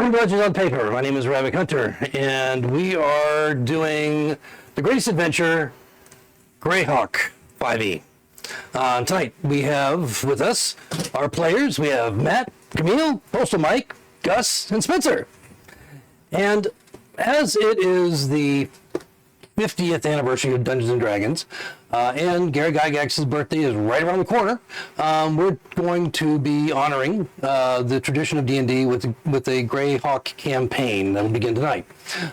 Welcome to Legends on Paper. My name is Rabbit Hunter, and we are doing the greatest adventure, Greyhawk 5e. Tonight we have with us our players. We have Matt, Camille, Postal Mike, Gus, and Spencer. And as it is the 50th anniversary of Dungeons and Dragons, and Gary Gygax's birthday is right around the corner, we're going to be honoring the tradition of D&D with a Greyhawk campaign that will begin tonight.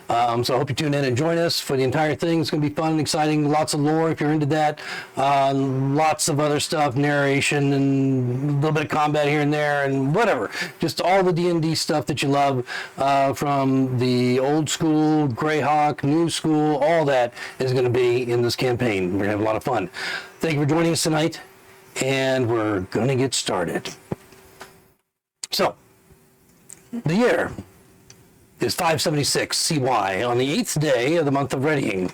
So I hope you tune in and join us for the entire thing. It's going to be fun and exciting, lots of lore if you're into that, lots of other stuff, narration, and a little bit of combat here and there, and whatever. Just all the D&D stuff that you love, from the old school, Greyhawk, new school, all that is going to be in this campaign. We're going to have a lot of fun. Thank you for joining us tonight, and we're going to get started. So, the year is 576 CY on the 8th day of the month of readying.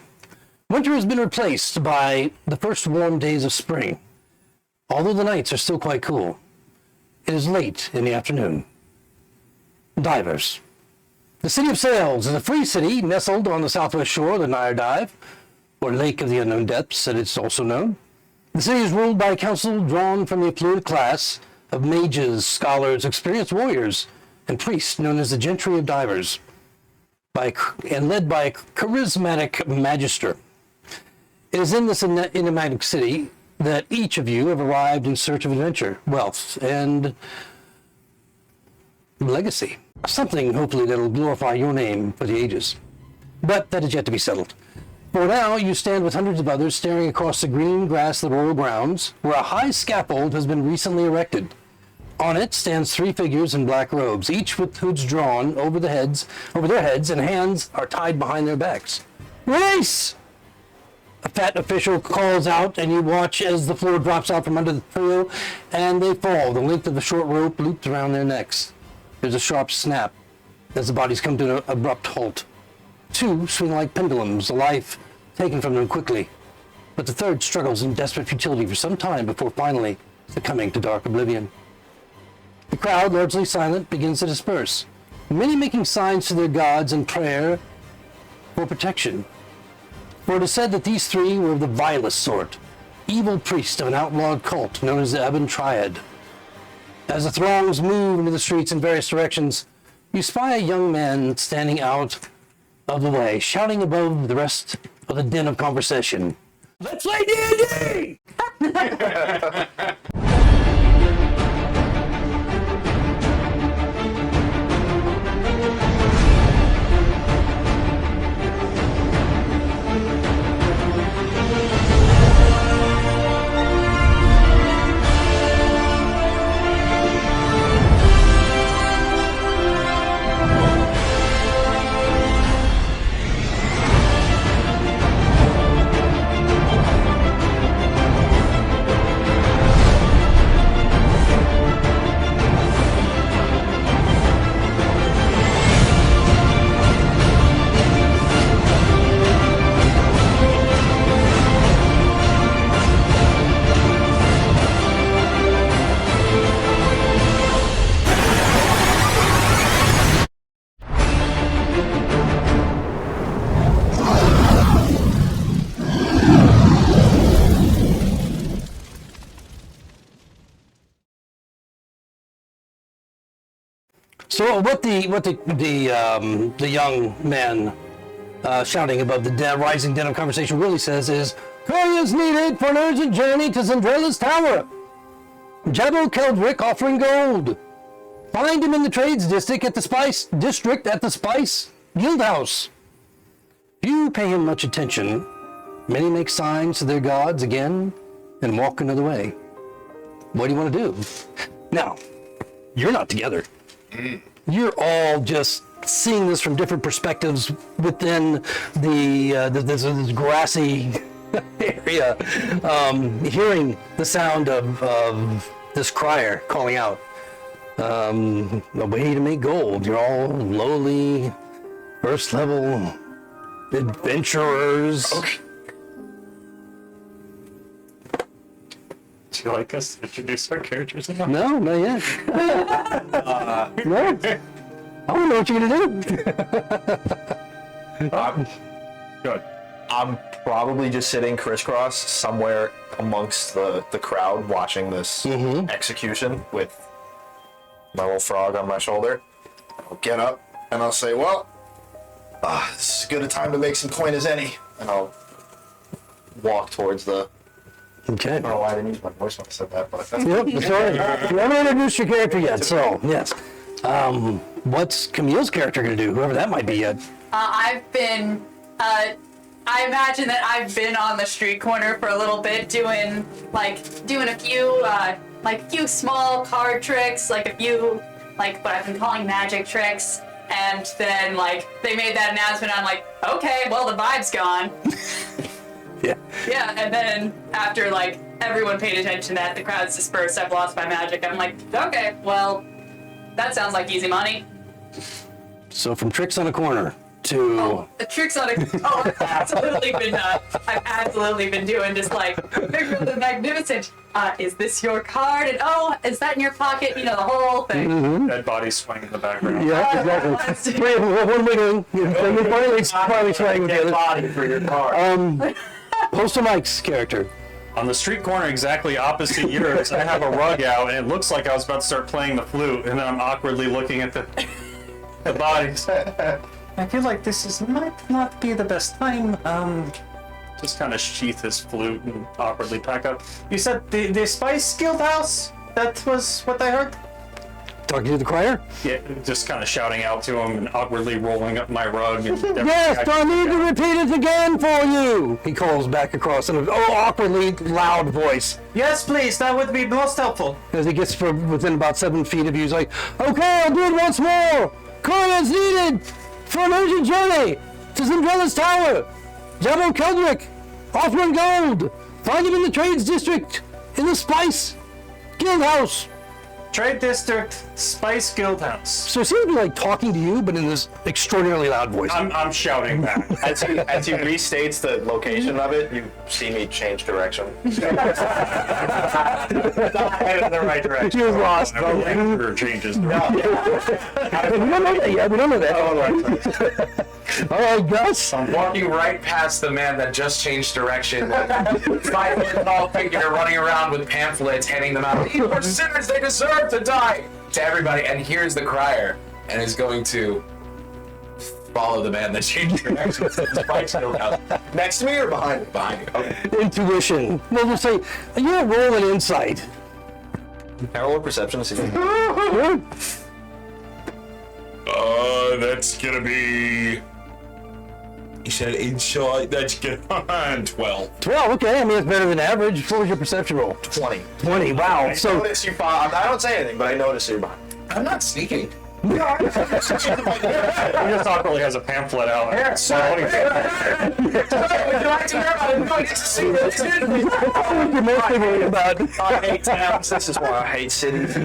Winter has been replaced by the first warm days of spring, although the nights are still quite cool. It is late in the afternoon. Dyvers. The city of Sails is a free city nestled on the southwest shore of the Nire Dive, or Lake of the Unknown Depths, as it's also known. The city is ruled by a council drawn from the affluent class of mages, scholars, experienced warriors, and priests known as the Gentry of Dyvers, and led by a charismatic magister. It is in this enigmatic city that each of you have arrived in search of adventure, wealth, and legacy. Something, hopefully, that will glorify your name for the ages. But that is yet to be settled. For now, you stand with hundreds of others staring across the green grass of the royal grounds, where a high scaffold has been recently erected. On it stands three figures in black robes, each with hoods drawn over their heads, and hands are tied behind their backs. Race! A fat official calls out, and you watch as the floor drops out from under the trio, and they fall, the length of the short rope looped around their necks. There's a sharp snap as the bodies come to an abrupt halt. Two swing like pendulums, a life taken from them quickly, but the third struggles in desperate futility for some time before finally succumbing to dark oblivion. The crowd, largely silent, begins to disperse, many making signs to their gods in prayer for protection. For it is said that these three were of the vilest sort, evil priests of an outlawed cult known as the Ebon Triad. As the throngs move into the streets in various directions, you spy a young man standing out of the way, shouting above the rest of the din of conversation. Let's play D&D! So what the young man shouting above the rising din of conversation really says is, "Courier is needed for an urgent journey to Zendrella's tower. Jabbo Keldrick offering gold. Find him in the trades district at the Spice Guild House." Few pay him much attention. Many make signs to their gods again and walk another way. What do you want to do? Now, you're not together. You're all just seeing this from different perspectives within this grassy area, hearing the sound of this crier calling out, a way to make gold. You're all lowly, first level adventurers. Okay. Do you like us to introduce our characters enough? No, not yet. No. I don't know what you're gonna do. Good. I'm probably just sitting crisscross somewhere amongst the crowd watching this execution with my little frog on my shoulder. I'll get up and I'll say, well, this is as good a time to make some coin as any. And I'll walk towards the... Okay. I don't know why I didn't use my voice when I said that, but... Yep, sorry. You haven't introduced your character yet, so, yes. What's Camille's character gonna do, whoever that might be yet? I imagine that I've been on the street corner for a little bit doing a few small card tricks, like a few, like what I've been calling magic tricks. And then, like, they made that announcement, I'm like, okay, well, the vibe's gone. Yeah. Yeah, and then after, like, everyone paid attention to that, the crowd's dispersed, I've lost my magic, I'm like, okay, well, that sounds like easy money. So from tricks on a corner to... The tricks on I've absolutely been doing just like, Figure of the Magnificent, is this your card? And is that in your pocket? You know, the whole thing. Dead body swing in the background. Yeah, exactly. Wait, what am I doing? You're finally swaying with the other. body for your card. Postal Mike's character. On the street corner exactly opposite yours, I have a rug out, and it looks like I was about to start playing the flute, and then I'm awkwardly looking at the bodies. I feel like might not be the best time. Just kind of sheath his flute and awkwardly pack up. You said the Spice Guild House? That was what I heard? Talking to the crier? Yeah, just kind of shouting out to him and awkwardly rolling up my rug. And Yes, do I need to repeat it again for you? He calls back across in an awkwardly loud voice. Yes, please, that would be most helpful. As he gets within about 7 feet of you, he's like, okay, I'll do it once more. Coin is needed for an urgent journey to Zimdrella's Tower. Jabbo Keldrick, offering gold. Find him in the Trades District, in the Spice Guild House. Trade District, Spice Guild House. So it seems to be like talking to you, but in this extraordinarily loud voice. I'm shouting back. As he restates the location of it, you see me change direction. Head in the right direction. She was lost. Or changes. We don't know that yet. We don't know that. All right, Gus. I'm walking right past the man that just changed direction. 5 foot tall figure running around with pamphlets, handing them out. These are sinners, they deserve to die! To everybody, and here's the crier, and is going to follow the man that changed direction to the Spice Guild House. Next to me or behind me? Behind you. Okay. Intuition. We'll just say, you're rolling insight. Can I roll a perception to see? That's gonna be... You said insight, that's gonna... 12. 12, okay. I mean, it's better than average. What was your perception roll? 20. 20, wow. I So, notice you behind. I don't say anything, but I notice you're behind. I'm not sneaking. He just awkwardly has a pamphlet out. Would you like to hear about it? No, it's see this. you're mostly worried about. I hate towns. This is why I hate cities.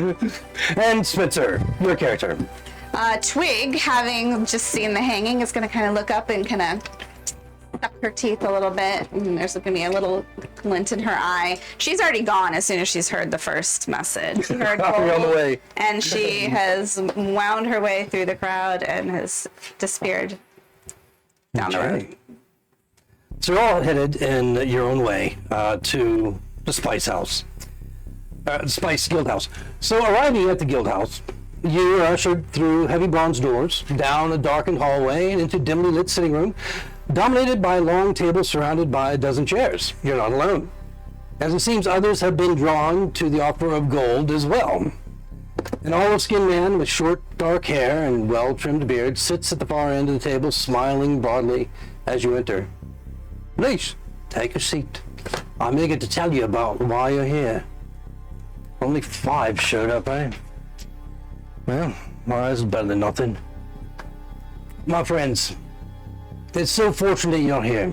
And Spencer, your character. Twig, having just seen the hanging, is going to kind of look up and kind of suck her teeth a little bit. And there's going to be a little glint in her eye. She's already gone as soon as she's heard the first message. She heard You're on the way. and she has wound her way through the crowd and has disappeared down the road. Okay. So you're all headed in your own way to the Spice House. Spice Guild House. So arriving at the Guild House, you are ushered through heavy bronze doors, down a darkened hallway, and into dimly lit sitting room, dominated by a long table surrounded by a dozen chairs. You're not alone, as it seems others have been drawn to the offer of gold as well. An olive-skinned man with short, dark hair and well-trimmed beard sits at the far end of the table, smiling broadly as you enter. Please, take a seat. I'm eager to tell you about why you're here. Only 5 showed up, eh? Well, this is better than nothing. My friends, it's so fortunate you're here.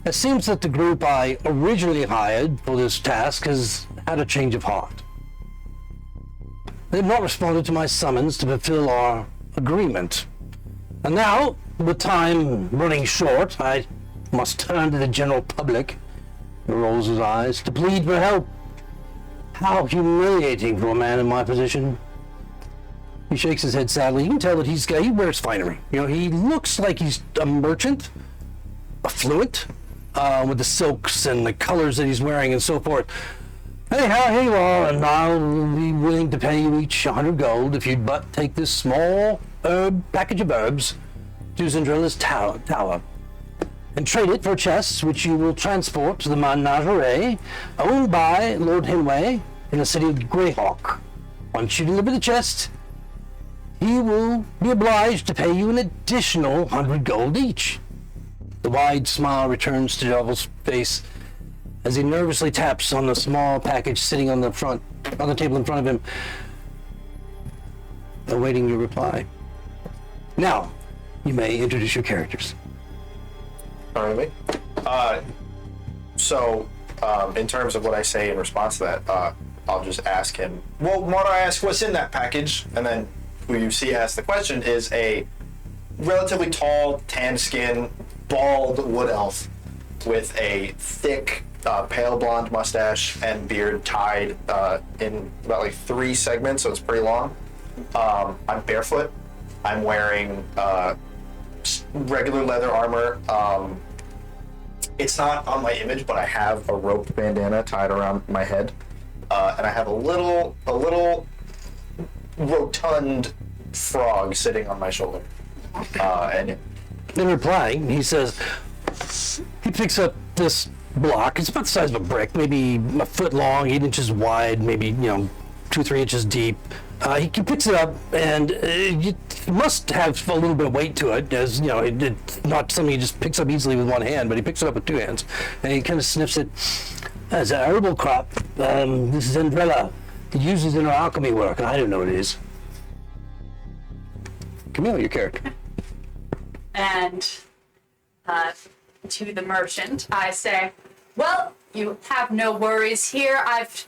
It seems that the group I originally hired for this task has had a change of heart. They've not responded to my summons to fulfill our agreement. And now, with time running short, I must turn to the general public, he rolls his eyes, to plead for help. How humiliating for a man in my position. He shakes his head sadly. You can tell that he wears finery. You know, he looks like he's a merchant, affluent, with the silks and the colors that he's wearing and so forth. Anyhow, here you are, and I'll be willing to pay you each 100 gold if you'd but take this small package of herbs to Zindralla's tower, and trade it for chests which you will transport to the menagerie owned by Lord Hinway in the city of Greyhawk. Once you deliver the chest, he will be obliged to pay you an additional 100 gold each. The wide smile returns to Devil's face as he nervously taps on the small package sitting on the table in front of him, awaiting your reply. Now, you may introduce your characters. Pardon me? In terms of what I say in response to that, I'll just ask him, well, why don't I ask what's in that package? And then who you see ask the question is a relatively tall, tan skin, bald wood elf with a thick, pale blonde mustache and beard tied in about like 3 segments, so it's pretty long. I'm barefoot. I'm wearing regular leather armor. It's not on my image, but I have a rope bandana tied around my head, and I have a little rotund frog sitting on my shoulder. And In reply, he says, he picks up this block. It's about the size of a brick, maybe a foot long, 8 inches wide, maybe 2-3 inches deep. He picks it up, and it must have a little bit of weight to it, as it's not something he just picks up easily with one hand, but he picks it up with 2 hands, and he kind of sniffs it. As a herbal crop, this is Umbrella. He uses it in our alchemy work, and I don't know what it is. Camille, your character. And to the merchant, I say, well, you have no worries here. I've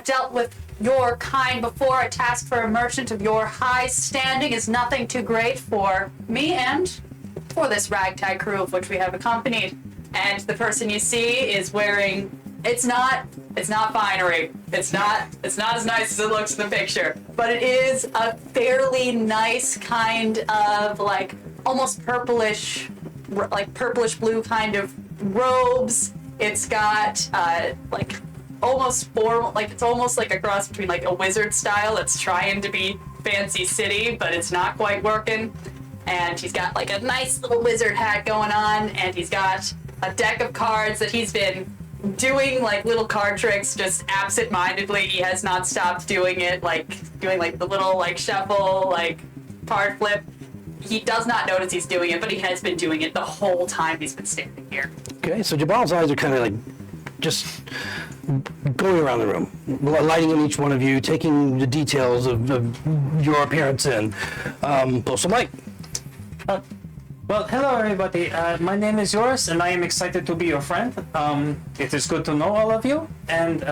dealt with your kind before. A task for a merchant of your high standing is nothing too great for me and for this ragtag crew of which we have accompanied. And the person you see is wearing, it's not finery. It's not as nice as it looks in the picture, but it is a fairly nice kind of like almost purplish blue kind of robes. It's got like almost formal, like it's almost like a cross between like a wizard style that's trying to be fancy city, but it's not quite working. And he's got like a nice little wizard hat going on, and he's got a deck of cards that he's been doing like little card tricks just absent-mindedly. He has not stopped doing it, like doing like the little like shuffle, like card flip. He does not notice he's doing it, but he has been doing it the whole time he's been standing here. Okay, so Jabal's eyes are kind of like just going around the room, lighting on each one of you, taking the details of your appearance in. Postal Mike. Well, hello everybody. My name is Joris, and I am excited to be your friend. It is good to know all of you. And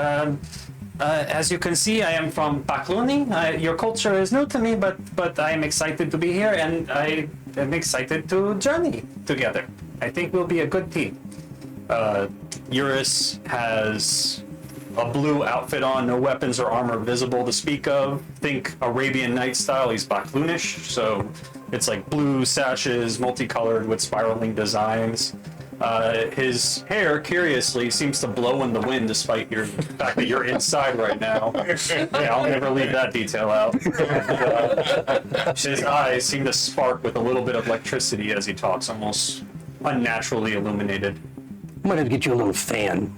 as you can see, I am from Pakluni. Your culture is new to me, but I am excited to be here, and I am excited to journey together. I think we'll be a good team. Eurus has a blue outfit on, no weapons or armor visible to speak of. Think Arabian Night style. He's Baklunish, so it's like blue sashes, multicolored with spiraling designs. His hair, curiously, seems to blow in the wind despite the fact that you're inside right now. Yeah, I'll never leave that detail out. His eyes seem to spark with a little bit of electricity as he talks, almost unnaturally illuminated. I might have to get you a little fan.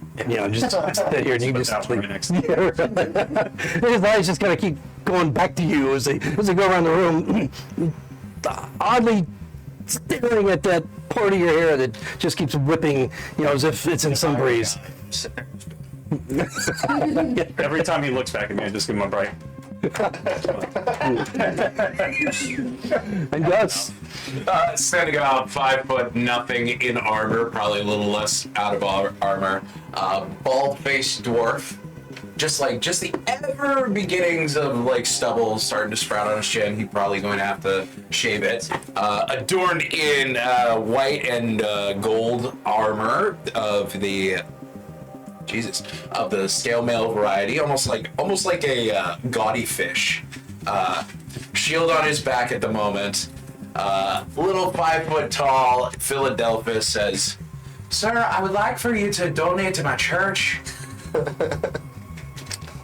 Just sit here and you just That's right next. His eyes just kind of keep going back to you as they go around the room, oddly staring at that part of your hair that just keeps whipping, as if it's in some breeze. Every time he looks back at me, I just give him a bright. And Gus. Standing about 5 foot, nothing in armor, probably a little less out of armor. Bald-faced dwarf, just the ever beginnings of like stubble starting to sprout on his chin. He's probably going to have to shave it. Adorned in white and gold armor of the scale mail variety, almost like a gaudy fish. shield on his back at the moment. Little 5 foot tall Philadelphia says, "Sir, I would like for you to donate to my church."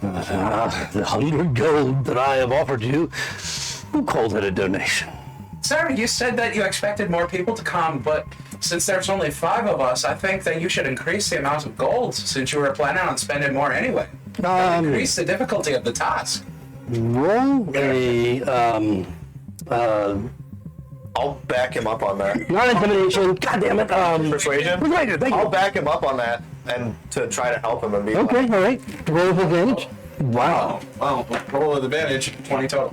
The 100 gold that I have offered you, who called it a donation? Sir, you said that you expected more people to come, but since there's only 5 of us, I think that you should increase the amount of gold since you were planning on spending more anyway. Increase the difficulty of the task. Roll a, I'll back him up on that. not intimidation, god damn it, Persuasion? persuasion, thank I'll you. back him up on that and to try to help him and be Okay, like, all right, roll with advantage. Wow. Well, roll with advantage, 20 total.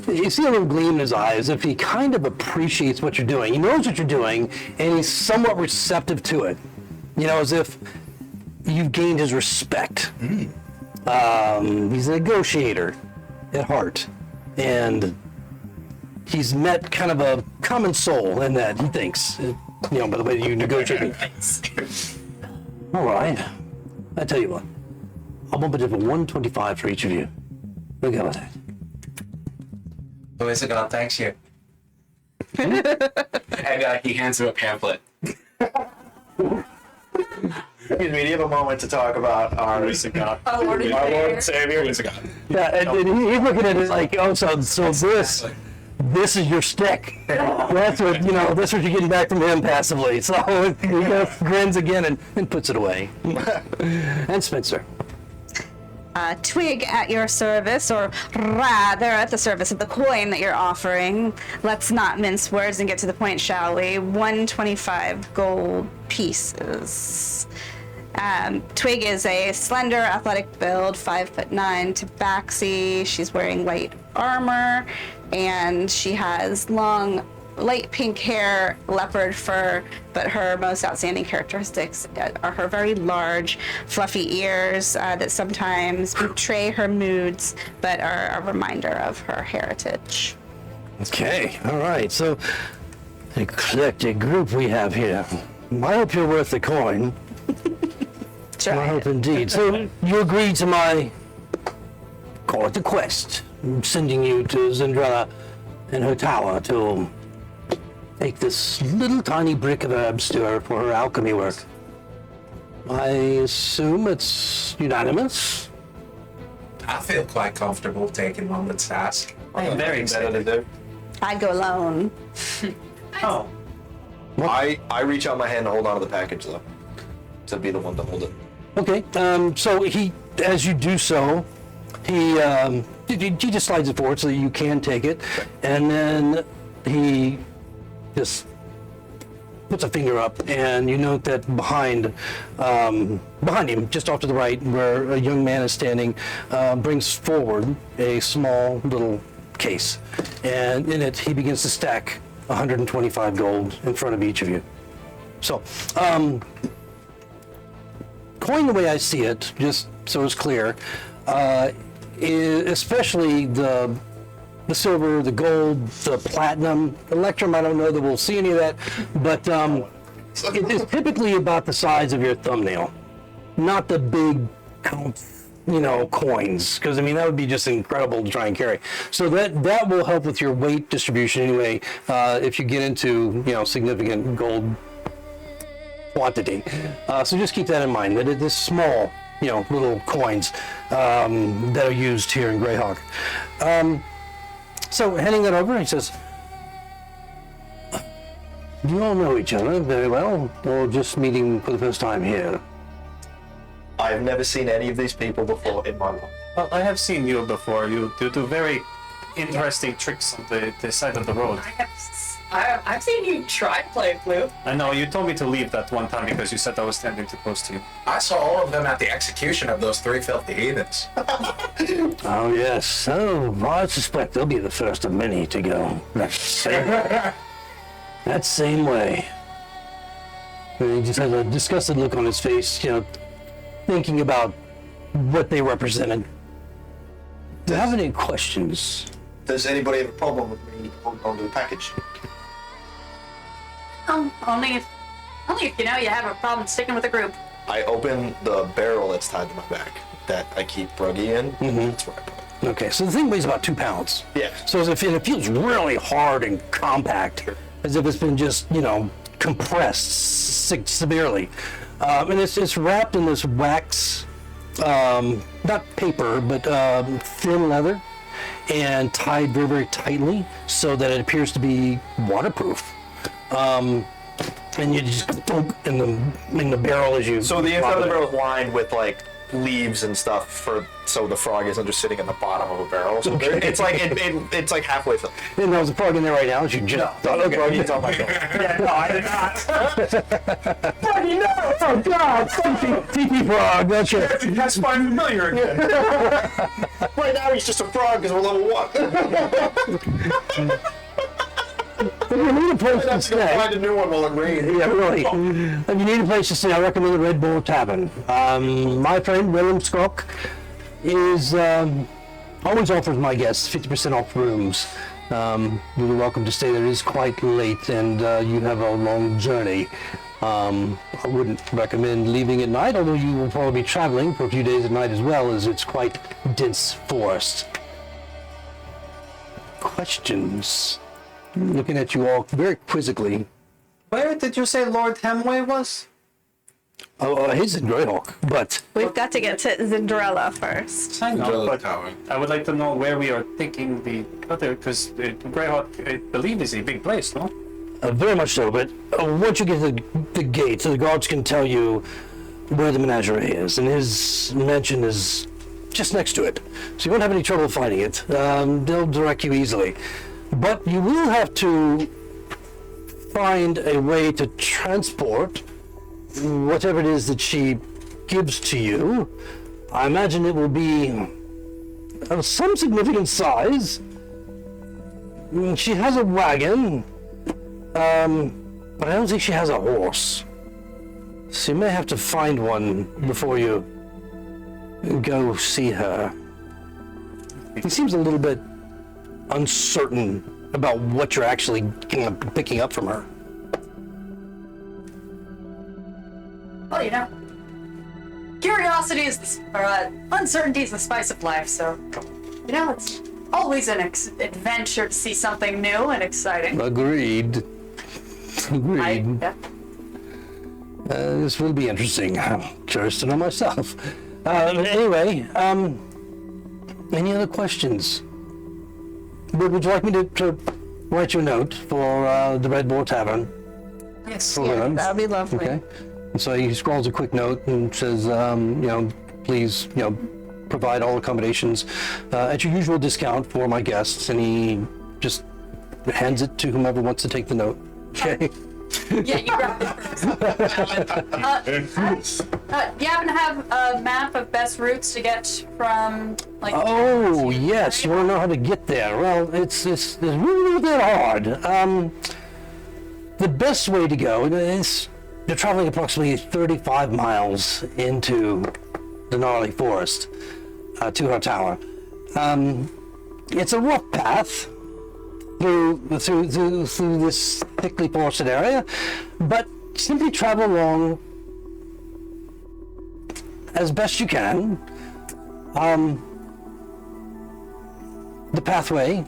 You see a little gleam in his eye as if he kind of appreciates what you're doing. He knows what you're doing, and he's somewhat receptive to it. You know, as if you've gained his respect. He's a negotiator at heart, and he's met kind of a common soul in that, he thinks, by the way you negotiate. All right. I tell you what, I'll bump it up to 125 for each of you. Look at that. Who is it, God? Thanks you. And he hands him a pamphlet. excuse me, do you have a moment to talk about our Praise to God. Oh, Lord, is Lord there? and Savior? Yeah, and he's looking at it like, oh, so this is your stick. That's what that's what you're getting back from him passively. So he just grins again and puts it away. And Spencer. Twig at your service, or rather at the service of the coin that you're offering. Let's not mince words and get to the point, shall we? 125 gold pieces. Twig is a slender, athletic build, 5'9" tabaxi. She's wearing light armor, and she has long, light pink hair, leopard fur, but her most outstanding characteristics are her very large, fluffy ears that sometimes betray her moods, but are a reminder of her heritage. Okay, all right. So, eclectic group we have here. I hope you're worth the coin. I hope indeed. So, you agreed to my, call it the quest. I'm sending you to Zendralla and her tower to take this little tiny brick of herbs to her for her alchemy work. I assume it's unanimous? I feel quite comfortable taking on the task. I'm very excited. I'd go alone. Oh, I reach out my hand to hold on to the package though, to be the one to hold it. Okay, so he, as you do so, he just slides it forward so that you can take it, and then he just puts a finger up, and you note that behind him, just off to the right, where a young man is standing, brings forward a small little case, and in it he begins to stack 125 gold in front of each of you. So, coin the way I see it, just so it's clear, especially the silver, the gold, the platinum, electrum, I don't know that we'll see any of that, but it is typically about the size of your thumbnail, not the big, coins, because I mean that would be just incredible to try and carry. So that will help with your weight distribution anyway, if you get into significant gold quantity. So just keep that in mind, that it is small, little coins that are used here in Greyhawk. So handing that over, he says, "You all know each other very well, or just meeting for the first time here?" I've never seen any of these people before in my life. well, I have seen you before. You do very interesting tricks on the side of the road. I've seen you try to play flute. I know you told me to leave that one time because you said I was standing too close to you. I saw all of them at the execution of those 3 filthy heathens. Oh yes, oh, I suspect they'll be the first of many to go. That same way. And he just has a disgusted look on his face, thinking about what they represented. Do you have any questions? Does anybody have a problem with me holding onto the package? Only if you know you have a problem sticking with a group. I open the barrel that's tied to my back that I keep Bruggy in. That's where I put it. Okay, so the thing weighs about 2 pounds. Yeah. So it feels really hard and compact, as if it's been just, compressed severely. And it's wrapped in this wax, not paper, but thin leather, and tied very, very tightly so that it appears to be waterproof. And you just poke in the barrel as you. So the inside of the barrel is lined with like leaves and stuff so the frog isn't just sitting at the bottom of a barrel. So it's like it's like halfway filled. And there's a frog in there right now. You just The frog eats on my shoulder. Yeah, no, I did not. Froggy, no! Oh God! TP frog. That's it. That's fine familiar again. Right now he's just a frog because we're level 1. If you need a place to Let's go stay. find a new one while it rains. Yeah, really. If you need a place to stay, I recommend the Red Bull Tavern. My friend Willem Skok is always offers my guests 50% off rooms. You're welcome to stay there. It is quite late, and you have a long journey. I wouldn't recommend leaving at night, although you will probably be traveling for a few days at night as well, as it's quite dense forest. Questions? Looking at you all very quizzically. Where did you say Lord Hemway was? He's in Greyhawk, but We've got to get to Zindrella first. I know, Umbrella but Tower. I would like to know where we are thinking the other, because Greyhawk, I believe, is a big place, no? very much so. But once you get to the gates, the guards can tell you where the menagerie is, and his mansion is just next to it, so you won't have any trouble finding it. They'll direct you easily. But you will have to find a way to transport whatever it is that she gives to you. I imagine it will be of some significant size. She has a wagon, but I don't think she has a horse. So you may have to find one before you go see her. He seems a little bit uncertain about what you're actually picking up from her. Well, curiosity uncertainty is the spice of life, so, it's always an adventure to see something new and exciting. Agreed. Agreed. Yeah. This will be interesting. I'm curious to know myself. Anyway, any other questions? Would you like me to write you a note for the Red Bull Tavern? Yes. For Willem? That would be lovely. Okay. And so he scrawls a quick note and says, please, provide all accommodations at your usual discount for my guests. And he just hands it to whomever wants to take the note. Okay. Yeah, you grab it first. You happen to have a map of best routes to get from, like... Oh, yes. You want to know how to get there. Well, it's really not that hard. The best way to go is you're traveling approximately 35 miles into the gnarly forest to her tower. It's a rough path through this thickly forested area, but simply travel along as best you can. The pathway,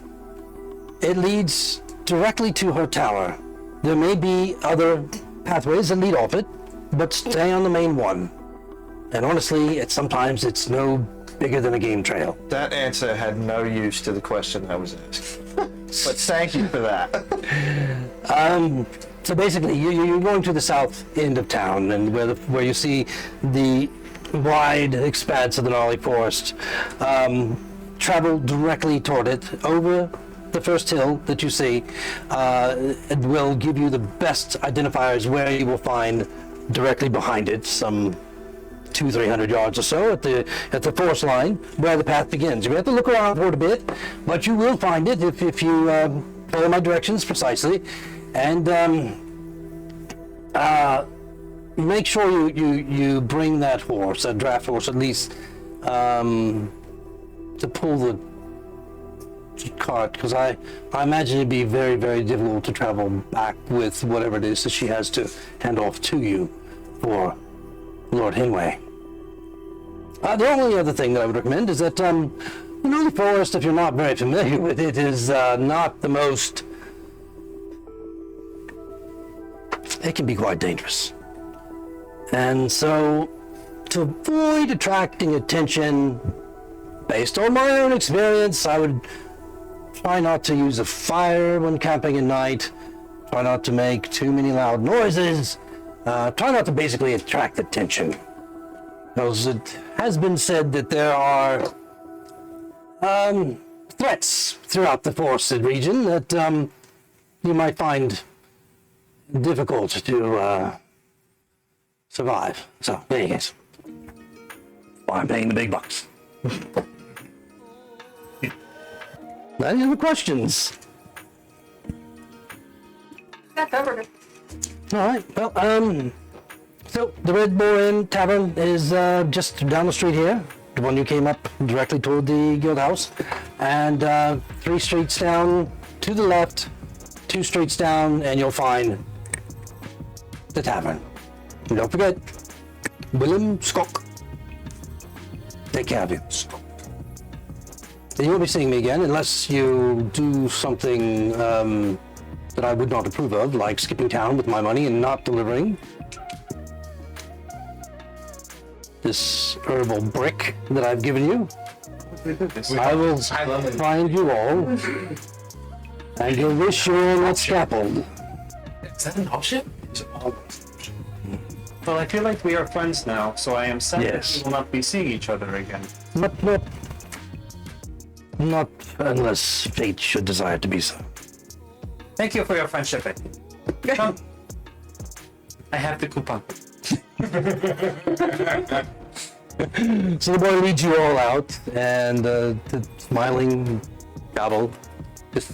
it leads directly to her tower. There may be other pathways that lead off it, but stay on the main one. And honestly, sometimes it's no bigger than a game trail. That answer had no use to the question I was asked. But thank you for that. So basically, you're going to the south end of town, and where you see the wide expanse of the gnarly forest. Travel directly toward it, over the first hill that you see. It will give you the best identifiers where you will find directly behind it, some 200-300 yards or so at the forest line where the path begins. You have to look around for it a bit, but you will find it if you follow my directions precisely. And make sure you bring that horse, a draft horse at least, to pull the cart, because I imagine it'd be very, very difficult to travel back with whatever it is that she has to hand off to you for Lord Henway. The only other thing that I would recommend is that You know, the forest, if you're not very familiar with it, is not the most... It can be quite dangerous. And so, to avoid attracting attention, based on my own experience, I would try not to use a fire when camping at night, try not to make too many loud noises, try not to basically attract attention. Because it has been said that there are threats throughout the forested region that you might find difficult to survive. So, there you go. Why I'm paying the big bucks. Any other questions? That covered it. All right. Well, so the Red Bull Inn Tavern is just down the street here. The one you came up directly toward the guild house, and 3 streets down to the left, 2 streets down, and you'll find the tavern. And don't forget, Willem Skok. Take care of you. And you won't be seeing me again unless you do something that I would not approve of, like skipping town with my money and not delivering this herbal brick that I've given you. I will find you all, and you'll wish you were not scalpeled. Is that an option? Well, I feel like we are friends now, so I am sad Yes. that we will not be seeing each other again. Not unless fate should desire to be so. Thank you for your friendship, Eddie. Come. I have the coupon. So the boy leads you all out, and the smiling Gobble, just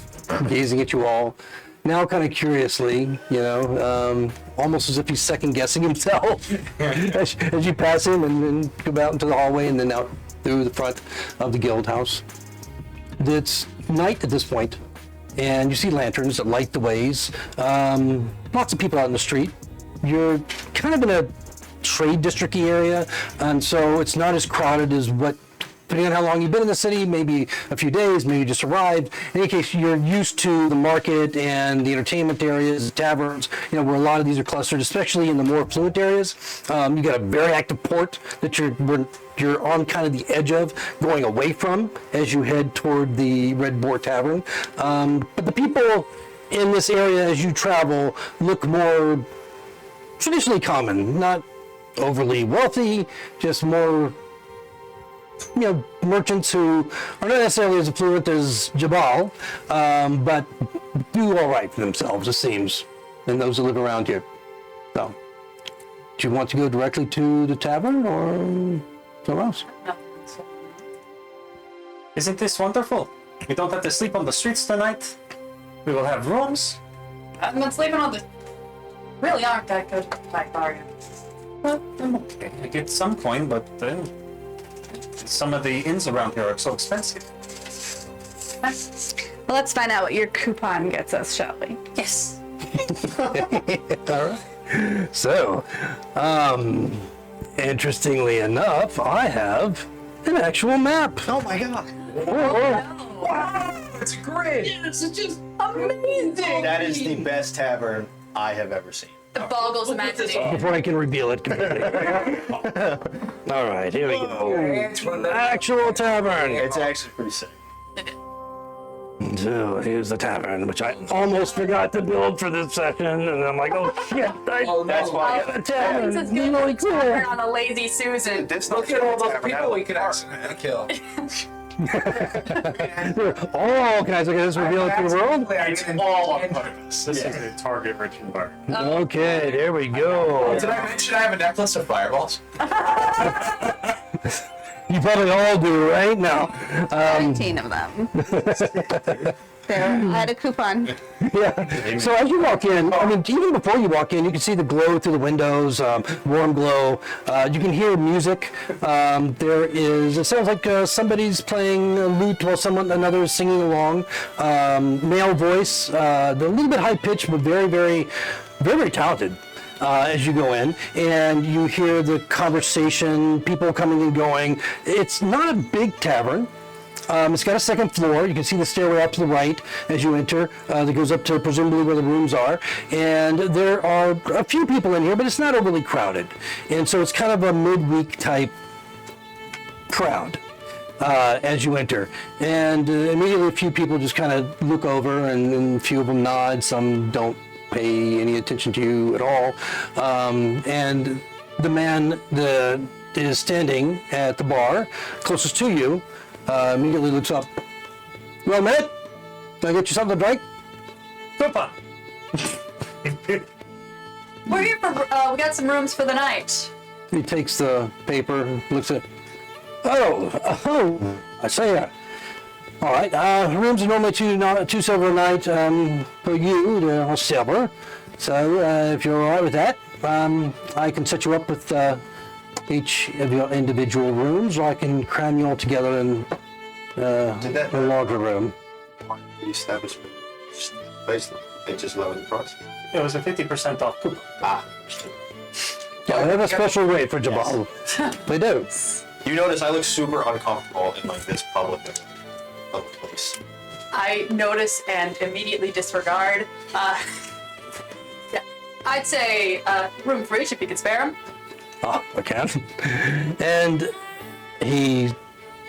gazing at you all, now kind of curiously, you know, almost as if he's second guessing himself as you pass him and go out into the hallway and then out through the front of the guild house. It's night at this point, and you see lanterns that light the ways. Lots of people out in the street. You're kind of in a trade district-y area, and so it's not as crowded as what, depending on how long you've been in the city, maybe a few days, maybe you just arrived. In any case, you're used to the market and the entertainment areas, taverns, you know, where a lot of these are clustered, especially in the more affluent areas. You got a very active port that you're on kind of the edge of, going away from as you head toward the Red Boar Tavern. But the people in this area as you travel look more traditionally common, not overly wealthy, just more, you know, merchants who are not necessarily as affluent as Jabal, but do all right for themselves, it seems, and those who live around here. So, do you want to go directly to the tavern or somewhere else? Isn't this wonderful? We don't have to sleep on the streets tonight. We will have rooms. I'm not sleeping on the. Really aren't that good like bargain. Well, I'm okay. I get some coin, but some of the inns around here are so expensive. Well, let's find out what your coupon gets us, shall we? Yes. All right. So, interestingly enough, I have an actual map. Oh my god. It's a grid. Yes, it's just amazing. That is the best tavern I have ever seen. The boggles imagination. Before I can reveal it completely. All right, here we go. Actual tavern. It's actually pretty sick. So here's the tavern, which I almost forgot to build for this session, and I'm like, oh shit! That's why. The tavern This is is good really for a tavern cool. on a lazy Susan. Look at all those people we could accidentally kill. Oh, can I look at this reveal it to the world? It's all on purpose. This is a target-rich environment. Okay, there we go. Did I mention I have a necklace of fireballs? You probably all do, right? Now, 19 of them. There, I had a coupon. yeah. So as you walk in, I mean, even before you walk in, you can see the glow through the windows, warm glow. You can hear music. There is, it sounds like somebody's playing a lute while another is singing along. Male voice, they're a little bit high pitched, but very, very, very, very talented. As you go in, and you hear the conversation, people coming and going. It's not a big tavern. It's got a second floor. You can see the stairway up to the right as you enter that goes up to presumably where the rooms are. And there are a few people in here, but it's not overly crowded. And so it's kind of a midweek type crowd as you enter. And immediately a few people just kind of look over, and a few of them nod. Some don't pay any attention to you at all. And the man that is standing at the bar closest to you immediately looks up. Well, Matt, can I get you something to drink? Super. We're here for, we got some rooms for the night. He takes the paper and looks at it. Oh, I say, all right, rooms are normally two silver a night per you, a silver. So if you're all right with that, I can set you up with each of your individual rooms, or I can cram you all together in a larger room. The establishment, basically, they just lowered the price. It was a 50% off coupon. Yeah, they have a special rate for Jabal. They do. You notice I look super uncomfortable in like this public place. I notice and immediately disregard. Yeah, I'd say room for each if you could spare them. I can. And he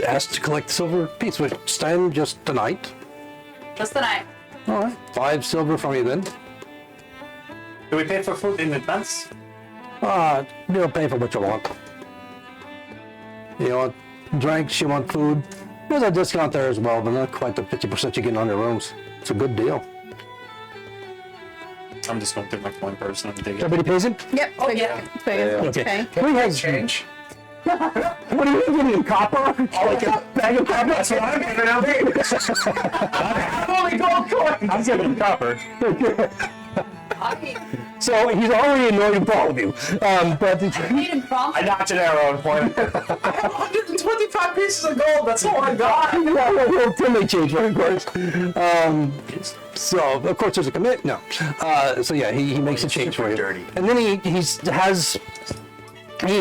asked to collect the silver piece, which stand just tonight. Just the night. All right, 5 silver from you then. Do we pay for food in advance? You'll pay for what you want. You want drinks, you want food. There's a discount there as well, but not quite the 50% you get on your rooms. It's a good deal. I'm just going through my coin purse and I'm digging. Everybody pays it? Yep. Oh, yeah. Okay. Who has Change. What are you giving, copper? Like a bag of copper? That's what I'm giving out. Only gold coins. I'm giving copper. So he's already annoyed with all of you. But I made him prompt. I knocked an arrow and pointed. I have 125 pieces of gold. That's all I got. well, Tim may change one, of course. So of course there's a commit. No. So yeah, he makes a change for you. Dirty. And then he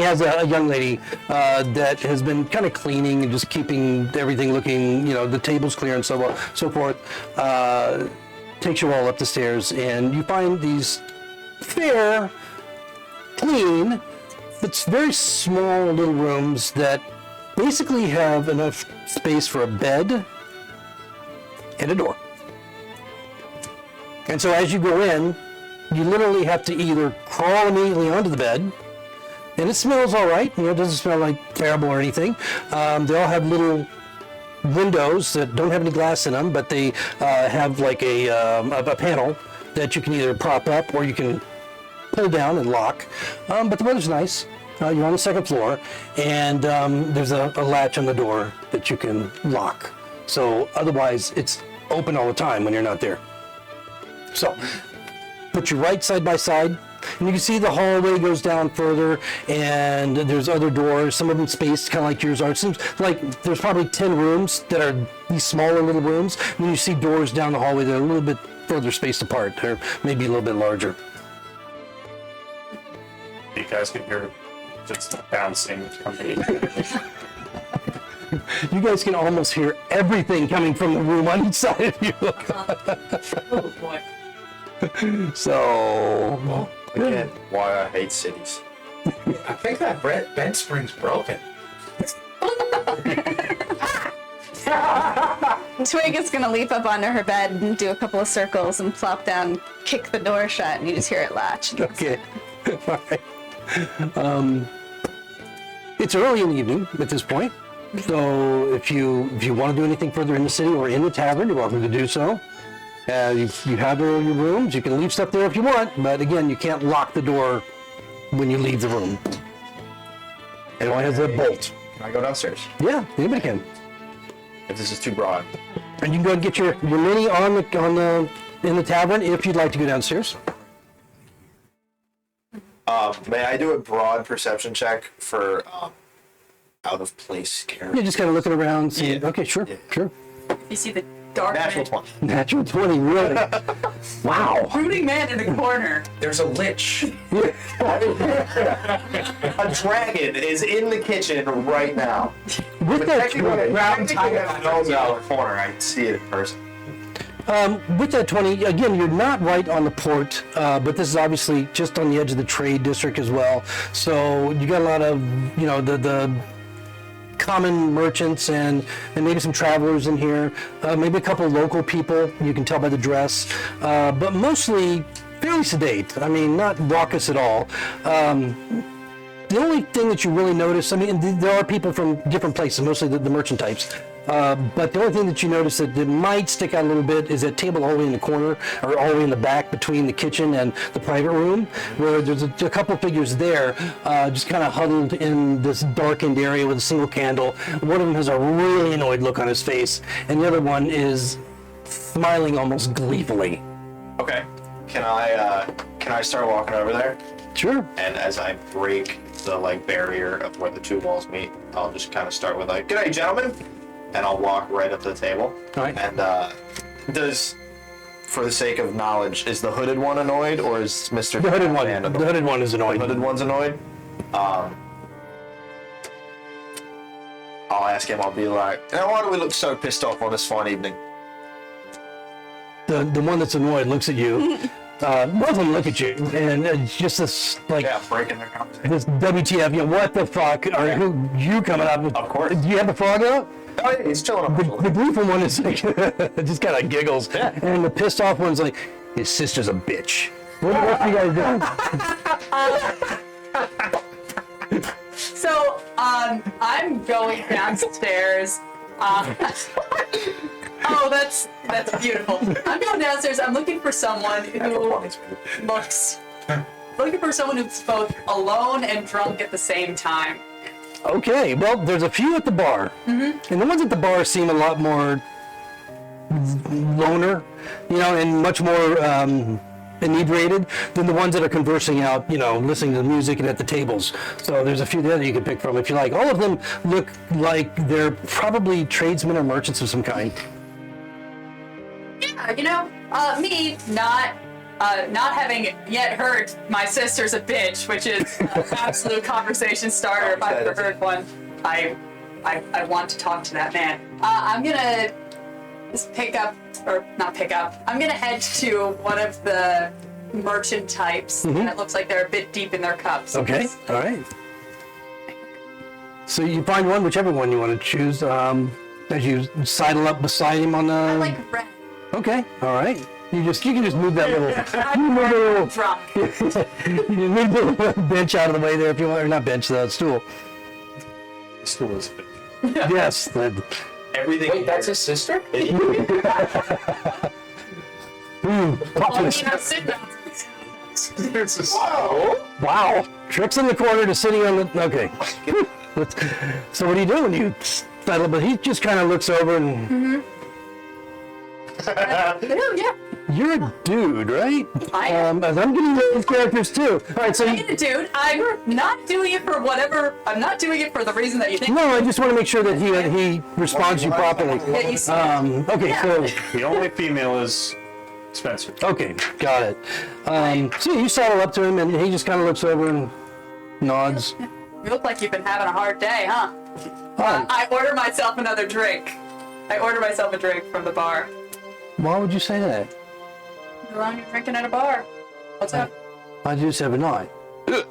has a young lady that has been kind of cleaning and just keeping everything looking, the tables clear and so forth. Takes you all up the stairs, and you find these fair, clean, but very small little rooms that basically have enough space for a bed and a door. And so as you go in, you literally have to either crawl immediately onto the bed, and it smells all right. It doesn't smell like terrible or anything. They all have little windows that don't have any glass in them, but they have like a panel that you can either prop up or you can pull down and lock. But the weather's nice. You're on the second floor, and there's a latch on the door that you can lock. So otherwise, it's open all the time when you're not there. So put you right side by side. And you can see the hallway goes down further, and there's other doors, some of them spaced kind of like yours are. It seems like there's probably 10 rooms that are these smaller little rooms, and then you see doors down the hallway that are a little bit further spaced apart, or maybe a little bit larger. You guys can hear just bouncing coming. You guys can almost hear everything coming from the room on each side of you. Oh boy. So, Again, why I hate cities. I think that bed spring's broken. Twig is gonna leap up onto her bed and do a couple of circles and plop down, kick the door shut, and you just hear it latch. okay. All right. It's early in the evening at this point, so if you want to do anything further in the city or in the tavern, you're welcome to do so. You have your rooms. You can leave stuff there if you want, but again, you can't lock the door when you leave the room. It only has a bolt. Can I go downstairs? Yeah, anybody can. If this is too broad. And you can go and get your mini in the tavern if you'd like to go downstairs. May I do a broad perception check for out of place character? You're just kind of looking around, seeing. Yeah. Okay, sure, Yeah. sure. You see the Dark Natural man. 20. Natural 20, really? Wow. Brooding man in a corner. There's a lich. A dragon is in the kitchen right now. With that, Ground tiger nose out of the corner. I see it in person. with that 20, again, you're not right on the port, but this is obviously just on the edge of the trade district as well. So you got a lot of, the common merchants and maybe some travelers in here, maybe a couple of local people, you can tell by the dress, but mostly fairly sedate. I mean, not raucous at all. The only thing that you really notice, I mean, there are people from different places, mostly the merchant types, but the only thing that you notice that might stick out a little bit is that table all the way in the corner, or all the way in the back between the kitchen and the private room, where there's a couple of figures there, just kind of huddled in this darkened area with a single candle. One of them has a really annoyed look on his face, and the other one is smiling almost gleefully. Okay. Can I start walking over there? Sure. And as I break the barrier of where the two walls meet, I'll just kind of start with "G'day, gentlemen," and I'll walk right up to the table. All right. And for the sake of knowledge, is the hooded one annoyed, or is Mr. The hooded one. annoyed? The hooded one is annoyed. The hooded one's annoyed. I'll ask him. I'll be like, "Why do we look so pissed off on this fine evening?" The one that's annoyed looks at you. Both of them look at you, and it's just this Yeah, breaking their conversation. this WTF? What the fuck? Are who you coming up with? Of course. Do you have the frog out? Oh, yeah, he's chilling on my shoulder. The gleeful one is like just kind of giggles, and the pissed off one's like, his sister's a bitch. What are you guys doing? So, I'm going downstairs. Oh, that's beautiful. I'm going downstairs. I'm looking for someone who looks who's both alone and drunk at the same time. Okay, well, there's a few at the bar, and the ones at the bar seem a lot more loner, and much more inebriated than the ones that are conversing out, listening to the music and at the tables. So there's a few there that you can pick from if you like. All of them look like they're probably tradesmen or merchants of some kind. Yeah, me not having yet heard my sister's a bitch, which is an absolute conversation starter. If I've ever heard one, I want to talk to that man. I'm gonna just I'm gonna head to one of the merchant types, and it looks like they're a bit deep in their cups. Okay, all right. So you find one, whichever one you want to choose, as you sidle up beside him on the... I like red. Okay, all right. You can just move that little... I'm drunk. You move the little bench out of the way there if you want, or not bench, the stool. The stool is fit. Yes. Everything. Wait, that's his sister? Topless. Wow. Tricks in the corner to sitting on the... Okay. So what do you do when you settle? But he just kind of looks over and... Yeah. You're a dude, right? I am. As I'm getting these characters too. All right, so... Dude, I'm not doing it for whatever. I'm not doing it for the reason that you think. No, I just want to make sure that he responds to you properly. Yeah, you see. Okay, Yeah. so... The only female is Spencer. Okay, got it. So you saddle up to him, and he just kind of looks over and nods. You look like you've been having a hard day, huh? Hi. I order myself another drink. I order myself a drink from the bar. Why would you say that? You're drinking at a bar. What's up? I just every night. He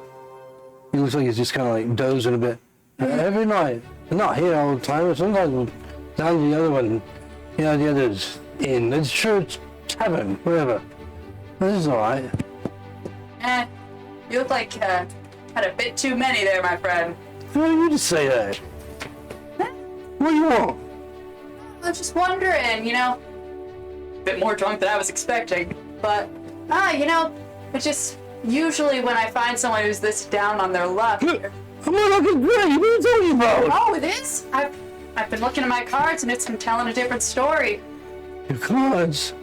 looks like he's just kind of like dozing a bit. Every night. Not here all the time, but sometimes down to the other one. The other's in the church, tavern, whatever. This is alright. You look like had a bit too many there, my friend. Why do you just say that? What do you want? I was just wondering, a bit more drunk than I was expecting. But, it's just usually when I find someone who's this down on their luck. I'm not looking great. What are you talking about? Oh, it is? I've been looking at my cards and it's been telling a different story. Your cards.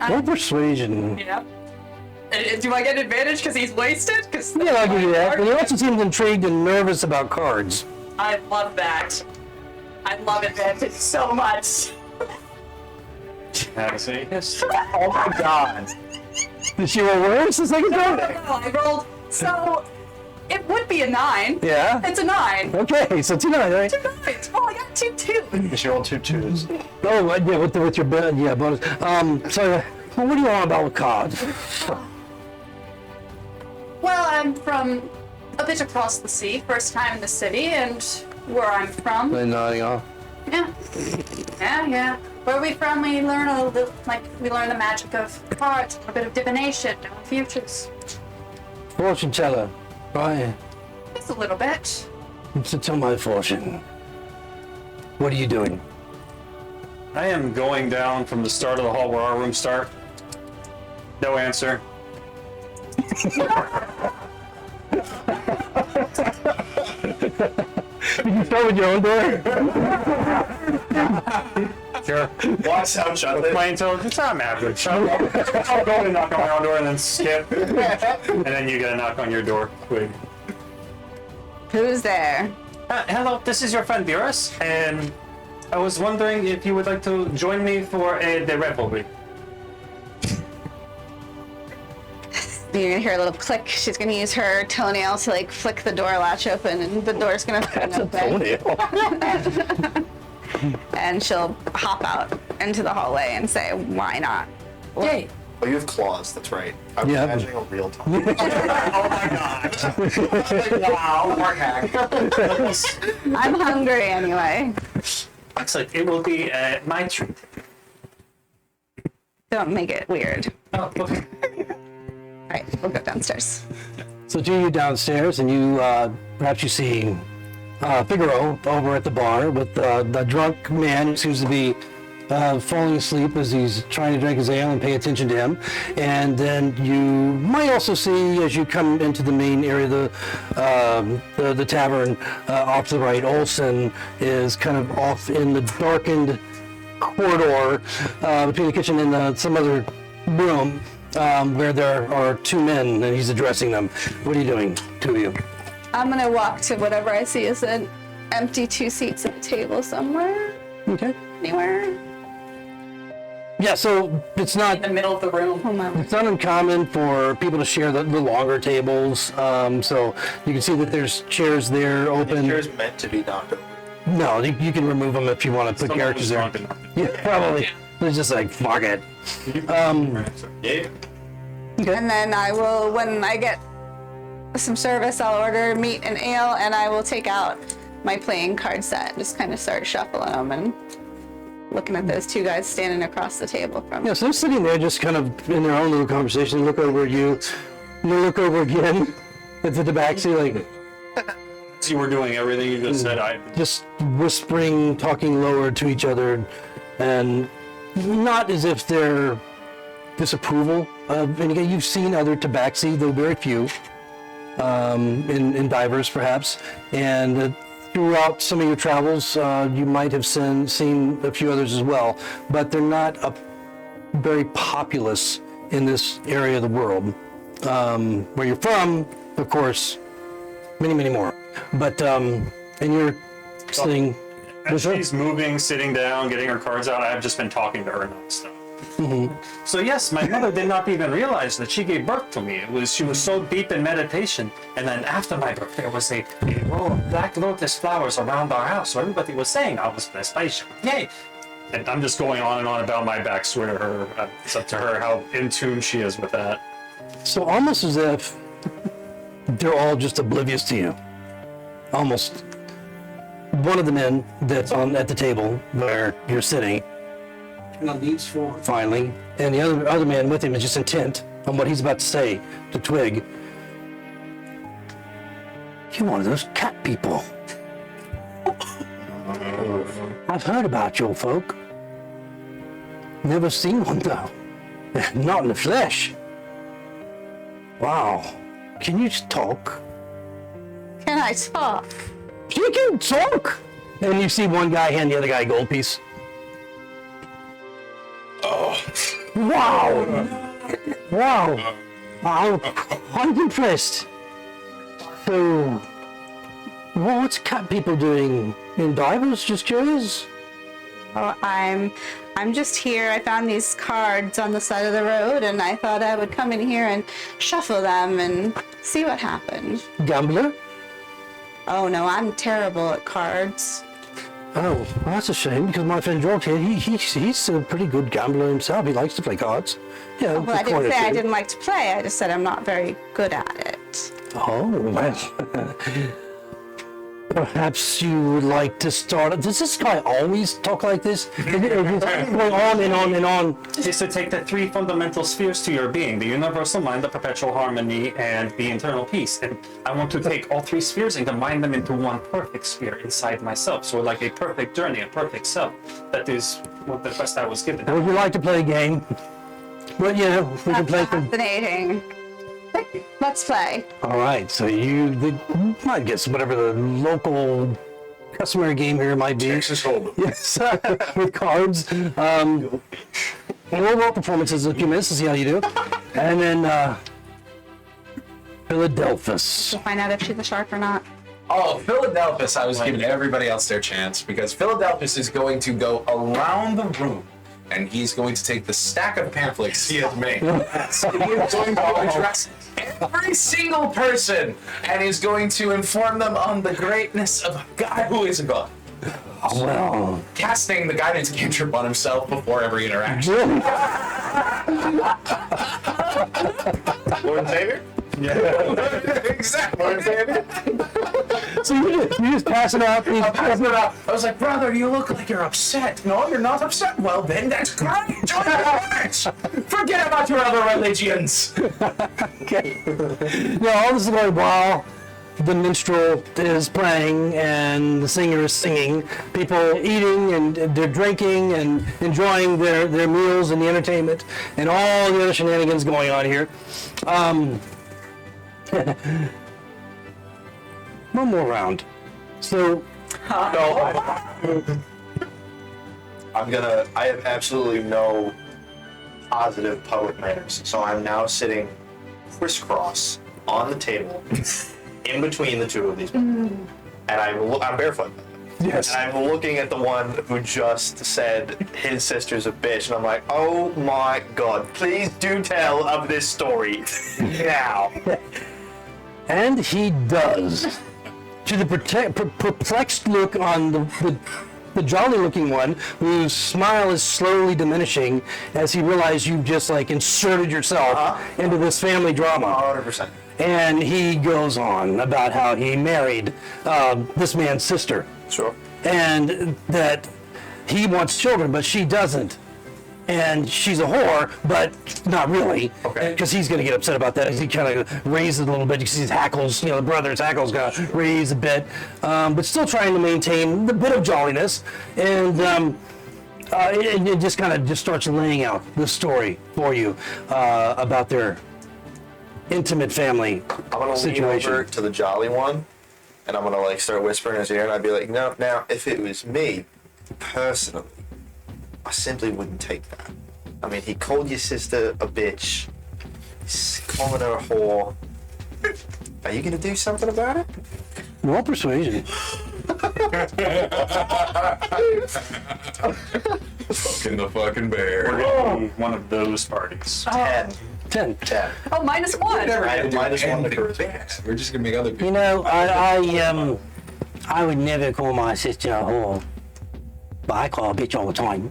What persuasion? Do I get advantage because he's wasted? Yeah, I'll give you that. And he also seems intrigued and nervous about cards. I love that. I love advantage so much. Has a history. Oh my god. Did she roll worse the second time? No, I rolled. So it would be a 9. Yeah. It's a 9. Okay, so 2-9, right? 2 9s. Oh, I got 2 2s. She rolled 2 2s. Oh, yeah, with your bonus. So, what do you want about with cards? Well, I'm from a bit across the sea. First time in the city, and where I'm from. They're nodding off. Yeah. Where we from, we learn a little, we learn the magic of cards, a bit of divination, knowing futures. Fortune teller, right? Just a little bit. So tell my fortune. What are you doing? I am going down from the start of the hall where our rooms start. No answer. Did you start with your own door? Sure. Watch out, Jonathan. My intelligence, I'm average. I'll go and knock on my own door and then skip. And then you get a knock on your door. Quick. Who's there? Hello, this is your friend Dyvers, and I was wondering if you would like to join me for the revelry. You're gonna hear a little click. She's gonna use her toenail to like flick the door latch open, and the door's gonna swing open. And she'll hop out into the hallway and say, "Why not?" Yay. Oh, you have claws, that's right. I was Yeah. imagining a real time. Oh my god. Wow, more hack. I'm hungry anyway. Excellent. It will be my treat. Don't make it weird. Oh, okay. All right, we'll go downstairs. So you downstairs, and you perhaps you see Figaro over at the bar with the drunk man who seems to be falling asleep as he's trying to drink his ale and pay attention to him. And then you might also see, as you come into the main area, the tavern off to the right. Olson is kind of off in the darkened corridor between the kitchen and some other room where there are 2 men, and he's addressing them. What are you doing, 2 of you? I'm gonna walk to whatever I see is an empty 2 seats at a table somewhere. Okay. Anywhere. Yeah, so it's not In the middle of the room. Oh my. it's not uncommon for people to share the longer tables. So you can see that there's chairs there open. Yours meant to be knocked over. No, you can remove them if you want to put Someone characters was there. drunk enough. Yeah, probably. It's just like fuck it. Yeah. And then I will, when I get some service, I'll order meat and ale, and I will take out my playing card set and just kind of start shuffling them and looking at those 2 guys standing across the table from me. Yeah, so they're sitting there just kind of in their own little conversation. They look over at you. You look over again at the tabaxi, like As you were doing everything you just said, I just whispering, talking lower to each other, and not as if they're disapproval of any. You've seen other tabaxi, though very few, in Dyvers perhaps, and throughout some of your travels, you might have seen a few others as well, but they're not very populous in this area of the world. Where you're from, of course, many more. But and you're sitting. as she's moving, sitting down, getting her cards out, I've just been talking to her nonstop. So yes, my mother did not even realize that she gave birth to me. She was so deep in meditation, and then after my birth, there was a row of black lotus flowers around our house. So everybody was saying I was blessed by you. Yay! And I'm just going on and on about my backstory to her. It's up to her how in tune she is with that. So almost as if they're all just oblivious to you. Almost. One of the men that's at the table where you're sitting leans forward finally, and the other man with him is just intent on what he's about to say to Twig. You're one of those cat people. I've heard about your folk. Never seen one though. Not in the flesh. Wow. Can you just talk? Can I talk? You can talk! And you see one guy hand the other guy a gold piece. Oh. Wow! Wow! I'm impressed. So, what's cat people doing in Dyvers? Just curious. Oh, I'm I'm just here. I found these cards on the side of the road, and I thought I would come in here and shuffle them and see what happened. Gambler? Oh no, I'm terrible at cards. Oh, well, that's a shame because my friend George here, he's a pretty good gambler himself. He likes to play cards. Yeah. Well, I didn't say I didn't like to play. I just said I'm not very good at it. Oh, well. Perhaps you would like to start. Does this guy always talk like this? Is it going on and on and on? Is to take the three fundamental spheres to your being: the universal mind, the perpetual harmony, and the internal peace. And I want to take all three spheres and combine them into one perfect sphere inside myself. So like a perfect journey, a perfect self. That is what the quest I was given. Would you like to play a game? Well, yeah, we can play some. Fascinating. Let's play. All right, so I guess whatever the local customary game here might be. Texas Hold'em. Yes, with cards. And we'll roll performances in a few minutes to see how you do. And then Philadelphus. We'll find out if she's a shark or not. Oh, Philadelphus, I was giving everybody else their chance because Philadelphus is going to go around the room and he's going to take the stack of pamphlets he has made. So he is going to address every single person and is going to inform them on the greatness of a guy who is a god. Well, Casting the guidance cantrip on himself before every interaction. Lord and Savior? Exactly. Lord and Savior? so you just pass it out. I was like, brother, you look like you're upset. No, you're not upset. Well, then that's great. Join the church. Forget about your other religions. Okay. All this is going while the minstrel is playing and the singer is singing. People eating and they're drinking and enjoying their meals and the entertainment and all the other shenanigans going on here. One more round. So, I have absolutely no positive public manners, so I'm now sitting crisscross on the table in between the two of these men. And I'm barefoot. yes. And I'm looking at the one who just said his sister's a bitch, and I'm like, oh my god, please do tell of this story now. And he does. To the perplexed look on the jolly-looking one, whose smile is slowly diminishing as he realized you've just like inserted yourself into this family drama. 100%. And he goes on about how he married this man's sister, Sure. and that he wants children, but she doesn't. And she's a whore, but not really. Okay. Because he's going to get upset about that. He kind of raises it a little bit. You see his hackles, the brother's hackles got raised a bit. But still trying to maintain the bit of jolliness. And it just kind of starts laying out the story for you about their intimate family I'm gonna situation. lean over to the jolly one, and I'm gonna start whispering in his ear, and I'd be like, no, now, if it was me, personally, I simply wouldn't take that. I mean, he called your sister a bitch. He's calling her a whore. Are you gonna do something about it? Roll persuasion. Fucking the fucking bear. We're gonna be one of those parties. 10. 10. 10. Oh, -1. I have minus one to Anything charisma. bad. We're just gonna make other people. I would never call my sister a whore, but I call her a bitch all the time.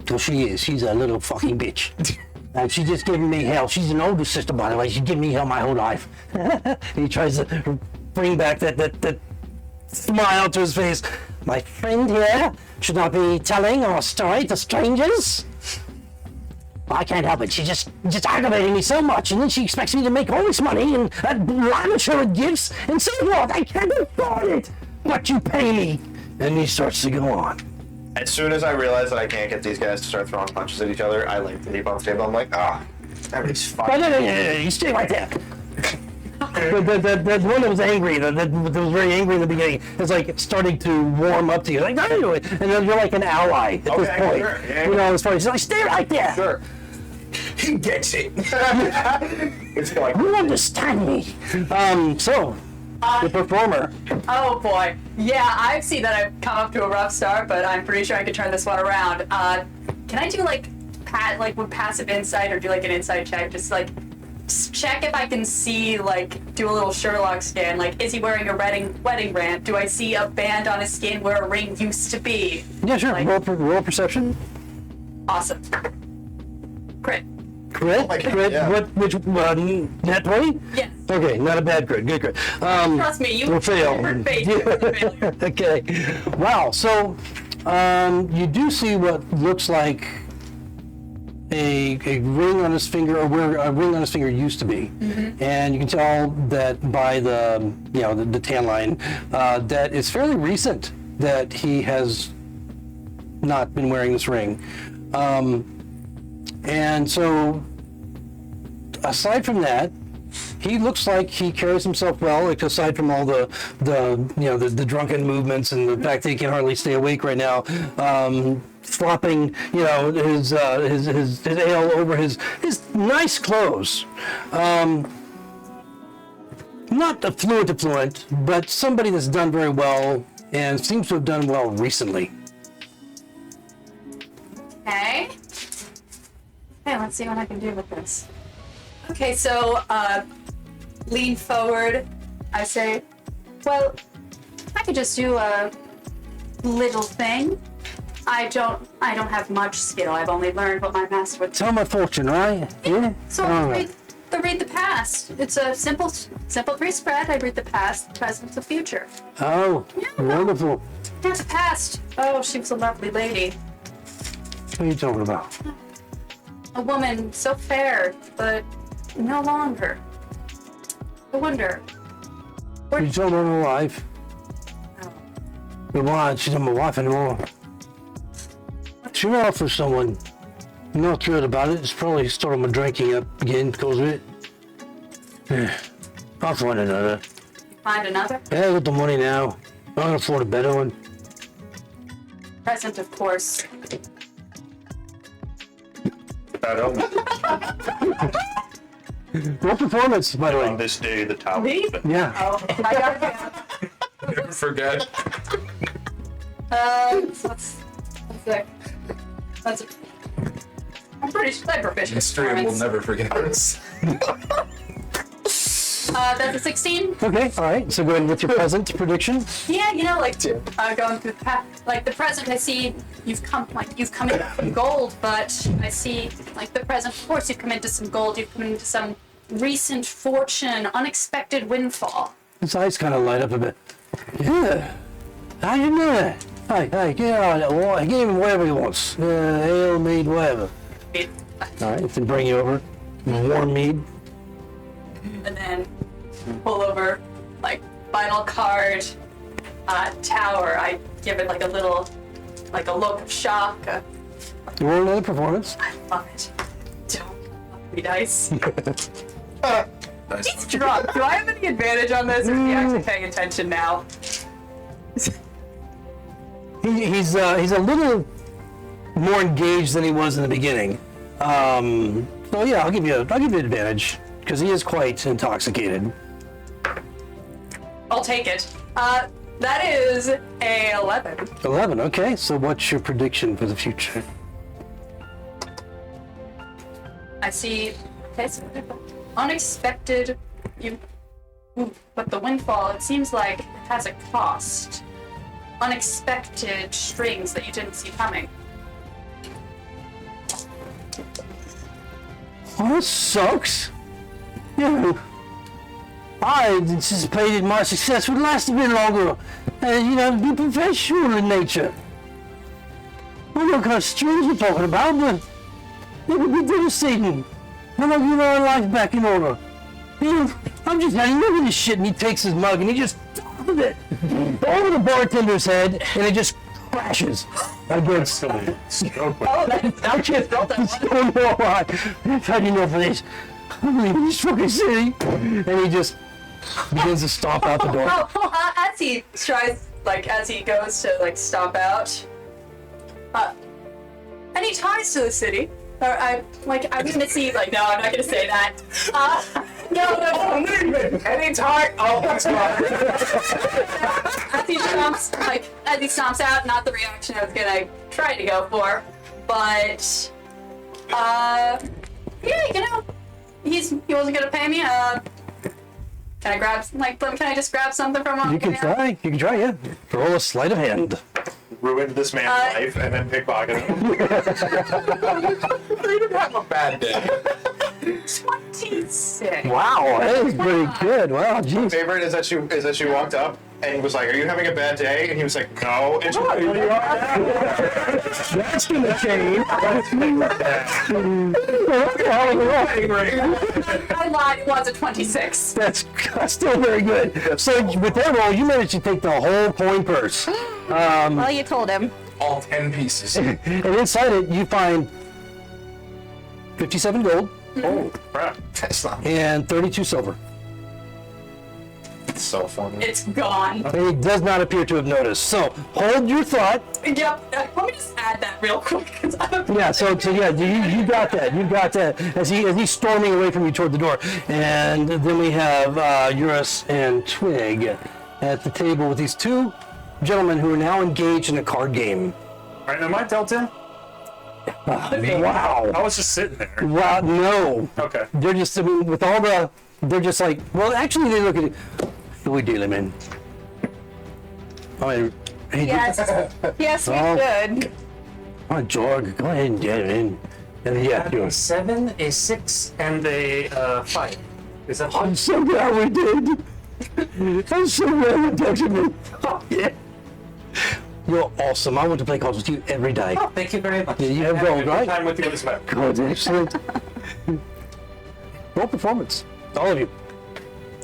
Cause she's a little fucking bitch. And she's just giving me hell. She's an older sister, by the way. She's giving me hell my whole life. He tries to bring back that smile to his face. My friend here should not be telling our story to strangers. I can't help it. She just aggravating me so much, and then she expects me to make all this money and lavish her with gifts and so forth. I can't afford it. But you pay me. And he starts to go on. As soon as I realize that I can't get these guys to start throwing punches at each other, I like to leap on the table. I'm like, everybody's No, fine. no, you stay right there. The one that was angry, that was very angry in the beginning, is like starting to warm up to you. Like, no, and then you're like an ally at this point. Sure. Yeah. As far as like, stay right there. Sure. He gets it. It's like, You understand me. So, the performer. Oh boy. Yeah, I see that I've come up to a rough start, but I'm pretty sure I could turn this one around. Can I do like with passive insight or do like an insight check? Just like check if I can see, like do a little Sherlock scan. Like, is he wearing a wedding ring? Do I see a band on his skin where a ring used to be? Yeah, sure. Like- Roll perception. Awesome. Crit. Crit? my God, Crit? yeah. Which net 20? Yes. Okay, not a bad crit. Good crit. Trust me, you We'll fail. failure. Okay. Wow. So, you do see what looks like a ring on his finger, or where a ring on his finger used to be, and you can tell that by the tan line that it's fairly recent that he has not been wearing this ring, and so aside from that, he looks like he carries himself well, like aside from all the drunken movements and the fact that he can hardly stay awake right now, flopping his ale over his nice clothes. Not affluent, but somebody that's done very well and seems to have done well recently. Okay. Okay, let's see what I can do with this. Okay, so lean forward. I say, well, I could just do a little thing. I don't have much skill. I've only learned what my master would. Tell my fortune, right? Yeah. So All I right. read the past. It's a simple 3 spread. I read the past, the present, the future. Oh, wonderful. Yeah, the past. Oh, she was a lovely lady. What are you talking about? A woman so fair, but no longer. I wonder. You told her I'm alive. Oh, But why? She's not my wife anymore. She ran off with someone. I'm not thrilled about it. It's probably started my drinking up again because of it. Yeah. I'll find another. find another? Yeah, I got the money now. I can afford a better one. Present, of course. Bad omen. What performance, by the On way? this day, the tower. Me? Yeah. Oh, I got it down. Never forget. That's I'm pretty sure I'm proficient. History will performance. never forget us. That's a 16. Okay, all right. So go ahead with your present prediction. Yeah, going through the past, like the present, I see you've come in from gold, but I see like the present. Of course, you've come into some gold. You've come into some recent fortune, unexpected windfall. His eyes kind of light up a bit. Yeah. How you know that? Hey, get on it. Well, give him whatever he wants. Ale, mead, whatever. All right, then bring you over. Warm mead. And then pull over, like final card, tower. I give it like a little, like a look of shock. You want another performance? I love it. Don't be nice. Nice He's one. drunk. Do I have any advantage on this, or is he actually paying attention now? He's a little more engaged than he was in the beginning. So yeah, I'll give you an advantage because he is quite intoxicated. I'll take it. That is a 11. 11. Okay. So what's your prediction for the future? I see. Okay, so unexpected. But the windfall. It seems like it has a cost. Unexpected strings that you didn't see coming. Oh, that sucks. Yeah. I anticipated my success would last a bit longer. And, be professional in nature. I don't know what kind of strings we're talking about, but it would be devastating. I'm not getting our life back in order. I'm just having look at this shit, and he takes his mug and he just throws it over the bartender's head, and it just crashes against him. Oh, that's just built Oh no, I've had enough of this. I'm leaving this fucking city. And he just begins to stomp out the door. as he tries, as he goes to stomp out. Any ties to the city? Or I'm gonna see. No, I'm not gonna say that. No. Anytime. Oh, that's fine. As he stomps out, not the reaction I was gonna try to go for, but yeah, he wasn't gonna pay me. Can I just grab something from him? You can try. You can try, yeah. Roll a sleight of hand. Ruined this man's life and then pickpocketed him. You didn't have a bad day. 26. Wow, that is pretty good. Wow, My jeez. favorite is that she walked up and was like, "Are you having a bad day?" And he was like, "No." And she was like, "What are you on?" That's gonna change. I lied. It was a 26. That's still very good. So with that roll, you managed to take the whole coin purse. Well, you told him. All 10 pieces. And inside it, you find 57 gold Oh, crap. That's not and 32 silver. so funny. It's gone. And he does not appear to have noticed. So hold your thought. Yep. Let me just add that real quick. 'Cause Yeah, so yeah, you got that. You got that. As he's storming away from you toward the door. And then we have Eurus and Twig at the table with these two gentlemen who are now engaged in a card game. All right, am I dealt in? Wow. I was just sitting there. Wow, no. Okay. They're just, I mean, with all the, they're just like, well, actually, they look at it. Who we dealing in? Oh, hey, Yes, we Oh. should. oh, Jorg, go ahead and get in. And yeah, A Eurus. 7, a 6, and a 5. Is that I'm so glad we did. I'm so glad we did it. Oh, yeah. You're awesome. I want to play cards with you every day. Oh, thank you very much. Yeah, you have Having gold, a good right? time with you as well. God, excellent. Roll performance. All of you.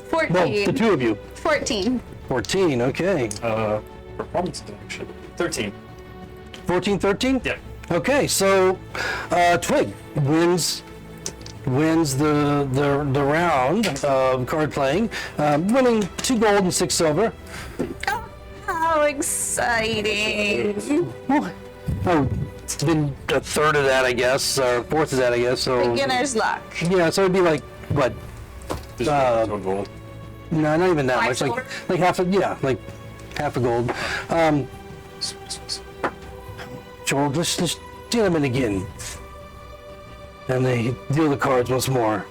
14. Well, the two of you. 14. 14, okay. Performance direction. 13. 14, 13? Yeah. Okay, so Twig wins the round of card playing, winning 2 gold and 6 silver. Oh, how exciting. Oh, it's been a third of that, I guess, or a fourth of that, I guess. So Beginner's luck. yeah, so it'd be like what? So gold. No, not even that Five much. silver? Like half a like half a gold. George, let's deal them in again. And they deal the cards once more.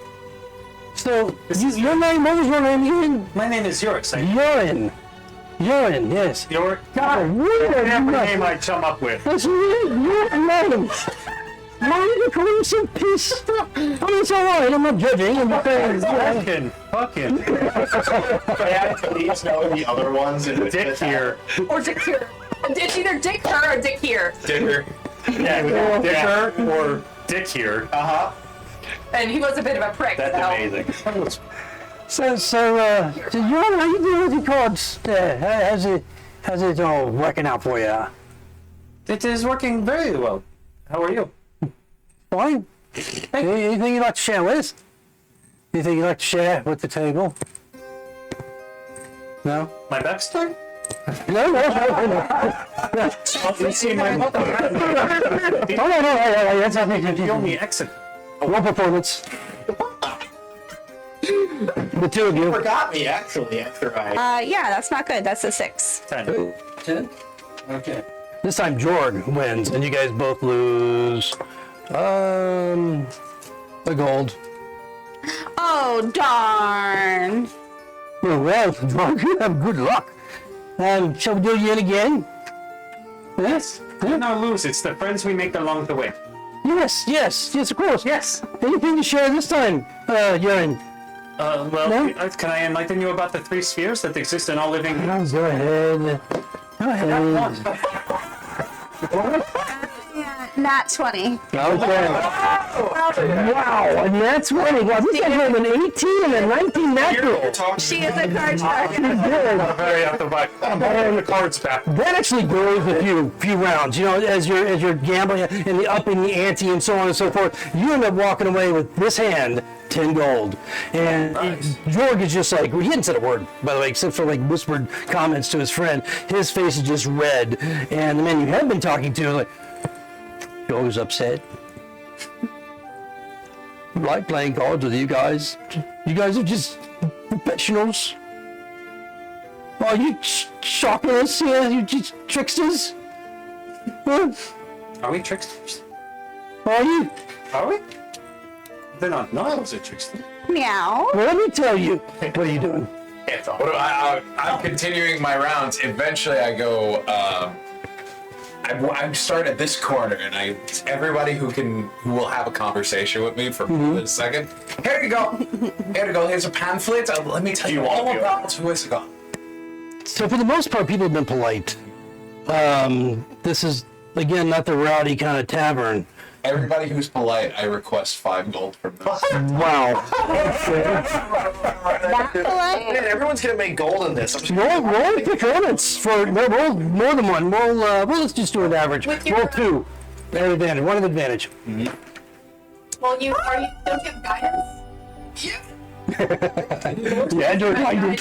So, your name, what was your name again? My name is Yoris. Urine. Urine, yes. Your God, what are every you name I chum up with. That's your name. Why are you calling some piece? I mean, it's all right. I'm not judging. I'm just saying. Fucking. I had to please know the other ones. And Dick here. Or Dick here. It's either Dick her or Dick here. Dicker. Yeah, Dicker or Dick here. And he was a bit of a prick. That's so. amazing. So, Urine, how you doing with your cards? How's it all working out for you? It is working very well. How are you? Fine. Anything you'd like to share with us? Anything you'd like to share with the table? No? My backstory? No. You see my mother. Oh, no, that's Feel me exit. Roll performance. The two of you. Forgot me actually after I. Yeah, that's not good. That's a 6. 10. 10? Okay. This time Jorg wins, and you guys both lose the gold. Oh, darn. Well, Jorg, you have good luck. Shall we do you in again? Yes? Win or lose, it's the friends we make along the way. Yes, of course. Yes. Anything to share this time, Urine? Well, No? can I enlighten you about the 3 spheres that exist in all living? Go ahead. Go ahead. Nat 20. Okay. Wow, and that's winning. Wow, this guy had an 18 and a 19 natural. She is a card shark. Very out the back. I'm holding the cards back. That actually goes a few rounds. You know, as you're gambling and the upping the ante and so on and so forth, you end up walking away with this hand 10 gold. And Jorg is just like, he hadn't said a word, by the way, except for like whispered comments to his friend. His face is just red. And the man you had been talking to is like, Jorg is upset. like playing cards with you guys. You guys are just professionals. Are you shocking us here? You just tricksters? Huh? Are we tricksters? Are you? Are we? They're not. No, I was a trickster. Meow. Well, let me tell you. What are you doing? I'm continuing my rounds. Eventually, I go. I'm starting at this corner, and everybody who will have a conversation with me for a second. Here you go. Here's a pamphlet. Let me tell you all about who is gone. So for the most part, people have been polite. This is, again, not the rowdy kind of tavern. Everybody who's polite, I request 5 gold from them. Wow. That polite? Man, everyone's gonna make gold in this. I'm just Roll performance for roll more than one. Well, let's just do an average. With your- Roll 2. At advantage. One at advantage. Well, don't you have guidance? Yeah, do it.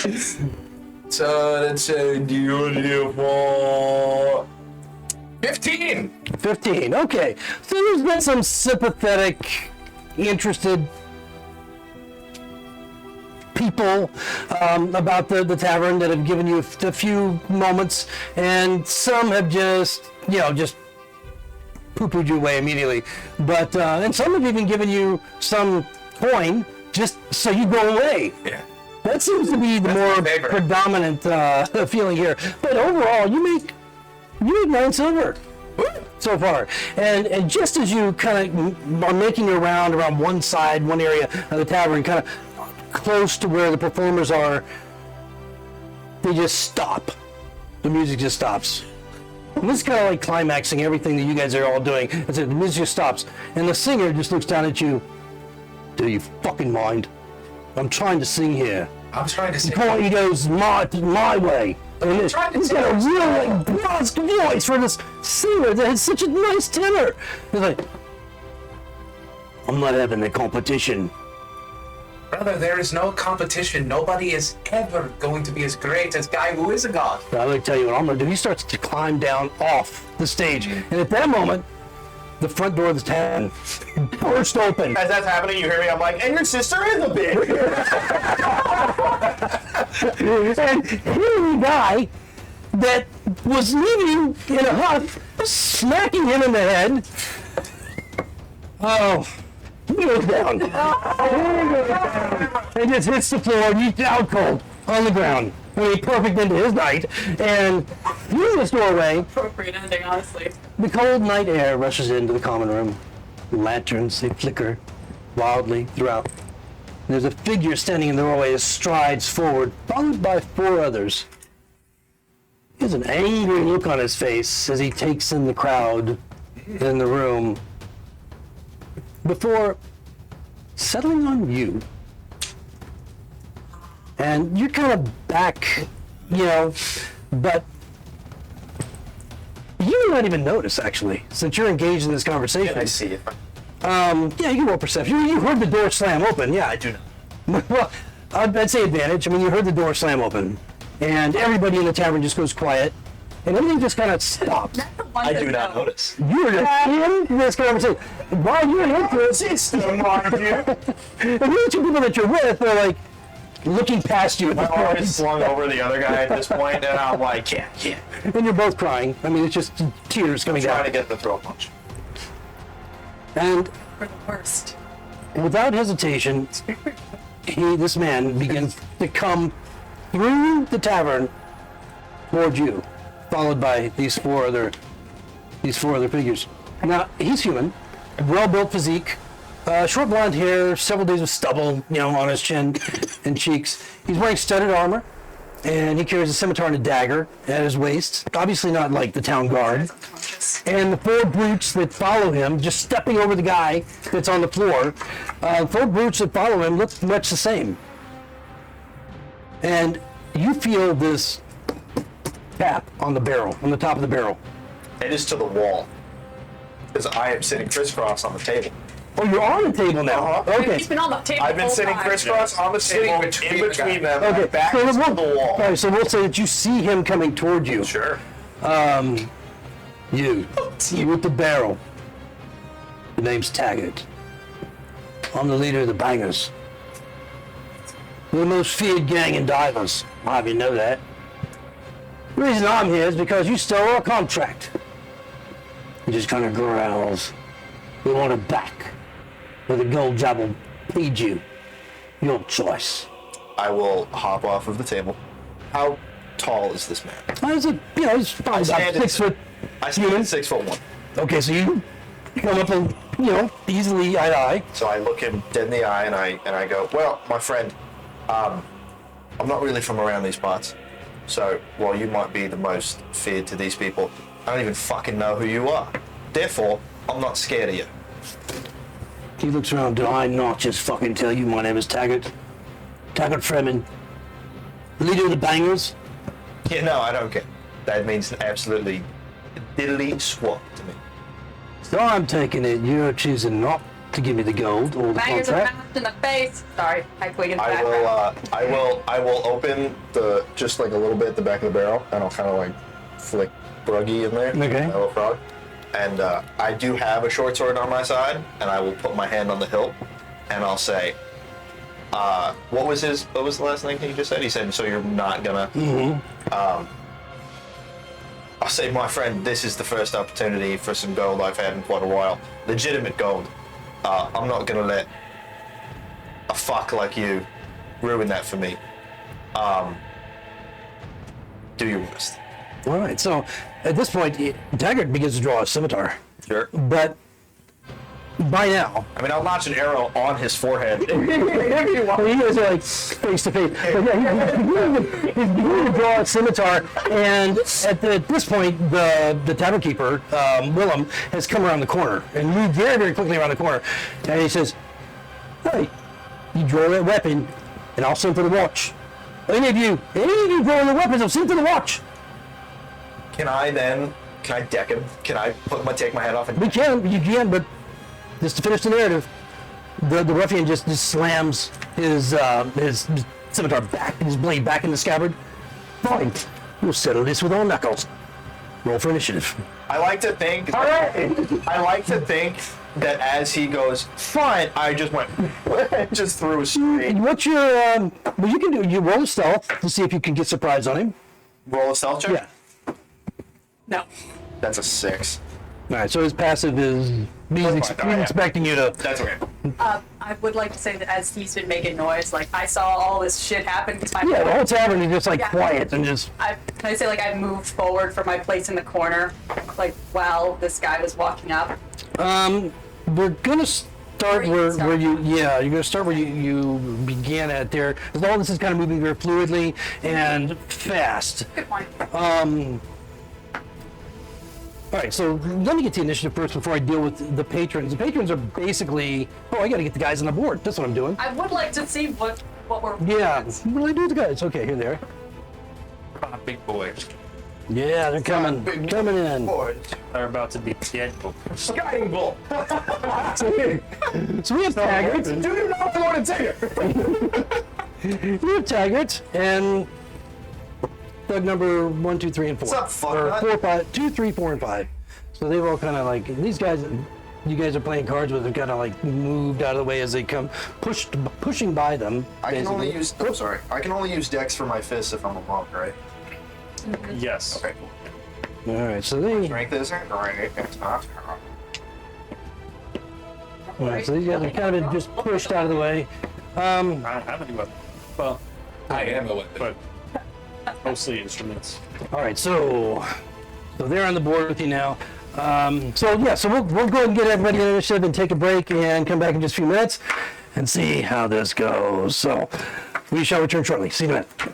So let's do for 15. 15. Okay. So there's been some sympathetic, interested people about the tavern that have given you a few moments, and some have just poo-pooed you away immediately. But and some have even given you some coin just so you go away. Yeah. That seems to be the more favorite. predominant feeling here. But overall, you make 9 silver so far. And just as you kind of are making your round around one area of the tavern, kind of close to where the performers are, they just stop. The music just stops. And this is kind of like climaxing everything that you guys are all doing. That's it. The music just stops. And the singer just looks down at you. Do you fucking mind? I'm trying to sing here. I'm trying to say. He goes my way. And he's got a real brusque voice for this singer that has such a nice tenor. He's like, I'm not having a competition. Brother, there is no competition. Nobody is ever going to be as great as guy who is a god. I'm going to tell you what I'm going to do. He starts to climb down off the stage. And at that moment, the front door of the tavern burst open. as that's happening, you hear me. I'm like, and your sister is a bitch. And here's a guy that was leaving in a huff, smacking him in the head. Oh, he goes down. And just hits the floor, and he's out cold on the ground. I mean, perfect into his night. And through this doorway, Appropriate ending, honestly. the cold night air rushes into the common room. The lanterns, they flicker wildly throughout. There's a figure standing in the doorway that strides forward, followed by 4 others. He has an angry look on his face as he takes in the crowd in the room before settling on you. And you're kind of back, but you might not even notice, actually, since you're engaged in this conversation. I see it. Yeah, you can roll perception. You heard the door slam open, yeah. I do know. Well, I'd say advantage. I mean, you heard the door slam open, and everybody in the tavern just goes quiet, and everything just kind of stops. I do not notice. You're just in this conversation. While you're into it, System, mind you. and the 2 people that you're with are like looking past you at My this arm is point, slung over the other guy at this point, and I'm like, yeah. and you're both crying. I mean, it's just tears coming Trying to down. get the throat punch. And For the worst. without hesitation, this man begins to come through the tavern toward you, followed by these four other figures. Now, he's human, well-built physique, short blonde hair, several days of stubble, on his chin and cheeks. He's wearing studded armor, and he carries a scimitar and a dagger at his waist. Obviously not like the town guard. And the 4 brutes that follow him, just stepping over the guy that's on the floor, 4 brutes that follow him look much the same. And you feel this tap on the barrel, on the top of the barrel. It is to the wall. Because I am sitting crisscross on the table. Oh, you're on the table now. Uh-huh. Okay. He's been on the table. I've the been whole sitting time. crisscross on the Sitting table, between in the between guys. them. My Okay. back is to the All wall. right, so we'll say that you see him coming toward you. Sure. You with the barrel. The name's Taggart. I'm the leader of the Bangers. We're the most feared gang in Dyvers. I'll have you know that. The reason I'm here is because you stole our contract. He just kind of growls. We want it back. Or the gold job will paid you. Your choice. I will hop off of the table. How tall is this man? He's probably about 6 foot. I stand at 6'1". Okay, so you come up and, easily eye to eye. So I look him dead in the eye and I go, well, my friend, I'm not really from around these parts. So while you might be the most feared to these people, I don't even fucking know who you are. Therefore, I'm not scared of you. He looks around. Did I not just fucking tell you my name is Taggart? Taggart Fremen. Leader of the Bangers? Yeah, no, I don't care. That means absolutely diddly squat to me. So I'm taking it you're choosing not to give me the gold or the Bangers are contract. masked in the face. Sorry, I tweeted in the I background. will I will open just like a little bit the back of the barrel, and I'll kind of like flick Bruggy in there. Okay. My little frog. And I do have a short sword on my side, and I will put my hand on the hilt, and I'll say, what was the last thing he just said? He said, so you're not gonna... I'll say, my friend, this is the first opportunity for some gold I've had in quite a while. Legitimate gold. I'm not gonna let a fuck like you ruin that for me. Do your worst. All right, so at this point, Taggart begins to draw a scimitar. Sure. But by now, I mean, I'll launch an arrow on his forehead. he is like face to face. But yeah, he's beginning to draw a scimitar, and at this point, the tavern keeper, Willem, has come around the corner and moved very, very quickly around the corner. And he says, "Hey, you draw that weapon, and I'll send for the watch. Any of you draw the weapons, I'll send for the watch." Can I deck him? Can I take my head off and... You can, but just to finish the narrative, the ruffian just slams his scimitar back, his blade back in the scabbard. Fine, we'll settle this with our knuckles. Roll for initiative. I like to think that as he goes, fine, I just went, just threw a straight. What's your, well, you can do, you roll stealth to see if you can get surprise on him. Roll a stealth check? Yeah. No. That's a 6. All right, so his passive is, he's expecting you to, That's okay. I would like to say that as he's been making noise, like I saw all this shit happen. yeah, the whole tavern is just like Yeah. quiet and just, Can I say like I moved forward from my place in the corner, like while this guy was walking up. we're gonna start where you're gonna start where you began at there. Because all this is kind of moving very fluidly and fast. Good point. All right, so let me get to initiative first before I deal with the patrons. The patrons are basically, I gotta get the guys on the board. That's what I'm doing. I would like to see what we're. Yeah, what do I do with the guys? Okay, here they are. Big boys. Yeah, they're coming in. Boys. They're about to be dead. Skying Bull. So we have Taggart. Do you know what I want to tell you? We have Taggart and Doug number 1, 2, 3, and 4. What's up, Or fucknut? 4, 5, 2, 3, 4, and 5. So they've all kind of like these guys. You guys are playing cards with. Have kind of like moved out of the way as they come, pushing by them. I can only basically. use. Oh, sorry. I can only use Dex for my fists if I'm a monk, right? Yes. Okay. Cool. All right, so they. Strength isn't great. It's not. All right, so these guys are kind of been just pushed out of the way. I don't have any weapon. Well, I am a weapon. but mostly instruments. All right, so they're on the board with you now. So we'll go ahead and get everybody in initiative and take a break and come back in just a few minutes and see how this goes. So we shall return shortly. See you in a minute.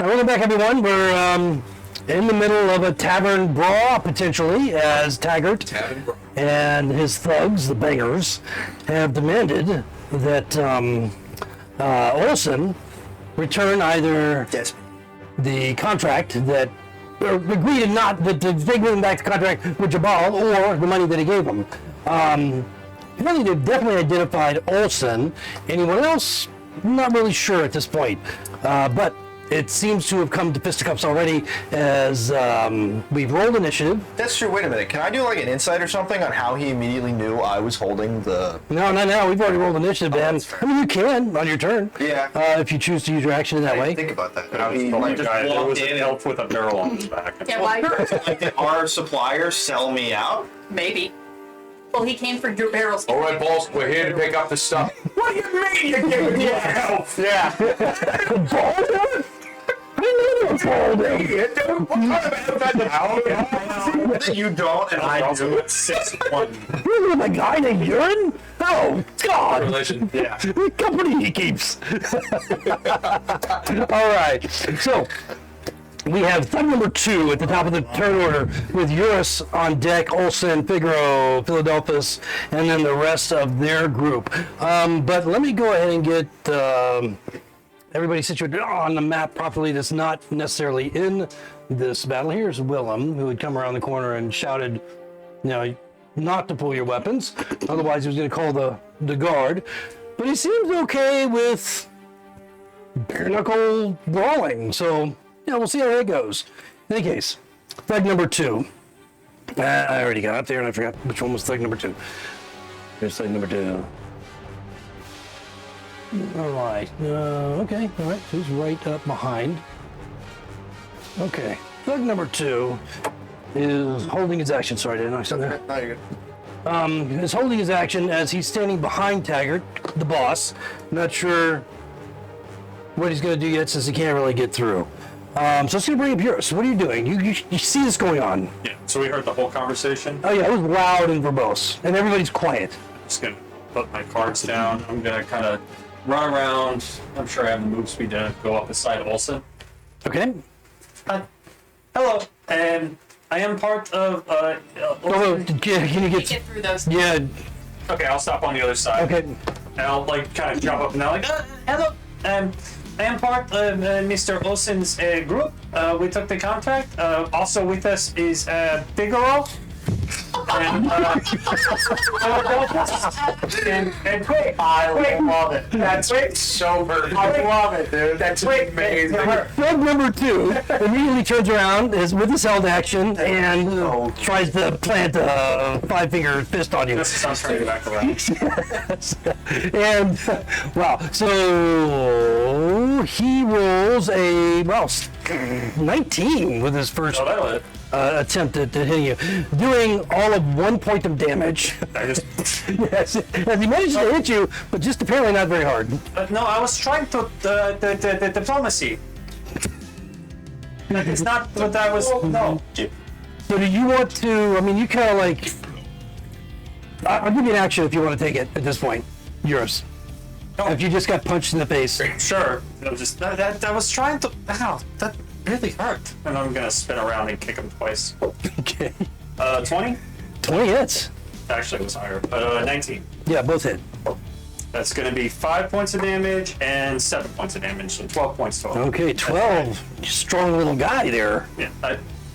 welcome back, everyone. We're in the middle of a tavern brawl, potentially, as Taggart and his thugs, the bangers, have demanded that Olsen return either the contract that, or agree to not, that to take him back the contract with Jabal or the money that he gave him. Apparently they've definitely identified Olsen. Anyone else? Not really sure at this point. But it seems to have come to fisticuffs already as we've rolled initiative. That's true. Wait a minute. Can I do like an insight or something on how he immediately knew I was holding the? No. We've already rolled initiative, man. I mean, you can on your turn. Yeah. If you choose to use your action in that way. Think about that. I was He, told like, the just guy there walked was an in elf with a barrel on his back. Yeah, why? like, did our supplier sell me out? Maybe. Well, he came for your barrels. All right, boss, we're here to pick up the stuff. What do you mean you're giving me a help? Yeah. That you don't, and I Also do. at 6'1". You know the guy named Urine? Oh, God. Relation. Yeah. The company he keeps. All right. So we have thug number 2 at the top of the turn order with Eurus on deck, Olsen, Figaro, Philadelphus, and then the rest of their group. But let me go ahead and get everybody situated on the map properly that's not necessarily in this battle. Here's Willem, who had come around the corner and shouted, not to pull your weapons. Otherwise, he was going to call the guard. But he seems okay with bare knuckle brawling. So, we'll see how that goes. In any case, thug number 2. I already got up there and I forgot which one was thug number 2. Here's thug number 2. All right. Okay. All right. Who's right up behind? Okay. Thug number 2 is holding his action. Sorry, didn't I say that? No, you're good. Is holding his action as he's standing behind Taggart, the boss. Not sure what he's going to do yet since he can't really get through. So it's going to bring up yours. What are you doing? You see this going on? Yeah. So we heard the whole conversation. Oh yeah, it was loud and verbose, and everybody's quiet. Just gonna put my cards down. I'm gonna kind of run around. I'm sure I have the move speed to go up beside Olsen. Okay. Hello, and I am part of. Oh, can you Get get? through those. Yeah. Okay, I'll stop on the other side. Okay. And I'll kind of jump up and down hello. I am part of Mr. Olsen's group. We took the contract. Also with us is Figaro. And Twig. I love it. That's sober. I love it, dude. That's amazing. Thug number 2 immediately turns around with his held action and tries to plant a 5-finger fist on you. This sounds trying to get back around. And wow, so he rolls a 19 with his first Oh, that'll hit. attempt at hitting you, doing all of 1 point of damage. I just. Yes, as he manages to hit you, but just apparently not very hard. No, I was trying to the diplomacy. It's not what I was. No. So do you want to? I mean, you kind of like. I'll give you an action if you want to take it at this point. Yours. If you just got punched in the face. Sure. I was just. I was trying to. Ow, that really hurt. And I'm gonna spin around and kick him twice. Okay. 20? 20 hits. Actually, it was higher. 19. Yeah, both hit. That's going to be 5 points of damage and 7 points of damage, so 12 points total. Okay, 12. Strong little guy there. Yeah,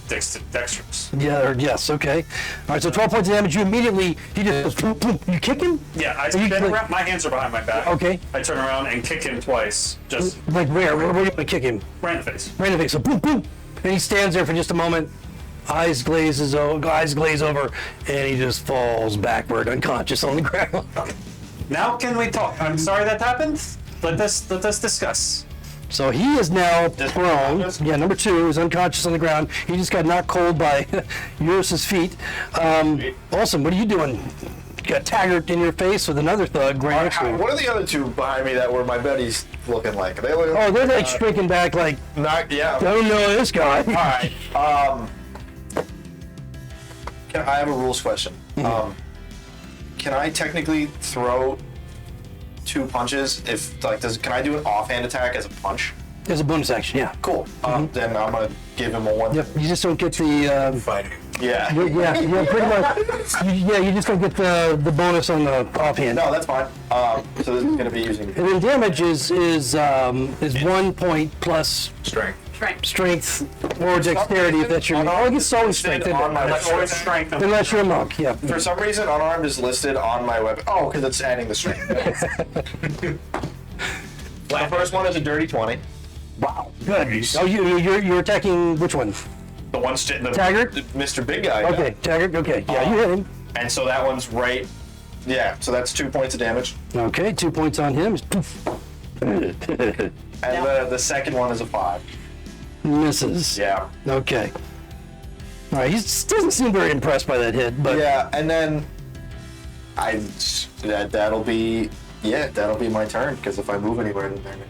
dexterous. Yeah, yes, okay. All right, so 12 points of damage. You immediately, he just goes, boom, boom. You kick him? Yeah, I you spin like- around. My hands are behind my back. Okay. I turn around and kick him twice, just Like where? Where do you want to kick him? right in the face. Right in the face. So boom, boom. And he stands there for just a moment. Eyes glaze over, and he just falls backward, unconscious on the ground. Now can we talk? I'm sorry that happened. Let us discuss. So he is now prone. Yeah, number 2 is unconscious on the ground. He just got knocked cold by Eurus's feet. Awesome. What are you doing? You got Taggart in your face with another thug right next to you. What are the other 2 behind me that were my buddies looking like? Are they looking? Oh, they're like shrinking back like, Yeah. don't know this guy. All right. I have a rules question. Can I technically throw 2 punches if can I do an offhand attack as a punch? As a bonus action, yeah. Cool. Then I'm gonna give him a 1. Yep. You just don't get the. Fighting. Yeah. Yeah, pretty much. You just don't get the bonus on the offhand. No, that's fine. So this is gonna be using. And then damage is 1 point plus Strength. strength or dexterity if that's your. Oh, I guess it's always strength. isn't On my it? That's always strength. Unless you're a monk, yeah. For some reason, unarmed is listed on my weapon. Oh, because it's adding the strength. The first one is a dirty 20. Wow. Good. Oh, you're attacking which one? The one Taggart? Mr. Big Guy. Okay, Taggart. Okay, yeah, you hit him. And so that one's right. Yeah, so that's 2 points of damage. Okay, 2 points on him. And the second one is a 5. Misses. Yeah. Okay. All right, he doesn't seem very impressed by that hit, but Yeah, and then that'll be my turn, because if I move anywhere, then they're gonna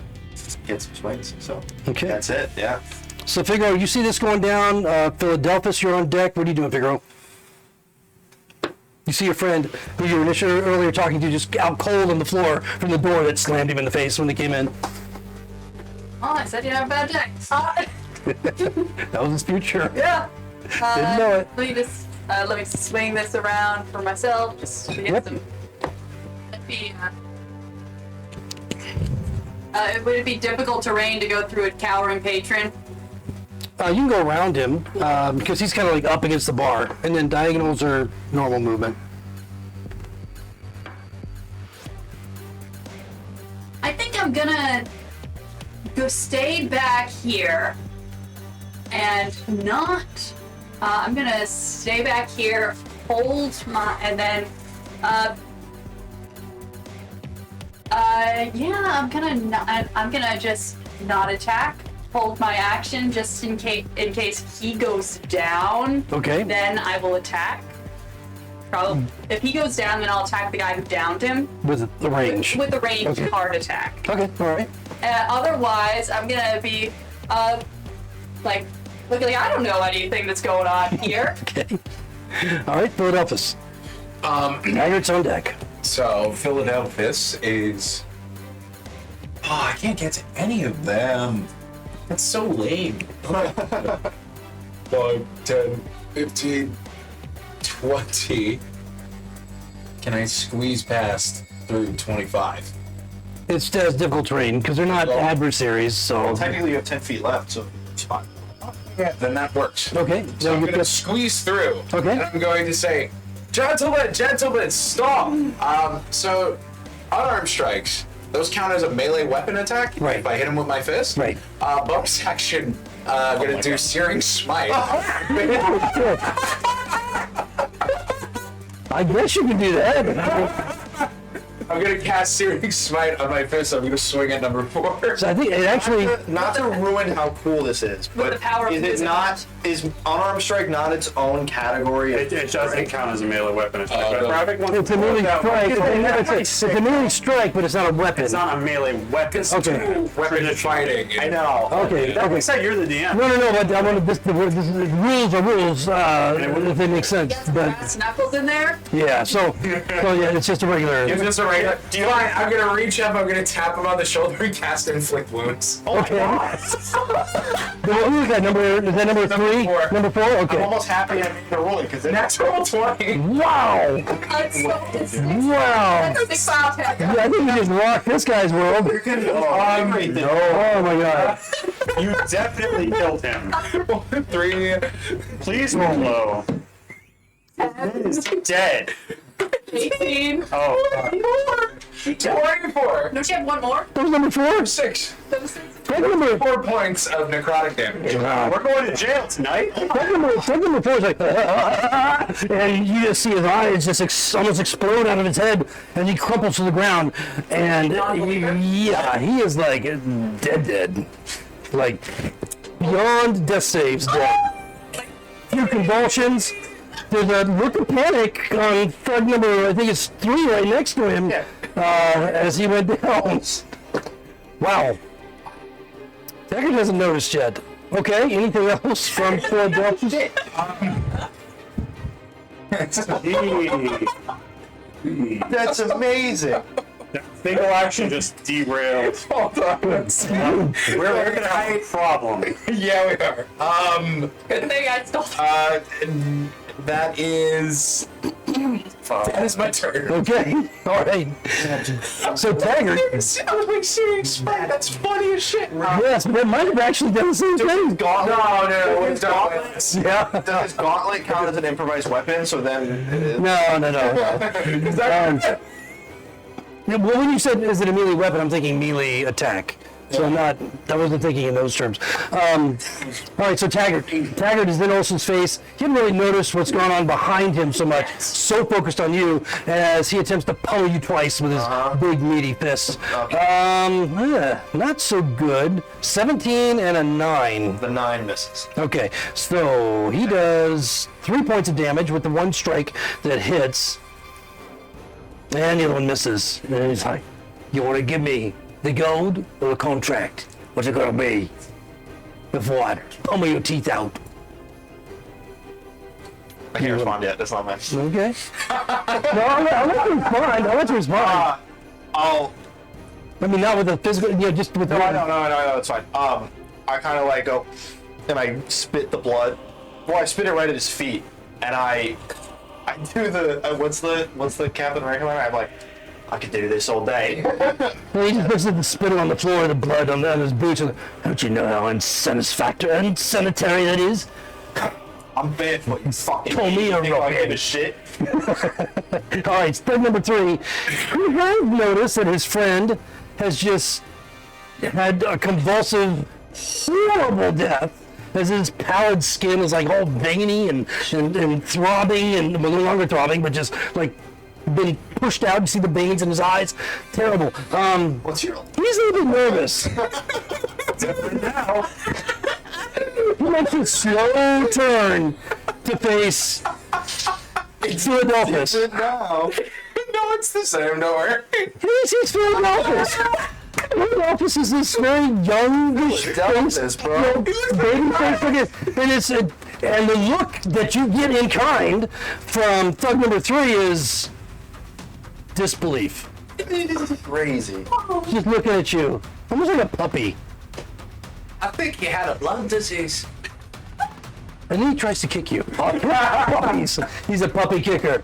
get some swings. So Okay. that's it. Yeah. So Figaro, you see this going down. Philadelphus, you're on deck. What are you doing, Figaro? You see your friend who you were initially earlier talking to just out cold on the floor from the door that slammed him in the face when they came in. Oh, I said you have a bad day. That was his future. Yeah. Didn't know it. Let me swing this around for myself, just to get Yep. some. Would it be difficult terrain to go through a cowering patron? You can go around him because he's kind of like up against the bar, and then diagonals are normal movement. I think I'm gonna go stay back here and not. I'm gonna stay back here, hold my, and then. Yeah, I'm gonna just not attack. Hold my action just in case he goes down. Okay. Then I will attack. Probably. If he goes down, then I'll attack the guy who downed him. With the range. With the ranged Okay. hard attack. Okay, all right. Otherwise, I'm gonna be, like, looking like I don't know anything that's going on here. Okay. All right, Philadelphus. Taggart's on deck. So Philadelphus is. Oh, I can't get to any of them. That's so lame. 5, 10, 15, 20. Can I squeeze past through 25? It's difficult terrain because they're not adversaries, so. Well, technically you have 10 feet left, so it's fine. Yeah, then that works. Okay, So I'm get going to this. squeeze through. Okay. And I'm going to say, gentlemen, stop. So unarmed strikes, those count as a melee weapon attack. Right. If I hit him with my fist. Right. Bonus action, gonna do Searing Smite. I guess you can do that. I'm gonna cast Searing Smite on my fist. I'm gonna swing at number 4. So I think it actually. Not to ruin how cool this is, but the power of is it physical. not? Is unarmed strike not its own category? It doesn't count as a melee weapon attack. But no. Ravik wants It's a to melee point out- strike. It's a melee strike, but it's not a weapon. It's not a melee weapon. Okay. Weapon fighting. I know. Okay. That Okay. makes sense. You're the DM. No, but I want to. Rules are rules. If they make sense, but Brass knuckles in there. yeah. So yeah, it's just a regular. If it's a right, fine, I'm gonna reach up, I'm gonna tap him on the shoulder and cast Inflict Wounds. Okay. Who's that number? Is that number 3? four. Number 4. I'm Okay. almost happy I made the ruling because Natural 20. Wow. Wow. Six out of 10. Yeah, I think we just rocked this guy's world. Oh my god. You definitely killed him. 3. Please roll low. He's dead. 18. Oh, 24. Don't you have one more? That was number 4. 6. Take number 4 points of necrotic damage. we're going to jail tonight. Take number 4 is like, and you just see his eyes just almost explode out of his head, and he crumples to the ground, and he is like dead, like beyond death saves dead. Few convulsions. There's a look of panic on thug number, I think it's 3 right next to him, as he went down. Wow. Decker hasn't noticed yet. Okay, anything else from Philadelphia? That's amazing. Single action just derailed. Hold on. We're gonna have a problem. Yeah, we are. Good thing I stole. That is. That is my turn. Okay. All right. So Taggart. I was like, serious, that's funny as shit. Yes, but might have actually done the same thing. Gauntlet. No, His gauntlet. Yeah. Does his gauntlet count as an improvised weapon? So then. No. Yeah, well, when you said is it a melee weapon, I'm thinking melee attack. So I wasn't thinking in those terms. All right, so Taggart is in Olsen's face. He didn't really notice what's going on behind him so much. So focused on you as he attempts to pummel you twice with his big meaty fists. Not so good. 17 and a 9. The 9 misses. Okay, so he does 3 points of damage with the one strike that hits. And the other one misses. And he's like, you want to give me the gold or the contract? What's it gonna be? Before I pummel your teeth out. I can't respond yet. That's not my. Okay. No, I'll let you respond. I'll let you respond. I'll. I mean, not with the physical, just with the... No, it's fine. I kind of like go, and I spit the blood. Well, I spit it right at his feet, and I do the what's the Captain America line? I'm like, I could do this all day. Well, he just looks at the spittle on the floor, the blood on his boots, and don't you know how unsanitary that is? I'm barefoot. You fucking. Call me a think I rocket. give a shit. All right, step number 3. He has noticed that his friend has just had a convulsive, horrible death. As his pallid skin is like all veiny and throbbing, and well, no longer throbbing, but just like been pushed out. You see the veins in his eyes. Terrible. What's your? He's a little bit nervous. Now. He makes a slow turn to face Philadelphus. now. No, it's the same. Don't worry. He's Philadelphus. Philadelphus is this very young, Philadelphus, bro. baby face, and the look that you get in kind from thug number 3 is disbelief. Crazy. Just looking at you, almost like a puppy. I think he had a blood disease. And then he tries to kick you. Puppies. He's a puppy kicker.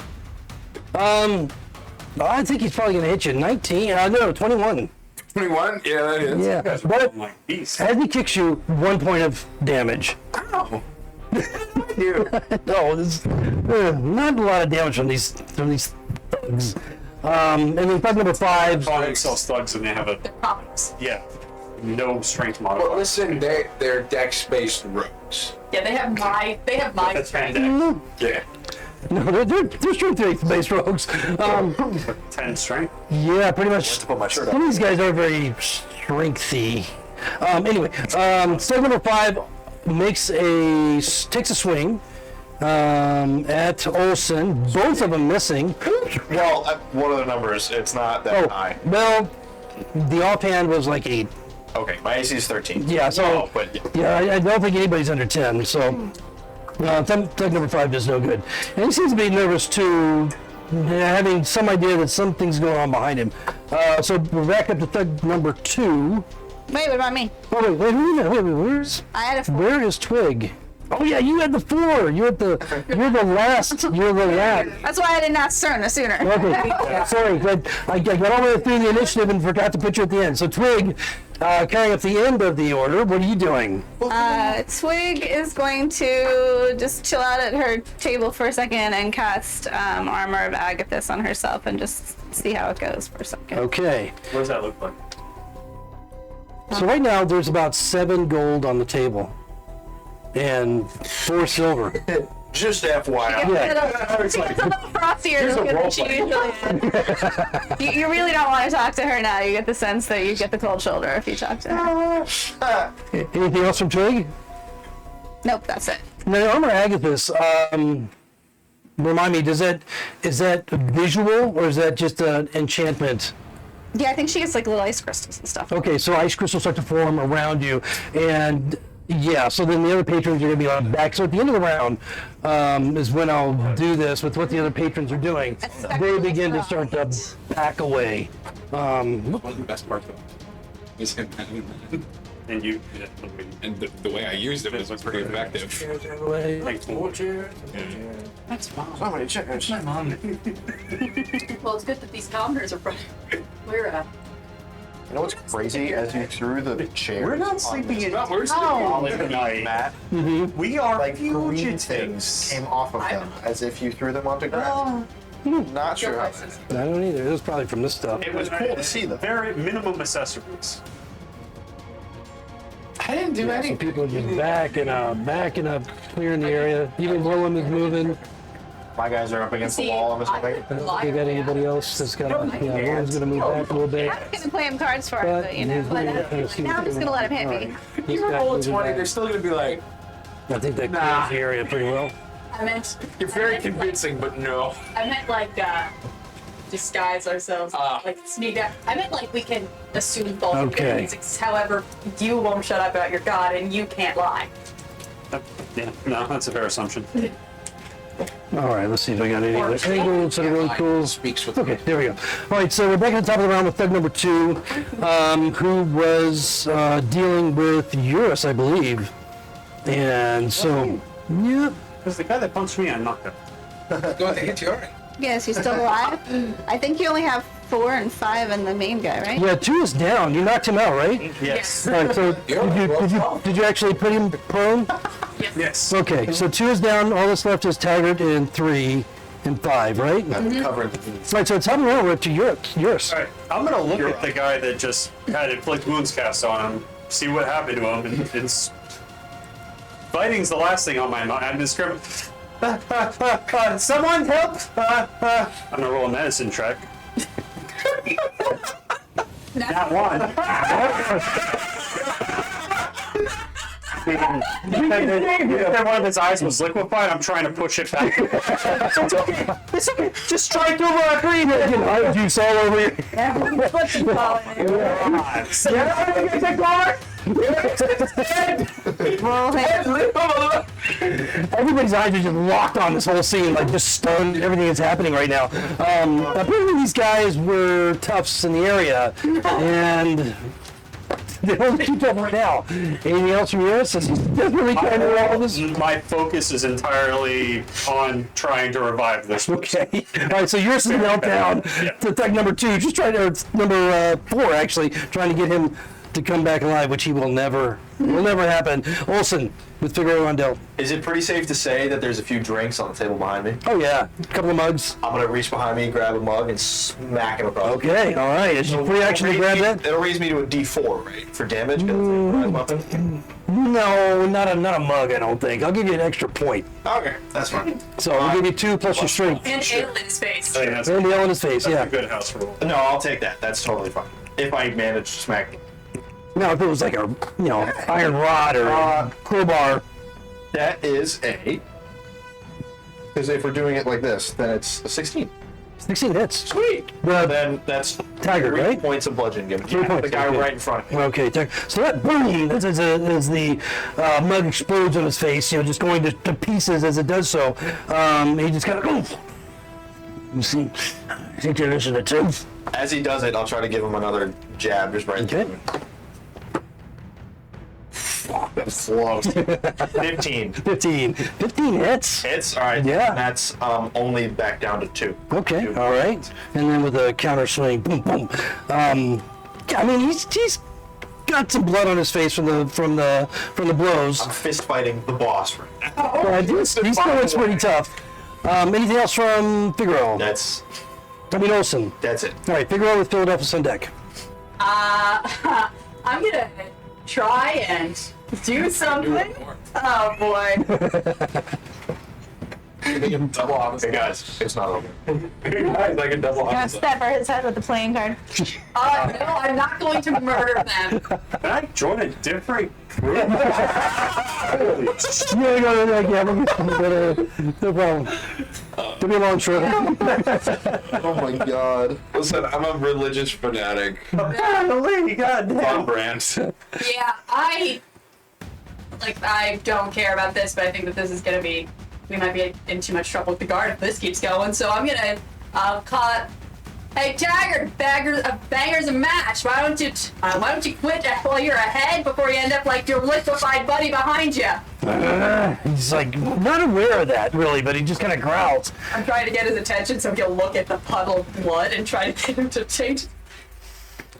I think he's probably gonna hit you. 19. No, 21. 21? Yeah, that is. Yeah, but My beast. as he kicks you, 1 point of damage. Ow. No, there's not a lot of damage from these thugs. And then thug number 5. Probably sells thugs and they have a Problems. no strength But modifier. listen, they're dex-based rogues. Yeah, they have my That's strength. 10 Yeah. No, they're strength based rogues. 10 strength. Yeah, pretty much. Put my shirt Some on. of these guys are very strengthy. Anyway, step number 5 takes a swing at Olsen. Both of them missing. Well, what are the numbers? It's not that high. Well, the offhand was like 8. Okay, my AC is 13. Yeah, so Oh, but I don't think anybody's under 10. So thug number 5 does no good. And he seems to be nervous too, having some idea that something's going on behind him. So we're back up to thug number 2. Wait, what about me? Oh, wait, where's... I had a 4. Where is Twig? Oh yeah, you had the 4. You're the last. You're the last. That's why I did not start no sooner. Okay, sorry, but I got all the way through the initiative and forgot to put you at the end. So Twig, carrying up the end of the order, what are you doing? Twig is going to just chill out at her table for a second and cast Armor of Agathis on herself and just see how it goes for a second. Okay. What does that look like? So right now there's about 7 gold on the table, and 4 silver. just FYI. It's a little frostier than she usually is. You really don't want to talk to her now. You get the sense that you get the cold shoulder if you talk to her. Anything else from Twig? Nope, that's it. Now, Armor Agathis, remind me, is that visual or is that just an enchantment? Yeah, I think she gets like little ice crystals and stuff. Okay, so ice crystals start to form around you, and Yeah, so then the other patrons are going to be on back. So at the end of the round is when I'll do this with what the other patrons are doing. They begin to start to back away. One of the best parts though is him having that. And you. And the way I used it was pretty effective. That's fine. So many chickens. Well, it's good that these counters are running. We're You know what's crazy? As you threw the chair, We're not sleeping in We're tonight. Matt, We are like green fugitives. things came off of them as if you threw them onto ground. Not sure how. I don't either. It was probably from this stuff. It was cool to see them. Very minimum accessories. I didn't do So anything. people are just backing up, clearing the area. Even Willem is moving. My guys are up against the wall. I'm assuming. You got anybody else that's got? Yeah, Willem's gonna move back a little bit. I was gonna play him cards for him, But but you know. he's gonna kind of see Now I'm just gonna let him hit me. He's You got roll a moving 20, back. they're still gonna be like, I think that Nah. clears the area pretty well. I meant. you're very convincing, but no. I meant like disguise ourselves, like sneak out. I meant like we can assume both Okay. things. However, you won't shut up about your god, and you can't lie. Yeah, no, that's a fair assumption. All right, let's see if I got any other angles that are really cool. Speaks with Okay, there we go. All right, so we're back at the top of the round with thug number 2, who was dealing with Eurus, I believe. And so, yeah. Because the guy that punched me, I knocked him. Go ahead, you alright. Yes, he's still alive. I think you only have 4 and 5 in the main guy, right? Yeah, 2 is down. You knocked him out, right? Yes. All right, so did you actually put him prone? Yes. Okay, so 2 is down. All that's left is Taggart and 3 and 5, right? I'm covering the Right, so top of the round, we're up to Eurus. All right, I'm gonna look at the guy that just had inflict wounds cast on him, see what happened to him, and it's fighting's the last thing on my mind. I'm just screaming, someone help! I'm gonna roll a medicine check. Not one. One of his eyes was liquefied. I'm trying to push it back. It's okay. It's okay. Just strike through my green. Eye juice all over you. Everybody's eyes are just locked on this whole scene, like just stunned. Everything that's happening right now. Apparently, these guys were toughs in the area, and they don't keep up right now. Anything else from yours? Since he's definitely trying to roll this. My focus is entirely on trying to revive this. Okay. All right. So yours is meltdown to thug number 2, just trying to, or number 4 actually, trying to get him to come back alive, which he will never happen. Olsen with Figaro Rondell. Is it pretty safe to say that there's a few drinks on the table behind me? Oh yeah, a couple of mugs. I'm gonna reach behind me, grab a mug, and smack him across. Okay. All right. Is your free action to grab that? It'll raise me to a D4, right? For damage? 'Cause it's a ranged weapon? No, not a mug. I don't think. I'll give you an extra point. Okay, that's fine. So I'll give you 2 plus your strength. And ale in his face. I think that's And the L in his face. a Yeah. good house rule. No, I'll take that. That's totally fine. If I manage to smack him. Now if it was like a iron rod or a crowbar. That is a... Because if we're doing it like this, then it's a 16. 16 hits. Sweet! Then that's Tiger, 3 right? points of bludgeoning damage. 3 points, The guy okay. right in front of me. Okay, so that boom as the mug explodes on his face, just going to pieces as it does so. He just kind of goes. You see, I think you're listening to. As he does it, I'll try to give him another jab just right Okay. through him. That's close. 15. 15 hits. Hits? Alright. Yeah. That's only back down to 2. Okay, all right. And then with a counter swing, boom, boom. I mean, he's got some blood on his face from the blows. I'm fist fighting the boss right now. He's still pretty tough. Anything else from Figaro? Olsen. That's it. All right, Figaro with Philadelphia on deck. I'm gonna try and do something. Oh boy. Hey guys, it's not over. Like a double Gonna step for his head with the playing card. No, I'm not going to murder them. Can I join a different group? No problem. Give me a long trip. Oh my god. Listen, I'm a religious fanatic. Golly, goddamn. On brand. Yeah, like, I don't care about this, but I think that this is gonna be, we might be in too much trouble with the guard if this keeps going. So I'm gonna call it, hey, Taggart, bangers a match. Why don't you quit while you're ahead before you end up like your liquefied buddy behind you? He's like not aware of that really, but he just kind of growls. I'm trying to get his attention so he'll look at the puddle of blood and try to get him to change.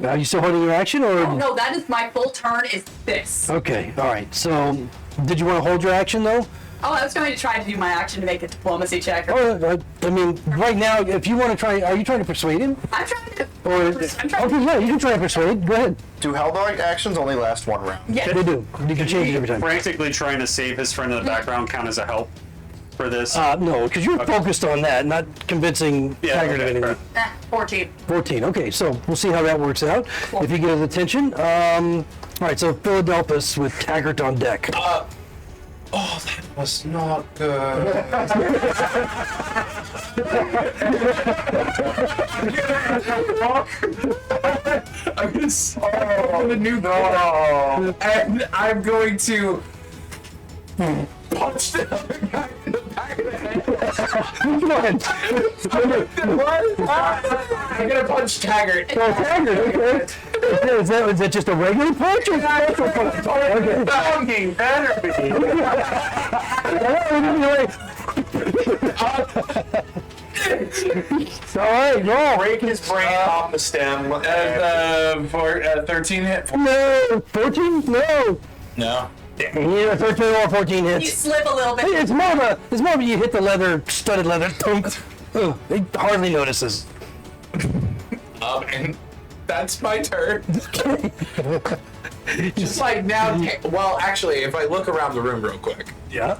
Are you still holding your action, or? Oh no, that is my full turn. Is this? Okay, all right. So, did you want to hold your action though? Oh, I was going to try to do my action to make a diplomacy check. Oh, I mean, right now, if you want to try, are you trying to persuade him? I'm trying to. Or okay, yeah, you can try to persuade. Go ahead. Do Hellboy actions only last one round? Yeah. They do. You can change it every time. Frantically trying to save his friend in the background count as a help for this? No, because you're focused on that, not convincing Taggart of anything. 14. 14. Okay, so we'll see how that works out. Cool. If you get his attention. All right, so Philadelphus with Taggart on deck. Oh, that was not good. I'm gonna the new door, and I'm going to punch the other guy in the back of the head. Go ahead. I'm gonna punch Taggart. Oh, Taggart, okay. Is that just a regular punch? Or is that a punch? Okay. Fucking better be. All right, roll. Break his brain off the stem. For 13 hit. No, 14? No. No. Yeah, 13 or 14 hits. You slip a little bit. It's more of a you hit the leather, studded leather. Oh, he hardly notices. And that's my turn. Just like now, well, actually, if I look around the room real quick, Yeah.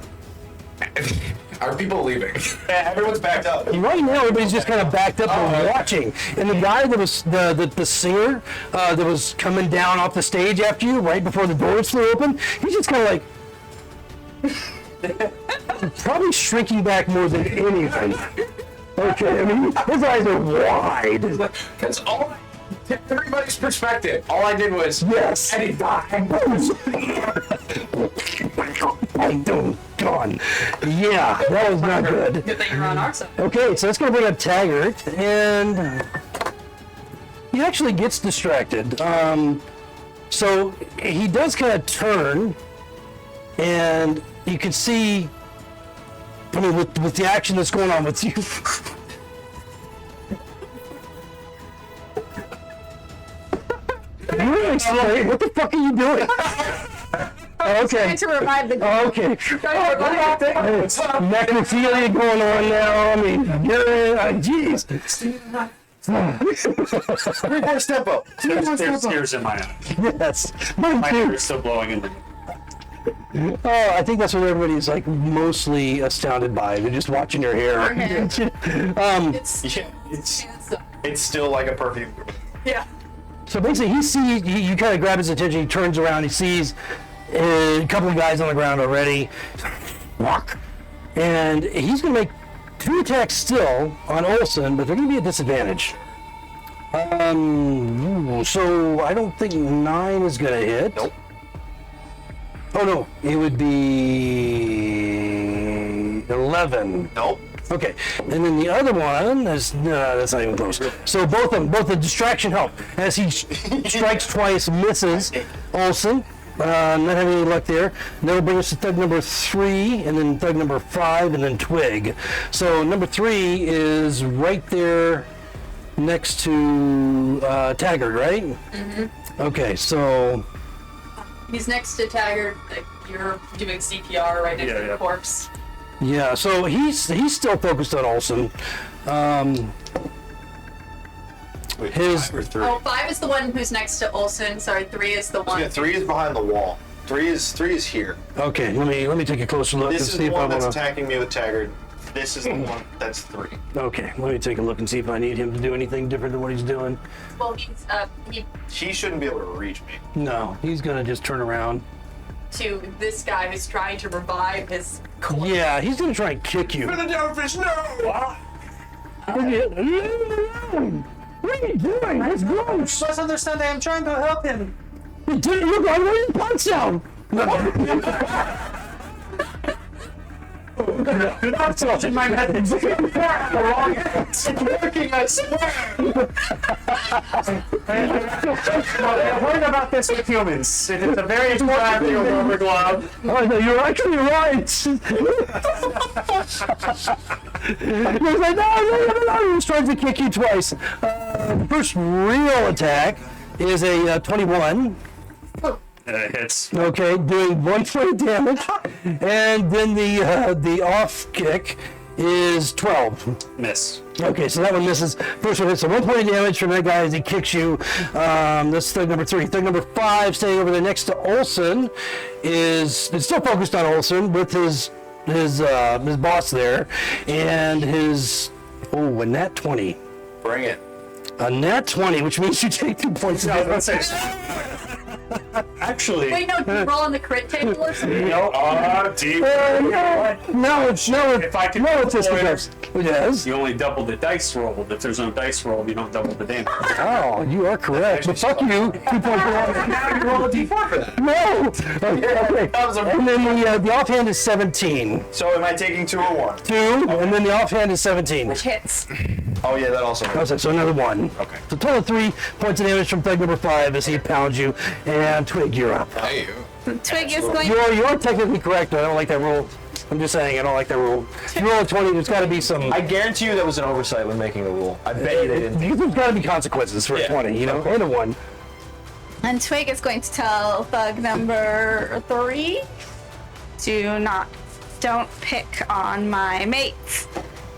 are people leaving? Yeah, everyone's backed up. Right now, everybody's just kind of backed up and watching. And the guy that was the singer that was coming down off the stage after you, right before the doors flew open, he's just kind of like probably shrinking back more than anything. Okay, I mean, his eyes are wide. Because everybody's perspective, all I did was Yes. and he died. Gone. Yeah, that was not good. Good thing you're on our side. Okay, so that's going to bring up Taggart, and he actually gets distracted. So he does kind of turn, and you can see, I mean, with the action that's going on with you. You're really slow. What the fuck are you doing? Okay. To revive the Okay. Necrophilia going on now. I mean, jeez. Reverse tempo. There's tears in my eyes. Yes. My Mine hair too. is still blowing in the Oh, I think that's what everybody's like mostly astounded by. They're just watching your hair. It's, Yeah, it's still like a perfume. yeah. So basically, you kind of grab his attention. He turns around. He sees a couple of guys on the ground already. Walk, and he's going to make 2 attacks still on Olsen, but they're going to be at disadvantage. So I don't think 9 is going to hit. Nope. Oh no, it would be 11. Nope. Okay, and then the other one is that's not even close. So both the distraction help as he strikes twice, misses Olsen. Not having any luck there. And that'll bring us to thug number 3, and then thug number 5, and then Twig. So number 3 is right there next to Taggart, right? Mm-hmm. Okay, so He's next to Taggart. Like, you're doing CPR right next to the corpse. yeah, so he's still focused on Olsen. Wait, His- 5 or 3? Oh, 5 is the one who's next to Olsen. Sorry, 3 is the one. Yeah, 3 is behind the wall. 3 is here. Okay, let me take a closer look This and is see the if I one that's want to. attacking me with Taggart. This is the one that's 3. Okay, let me take a look and see if I need him to do anything different than what he's doing. Well, he's He shouldn't be able to reach me. No, he's gonna just turn around. to this guy who's trying to revive his corpse. Yeah, he's gonna try and kick you. Philadelphus, no! What are you doing? That's gross. Let's understand that I'm trying to help him. Dude, look, I'm ready to punch down. Do not question my methods. It's working, I swear! I've heard about this with humans. It is a very attractive rubber glove. Oh, no, you're actually right. He was like, no. He was trying to kick you twice. The first real attack is a 21. It hits. Okay, doing 1 point of damage. And then the off kick is 12. Miss. Okay, so that one misses. First one hits, so 1 point of damage from that guy as he kicks you. That's thug number 3. Thug number 5, staying over there next to Olson, it's still focused on Olson with his boss there, and a nat 20. Bring it. A nat 20, which means you take 2 points of I was damage. about to say. Actually, Wait, no, do you roll on the crit table or something? no. Deep. No, it's If I could no, it's just deploy- because. Yes. You only double the dice roll. If there's no dice roll, you don't double the damage. Oh, you are correct. But fuck you. 2 points of damage. Now you roll a d4 for that. No. Okay. And then the offhand is 17. So am I taking 2 or 1? 2, and then the offhand is 17. Which hits. Oh yeah, that also Okay, so another 1. Okay. So total of 3 points of damage from thug number 5 as he pounds you. And Twig, you're up. Hey, Twig is going. You're technically correct, but I don't like that rule. I'm just saying, I don't like that rule. If you roll a 20, there's got to be some. I guarantee you that was an oversight when making the rule. I bet you they didn't. There's got to be consequences for a 20, you know, and a 1. And Twig is going to tell thug number 3 don't pick on my mates.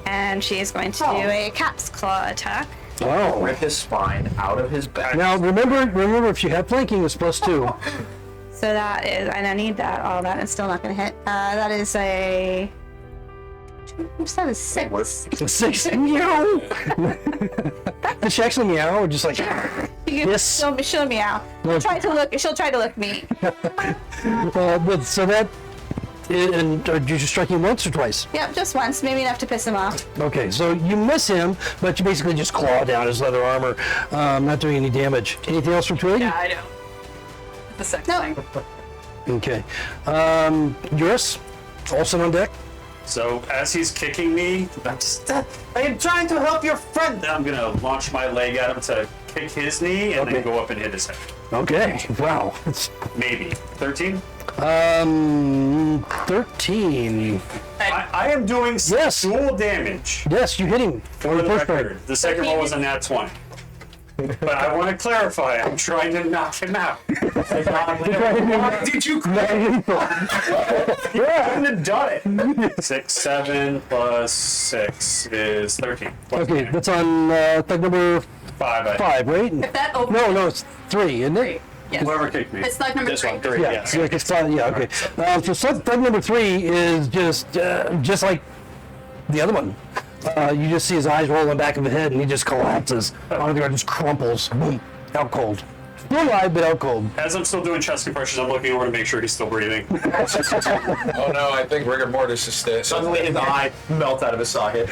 And she is going to do a cat's claw attack. Oh. Rip his spine out of his back. Now remember, if you have flanking, it's +2. So that is, and I need that. Oh, that is still not going to hit. That is a. What's that? A 6. 6. Meow. Did she actually meow or just like? Yes. She'll meow. No. She'll try to look me. But so that. And are you just striking once or twice? Yep, just once. Maybe enough to piss him off. Okay, so you miss him, but you basically just claw down his leather armor, not doing any damage. Anything else from Twig? Yeah, I know. The second No. thing. Okay. Eurus, also on deck. So as he's kicking me, I am trying to help your friend. I'm gonna launch my leg at him to kick his knee and Okay. then go up and hit his head. Okay. Wow. It's, Maybe 13. 13. I am doing Yes. dual damage. Yes, you hit him. For the record, the second one was a nat 20. But I want to clarify, I'm trying to knock him out. Did you? I couldn't have done it. 6, 7 plus 6 is 13. Okay, that's on thug number 5. 5, right? If that over. No, it's 3, isn't it? Yes. Whoever kicked me. It's like number This 3. one, 3. Yeah, Yes. so it's 5, yeah, okay. So thug number 3 is just like the other one. You just see his eyes rolling back of his head, and he just collapses onto the ground, just crumples, boom, out cold. Still alive, but out cold. As I'm still doing chest compressions, I'm looking over to make sure he's still breathing. oh no, I think rigor mortis is there. Suddenly his eye melts out of his socket.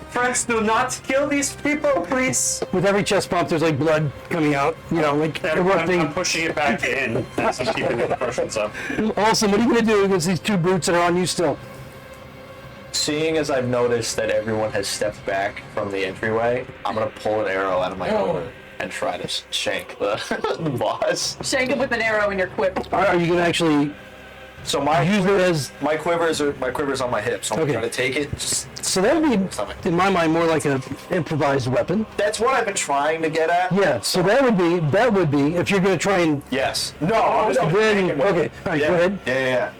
Friends, do not kill these people, please. With every chest bump, there's like blood coming out, you know, like erupting. I'm pushing it back in as I'm keeping the compressions up. Awesome, what are you going to do against these 2 brutes that are on you still? Seeing as I've noticed that everyone has stepped back from the entryway, I'm gonna pull an arrow out of my quiver and try to shank the boss. Shank him with an arrow in your quiver. Are you going to actually So my use it as... my quiver's on my hip, so I'm Okay. gonna take it. Just, So that would be, in my mind, more like an improvised weapon. that's what I've been trying to get at. Yeah, so that would be, if you're going to try and... Yes. No. I'm just Then, okay, all right, yeah. go ahead. Yeah.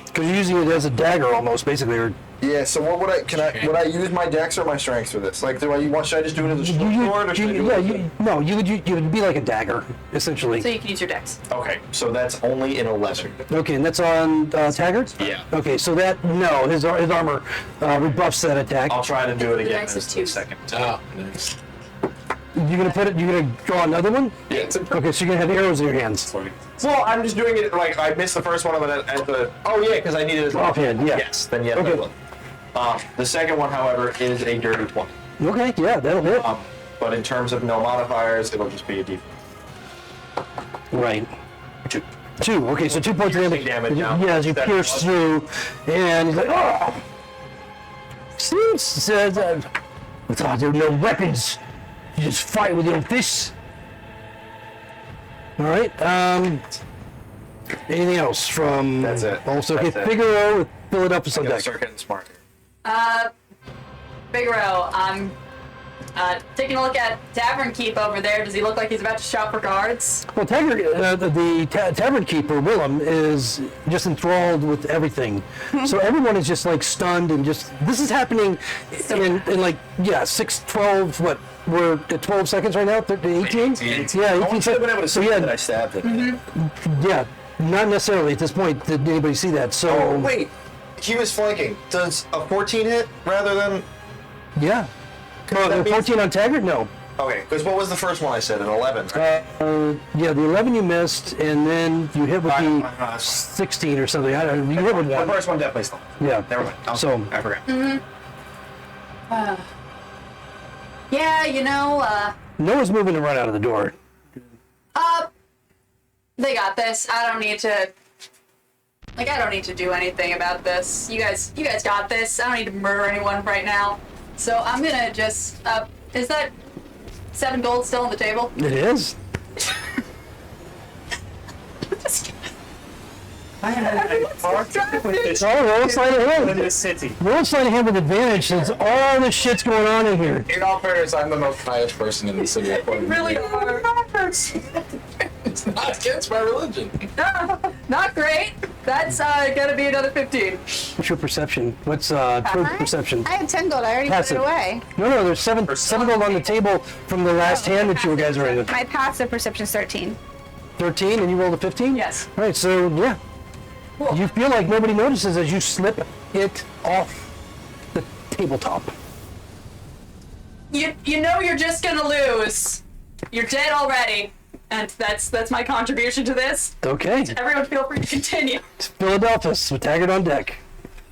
Because you're using it as a dagger almost, basically, or... Yeah. So what would would I use my dex or my strength for this? Like, should I just do it as a short sword, or should I do it? you would be like a dagger, essentially. So you can use your dex. Okay. So that's only in a lesser. Okay, and that's on Taggart? Yeah. Okay, so his armor rebuffs that attack. I'll try to do it The again dex as is the 2. second. Oh, nice. You're gonna draw another one? Yeah. Okay, so you're gonna have arrows in your hands. Well, I'm just doing it like I missed the first one at the. Oh yeah, because I needed it. Offhand, yeah. Yes. Then yes, Okay. I will. The second one, however, is a dirty 20. Okay, yeah, that'll hit. But in terms of no modifiers, it'll just be a D4. Right. 2. 2. Okay, so 2 points of damage. Damage now. Yeah, as you That pierce was- through, and he's like, oh! Seems says, I thought there were no weapons. You just fight with your fists. All right. Anything else from? That's it. Also, okay, That's it. Figaro with Philadelphia on Gotta deck. start getting smart. Figaro, I'm taking a look at Tavern Keep over there. Does he look like he's about to shout for guards? Well, the tavern keeper Willem is just enthralled with everything. So everyone is just like stunned and just this is happening in like 12. What we're at 12 seconds right now. 18. 18. Yeah, No 18 one should have been able to So see yeah, that I stabbed it. yeah, not necessarily at this point did anybody see that. So Oh, wait. He was flanking. Does a 14 hit rather than... yeah. that The means- 14 on Taggart? No. Okay, because what was the first one I said? An 11. Yeah, the 11 you missed, and then you hit with the That's 16 or something. I don't know. You hit with the one. first one definitely still. Yeah. Never mind. Oh, So- I forgot. Yeah, you know, Noah's moving to run out of the door. they got this. I don't need to do anything about this. You guys got this. I don't need to murder anyone right now. So I'm gonna just, is that 7 gold still on the table? It is. It's Oh, roll sleight of in hand. the city. Roll sleight of hand with advantage since all this shit's going on in here. In all fairness, I'm the most pious person in the city. according to Really me. are. It's not against my religion. Not great. That's gonna be another 15. What's your perception? What's Twig's perception? I had 10 gold. I already Passive. put it away. No, there's seven gold on the table from the last hand that you guys were in. My passive perception is 13. 13 and you rolled a 15? Yes. All right, so yeah. Cool. You feel like nobody notices as you slip it off the tabletop. You know you're just gonna lose. You're dead already. And that's my contribution to this. Okay. Everyone feel free to continue. Philadelphia with Taggart on deck.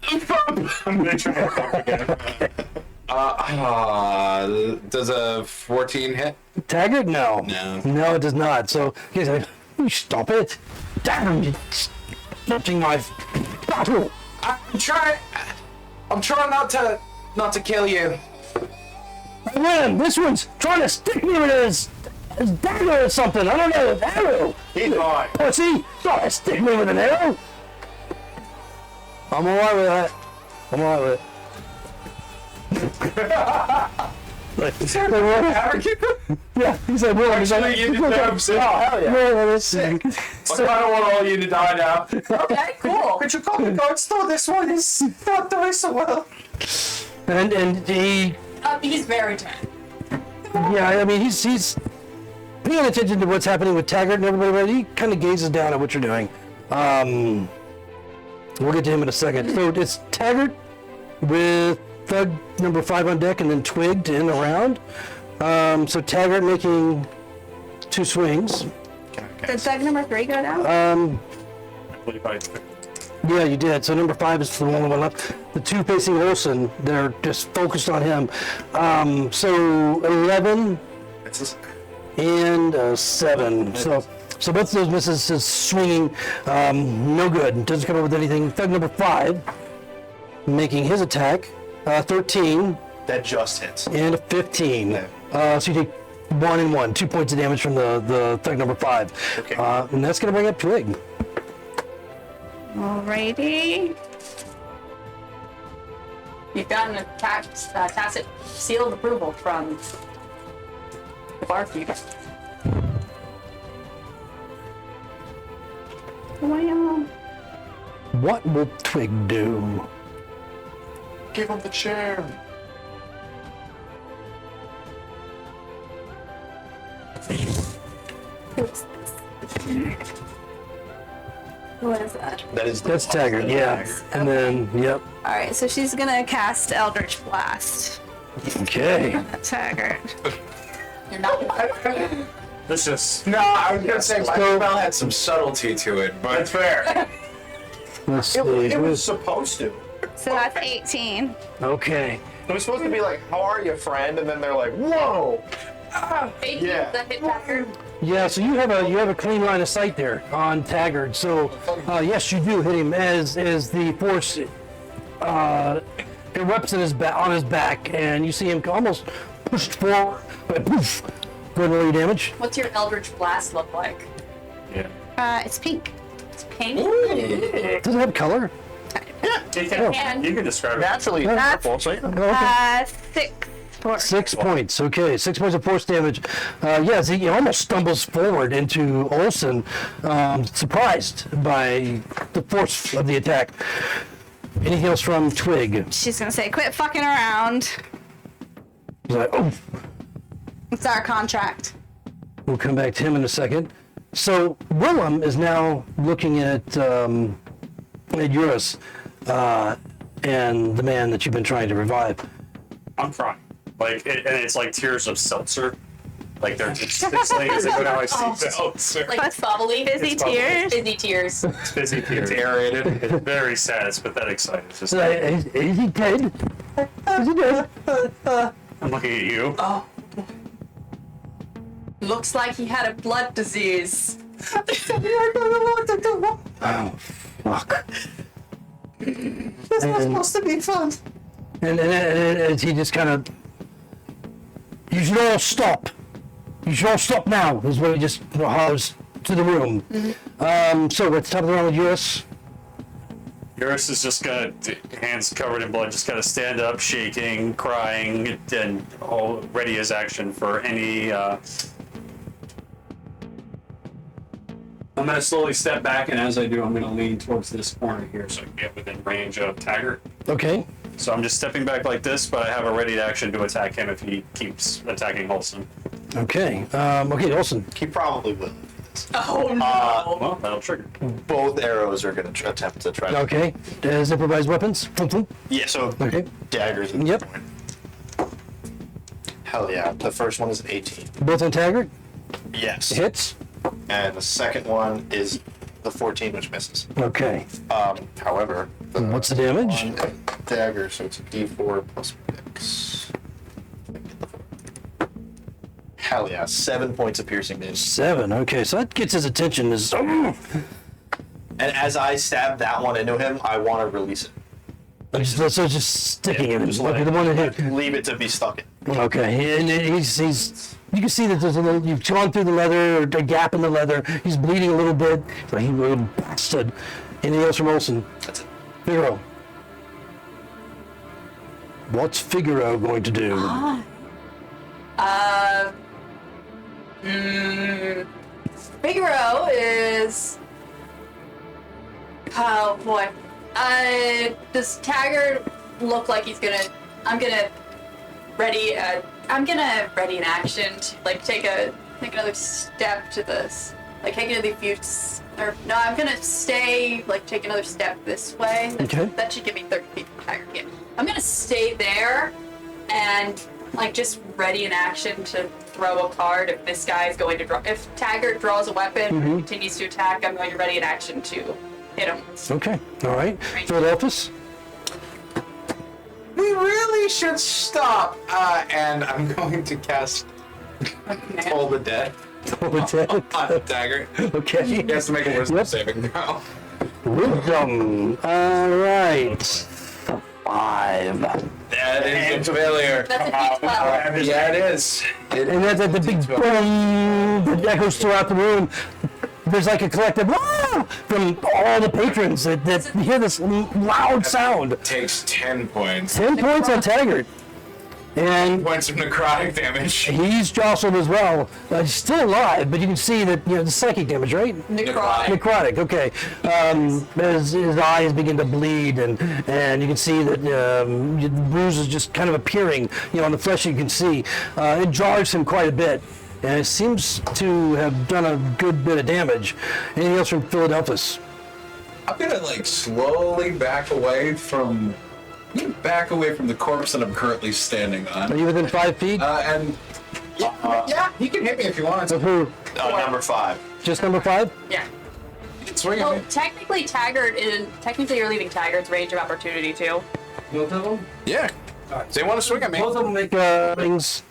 I'm gonna try to talk again. Does a 14 hit? Taggart? No. No. No, it does not. So he's like, "You stop it. Damn, you're stopping my battle. I'm trying not to kill you. Man, this one's trying to stick me with his dagger or something. I don't know, an arrow. He's gone. What's he trying to stick me with an arrow? I'm alright with that. I'm alright with it. Yeah, he's like, well, he's like, Actually, you deserve it. oh, hell yeah. I don't want all you to die now. Okay, cool. Could you call the guards though? This one is not doing so well. And he, He's very dead. yeah, I mean, he's paying attention to what's happening with Taggart and everybody, but he kind of gazes down at what you're doing. We'll get to him in a second. So it's Taggart with Thug number 5 on deck and then Twig to end the round. So Taggart making 2 swings. Did Thug number 3 go down? Yeah, you did. So number 5 is the only one left. The 2 facing Olsen, they're just focused on him. So 11 and 7. So both of those misses is swinging. No good. Doesn't come up with anything. Thug number 5 making his attack. 13 That just hits. and a 15. So you take 1 and 1. 2 points of damage from the Thug number 5. Okay. And that's going to bring up Twig. Alrighty. You've gotten a tacit seal of approval from the barkeep. Well, What will Twig do? Give him the chair. what is that? That's Taggart, yeah. And then, yep. Alright, so she's gonna cast Eldritch Blast Okay. at Taggart. You're not. This is No, I was gonna say my spell had some subtlety to it, but that's fair. Let's see. It was supposed to. So that's 18. Okay. It was supposed to be like, how are you, friend? And then they're like, whoa. 18 Yeah. that hit Packer. Yeah, so you have a clean line of sight there on Taggart. So yes, you do hit him as the force erupts on his back, and you see him almost pushed forward. But poof, go ahead and roll your damage. What's your Eldritch Blast look like? It's pink. It's pink. Does it have color? You can describe it. Naturally, purple, so yeah. Oh, okay. 6 force. 6 points. Okay, 6 points of force damage. Yes, he almost stumbles forward into Olsen, surprised by the force of the attack. Anything else from Twig? She's gonna say, quit fucking around. He's like, oh. It's our contract. We'll come back to him in a second. So Willem is now looking at Eurus and the man that you've been trying to revive. I'm crying. And it's like tears of seltzer. Like they're just like as I go down my seltzer. Like bubbly. Fizzy tears. Fizzy tears. It's fizzy tears. It's aerated. It's very sad. It's pathetic sight. It's just Is he dead? Is he dead? I'm looking at you. Oh. Looks like he had a blood disease. Oh, fuck. This was supposed to be fun. And he just kind of, you should all stop. You should all stop now, is what he just hollers to the room. So at the top of the round with Eurus. Eurus is just gonna, hands covered in blood, just gotta stand up, shaking, crying, and all ready his action for any. I'm gonna slowly step back, and as I do, I'm gonna lean towards this corner here so I can get within range of Taggart. Okay. So I'm just stepping back like this, but I have a ready action to attack him if he keeps attacking Olsen. Okay. Okay, Olsen. He probably will. Oh no. Well, that'll trigger. Both arrows are going to attempt to try. Okay. Does improvised weapons? Thump, thump. Yeah, so Okay. daggers. At Yep. this point. Hell yeah. The first one is an 18. Both on Taggart? Yes. Hits? And the second one is the 14, which misses. Okay. However, What's the damage? one dagger, so it's a D4 plus 6. Hell yeah, 7 points of piercing damage. 7. Okay, so that gets his attention. And as I stab that one into him, I want to release it. So it's just sticking in him. Just let Okay, it- the one that hit. Leave it to be stuck in. Okay, and he's you can see that there's a little, you've gone through the leather, or a gap in the leather. He's bleeding a little bit. Like he really bastard. Anything else from Olsen? That's it. Figaro. What's Figaro going to do? Figaro is. Oh boy. Does Taggart look like he's gonna? I'm gonna ready an action to like take another step to this. Like take another few. Or no, I'm gonna stay. Like take another step this way. Okay. That should give me 30 feet from Taggart. Yeah. I'm gonna stay there, and like just ready an action to throw a card if this guy is going to draw. If Taggart draws a weapon and continues to attack, I'm going to ready an action to hit him. Okay, all right. Philadelphus? We really should stop. And I'm going to cast Toll the Dead on the dagger. Okay. He has to make a wisdom saving throw. Wisdom. All right. 5. That is a failure. That's a D12. Yeah, it is. And that's the big boom that echoes throughout the room. There's like a collective "Ah!" from all the patrons that hear this loud sound. Takes 10 points. 10 points on Taggart. And Points of necrotic damage. he's jostled as well. He's still alive, but you can see that, the psychic damage, right? Necrotic. Necrotic, okay. As his eyes begin to bleed, and you can see that bruises just kind of appearing, on the flesh you can see. It jars him quite a bit, and it seems to have done a good bit of damage. Anything else from Philadelphus? I'm gonna slowly back away from the corpse that I'm currently standing Are on. you within 5 feet? And yeah, he can hit me if he wants. Of who? Number 5. Just number 5? Yeah. He can swing at Well, me. technically you're leaving Taggart's range of opportunity too. Both of them? Yeah. They want to swing at me. Both of them make things.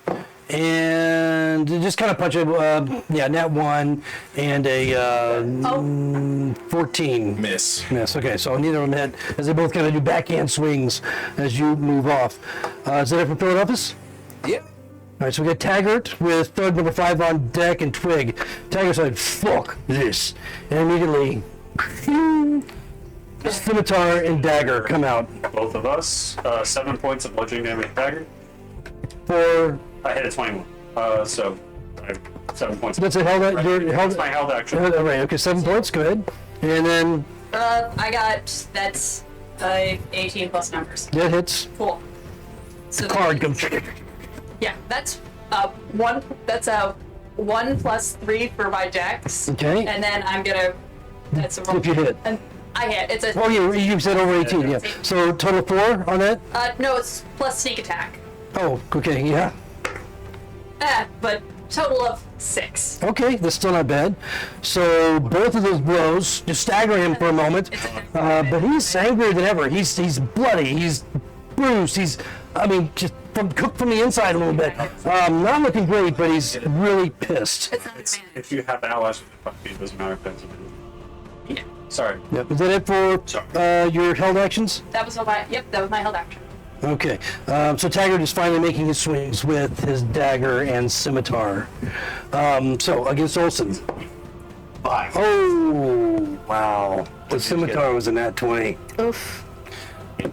and just kind of punch it. Nat 1 and a 14. Miss. Miss. Okay, so neither of them hit as they both kind of do backhand swings as you move off. Is that it for Philadelphus? Yeah. All right, so we got Taggart with thug number 5 on deck and Twig. Taggart's like, fuck this. And immediately, scimitar and dagger come out. Both of us. 7 points of bludgeoning damage dagger. For, I hit a 21. So I have 7 points. that's a held, your held, That's my held action. right, okay, 7 points, go ahead. And then I got, that's 18 plus numbers. that hits. Cool. So Card comes. yeah, that's one. That's a 1 plus 3 for my dex. Okay. And then I'm gonna. That's a roll. If you hit. And I hit. It's a. Oh, you said over 18, yeah. So total 4 on that? No, it's plus sneak attack. Oh, okay, yeah. But total of 6. Okay, that's still not bad. So both of those blows just stagger him for a moment, but he's angrier than ever. He's bloody. He's bruised. Just cooked from the inside a little bit. Not looking great, but he's really pissed. It's not advantage. If you have allies, it doesn't matter if it's. Yeah. Sorry. Yep. Is that it for your held actions? That was my. Yep, that was my held action. Okay. So Taggart is finally making his swings with his dagger and scimitar. So against Olsen. 5. Oh, wow. The scimitar was a nat 20. Oof.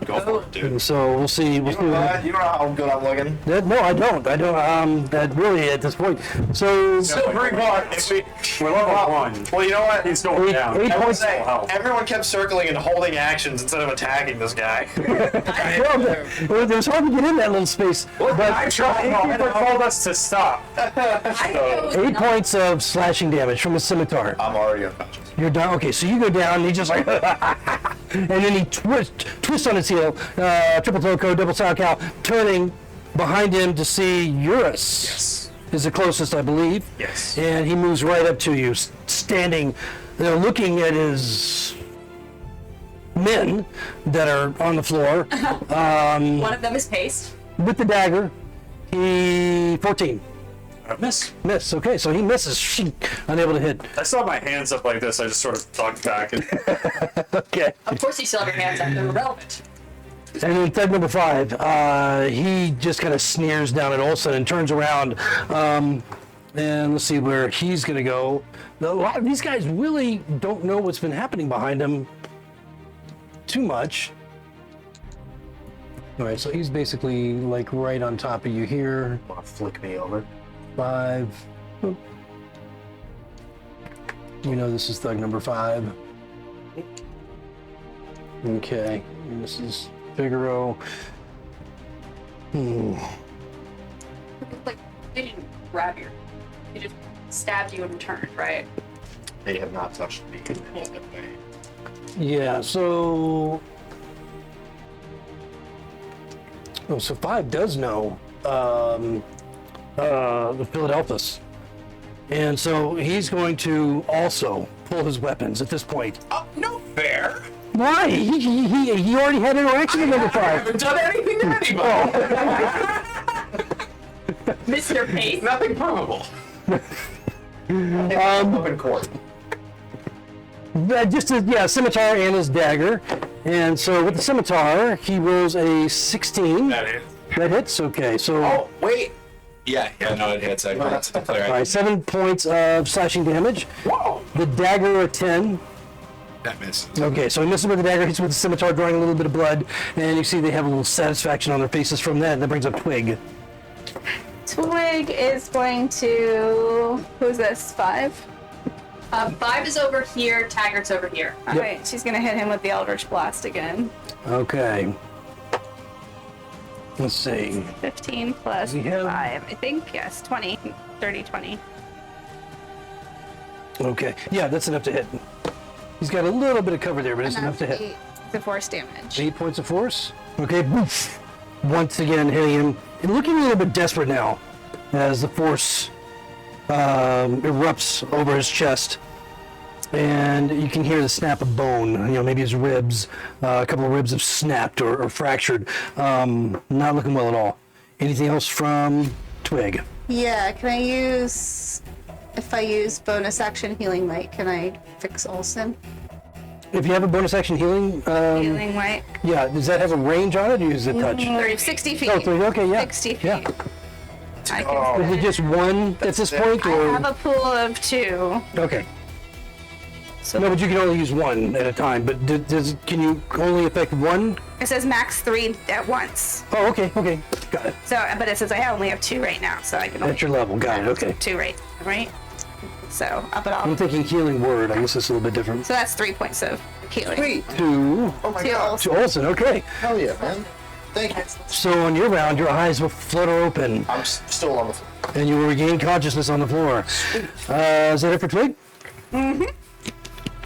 Go for it, dude. So we'll see. We'll see what happens. You know how good I'm looking? No, I don't. That really at this point. So Silvery bar. We're level 1. Well, you know what? He's going down. 8 I would points. say Wow. everyone kept circling and holding actions instead of attacking this guy. Well, it was hard to get in that little space. But I tried. Gatekeeper told us to stop. I chose 8 not- points of slashing damage from a scimitar. I'm already unconscious. You're down. Okay, so you go down, and he just like, and then he twists on his heel, triple toe code, double sow cow, turning behind him to see Eurus. Yes. Is the closest, I believe. Yes. And he moves right up to you, standing, looking at his men that are on the floor One of them is paste. with the dagger. He 14. Miss. Miss. Okay, so he misses. Unable to hit. I still have my hands up like this. I just sort of ducked back and Okay. Of course, you still have your hands up. They're irrelevant. And then thug number 5, he just kind of sneers down at Olsen and turns around. And let's see where he's going to go. A lot of these guys really don't know what's been happening behind him too much. All right, so he's basically like right on top of you here. Want to flick me over? 5. Oop. You know this is thug number 5. Okay, and this is Figaro. Like, they didn't grab you. They just stabbed you and turned, right? They have not touched me. Yeah, so... Oh, so 5 does know the Philadelphus. And so he's going to also pull his weapons at this point. Oh, no fair. Why? He already had interaction with number I 5. haven't done anything to anybody. Mr. Pace. Nothing provable. Open court. Scimitar and his dagger. And so with the scimitar, he rolls a 16. That is. That hits? Okay, so... Oh, wait. Yeah, no, it hits. I forgot to declare. All right, 7 points of slashing damage. Whoa. The dagger a 10. That misses. Okay, so he misses with the dagger, hits with the scimitar, drawing a little bit of blood, and you see they have a little satisfaction on their faces from that, and that brings up Twig. Twig is going to. Who's this? 5? 5 is over here. Taggart's over here. All right, she's gonna hit him with the Eldritch Blast again. Okay. Let's see. 15 plus We have- 5, I think. Yes, 20. 30, 20. Okay, yeah, that's enough to hit. He's got a little bit of cover there, but it's enough to hit. 8 the force damage. 8 points of force. Okay, boof. Once again hitting him. And looking a little bit desperate now as the force erupts over his chest. And you can hear the snap of bone. Maybe his ribs, a couple of ribs have snapped or fractured. Not looking well at all. Anything else from Twig? Yeah, can I use... If I use bonus action healing light, can I fix Olsen? If you have a bonus action healing, Healing light? yeah, does that have a range on it, or is it touch? 60 feet. Oh, 30, okay, yeah. 60 feet. Yeah. I can Is it just one at this point, I or? have a pool of 2. Okay. So No, but you can only use one at a time, but can you only affect one? it says max 3 at once. Oh, okay, got it. So, but it says I only have 2 right now, so I can only At your level, got it, okay. 2 right? So up it all. I'm thinking healing word, I guess it's a little bit different. So that's 3 points of healing. Sweet. To Oh my To god. Olsen. Olsen, okay. Hell yeah, man. Thank you. So on your round, your eyes will flutter open, I'm still on the floor. and you will regain consciousness on the floor. Is that it for Twig? Mm-hmm.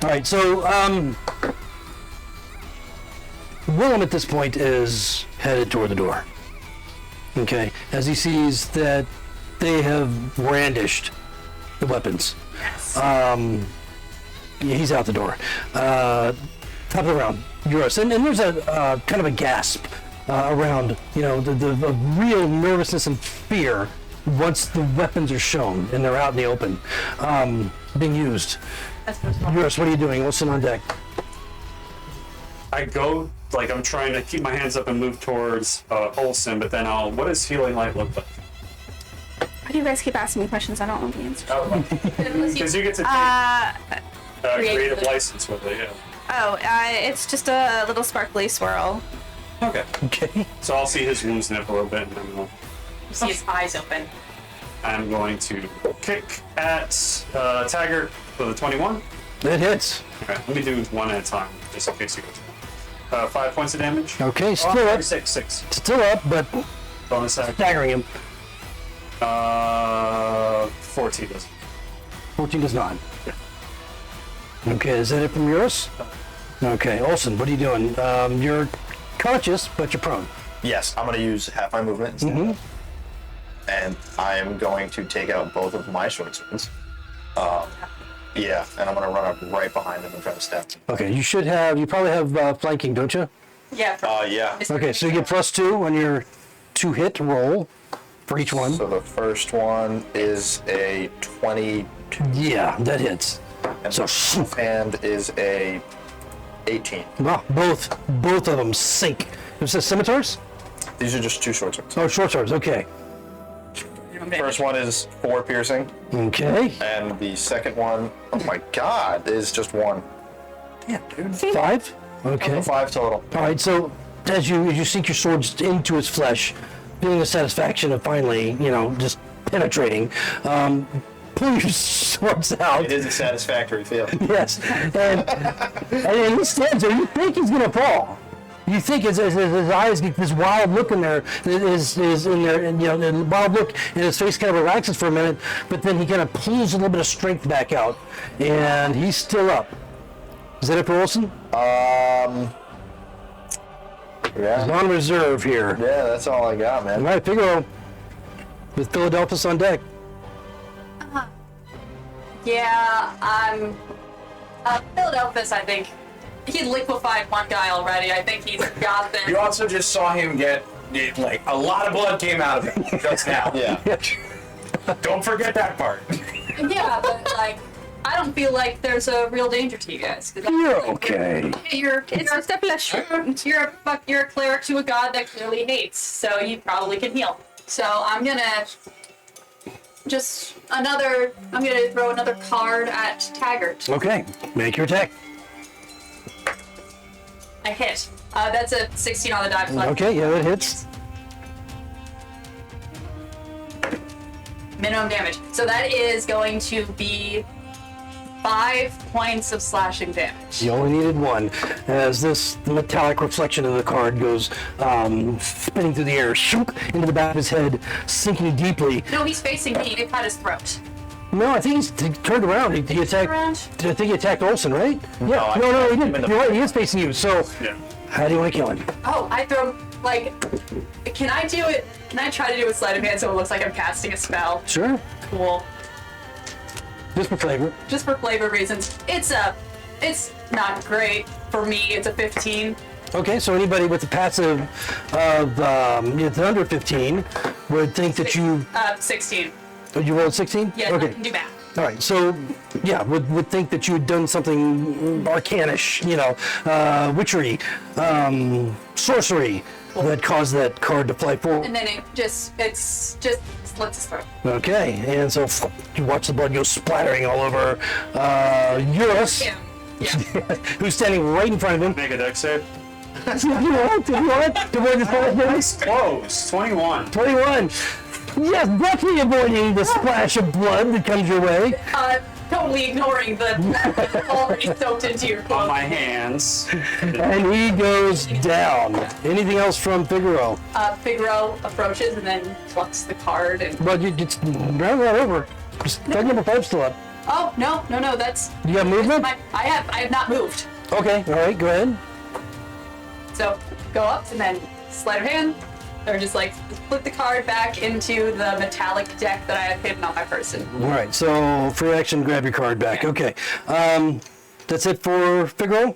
All right, so Willem at this point is headed toward the door. Okay, as he sees that they have brandished the weapons. Yeah, he's out the door. Top of the round, yours. And there's a kind of a gasp around, the real nervousness and fear once the weapons are shown and they're out in the open, being used. Yours, what are you doing? Olsen on deck. I go, like, I'm trying to keep my hands up and move towards Olsen, but then what does healing light look like? Why do you guys keep asking me questions? I don't know the answer. Because you get to take creative license with it, yeah. It's just a little sparkly swirl. Okay. Okay. So I'll see his wounds nip a little bit, and then You see his eyes open. I'm going to kick at Taggart for the 21. That hits. Okay, let me do one at a time, just in case he goes. 5 points of damage. Okay, still up. 6. Still up, but Bonus action. staggering him. 14 does. 14 does not. Okay, is that it from yours? Okay, Olsen, what are you doing? You're conscious, but you're prone. Yes, I'm going to use half my movement instead. And I am going to take out both of my short swords. Yeah, and I'm going to run up right behind him and try to stab him. Okay, you probably have flanking, don't you? Yeah. Yeah. Okay, so you get +2 on your 2-hit roll for each one. So the first one is a 22, Yeah, that hits. and So, the hand is a 18. wow, both of them sink. It says scimitars? These are just 2 short swords. Oh, short swords, okay. First one is 4 piercing, Okay. and the second one, oh my god, is just 1. Damn, dude. 5? Okay. 5 total. All right, so as you sink your swords into his flesh, feeling the satisfaction of finally, just penetrating, pull your swords out. It is a satisfactory feel. Yes, and he stands there. You think he's gonna fall. You think his eyes get this wild look in there, is in there, and the wild look, and his face kind of relaxes for a minute, but then he kind of pulls a little bit of strength back out, and he's still up. Is that it for Olsen? Yeah. He's on reserve here. Yeah, that's all I got, All man. right, Figaro, with Philadelphus on deck. Yeah, Philadelphus, I think. He liquefied one guy already. I think he's got this. You also just saw him get, like, a lot of blood came out of him just now. Yeah. Don't forget that part. Yeah, but, I don't feel like there's a real danger to you guys. 'Cause You're okay. It's just a flesh wound. You're a cleric to a god that clearly hates, so you probably can heal. So I'm gonna throw another card at Taggart. Okay, make your attack. I hit. That's a 16 on the die. plus- Okay, yeah, that hits. Minimum damage. So that is going to be 5 points of slashing damage. You only needed 1, as this metallic reflection of the card goes spinning through the air, shook into the back of his head, sinking deeply. No, he's facing me. It cut his throat. No, I think he turned around. He attacked. Around? I think he attacked Olsen, right? Yeah. I No, he attacked him in didn't. the- You're right. He is facing you. So, Yeah. how do you want to kill him? Oh, I throw, can I do it? Can I try to do a sleight of hand so it looks like I'm casting a spell? Sure. Cool. Just for flavor. Just for flavor reasons. It's not great for me. It's a 15. Okay, so anybody with a passive of under 15 would think that you 16. rolled 16? Yeah, Okay. I can do math. All right, so yeah, would think that you'd done something arcanish, witchery, sorcery that caused that card to fly forward. And then it's just slits his throat. Okay, and so you watch the blood go splattering all over Eurus, Yeah. Yeah. who's standing right in front of him. Make a deck save. You want to avoid the fall? Close. 21. 21. Yes, definitely avoiding the splash of blood that comes your way. Totally ignoring the already soaked into your On clothes. my hands. And he goes down. Anything else from Figaro? Figaro approaches and then plucks the card and. Well, you just round that over. Just tag number 5 still up. Oh no, that's. You got movement? I have not moved. Okay, all right, go ahead. So go up and then sleight of hand, or just like flip the card back into the metallic deck that I have hidden on my person. All right, so free action, grab your card back. Okay, that's it for Figaro.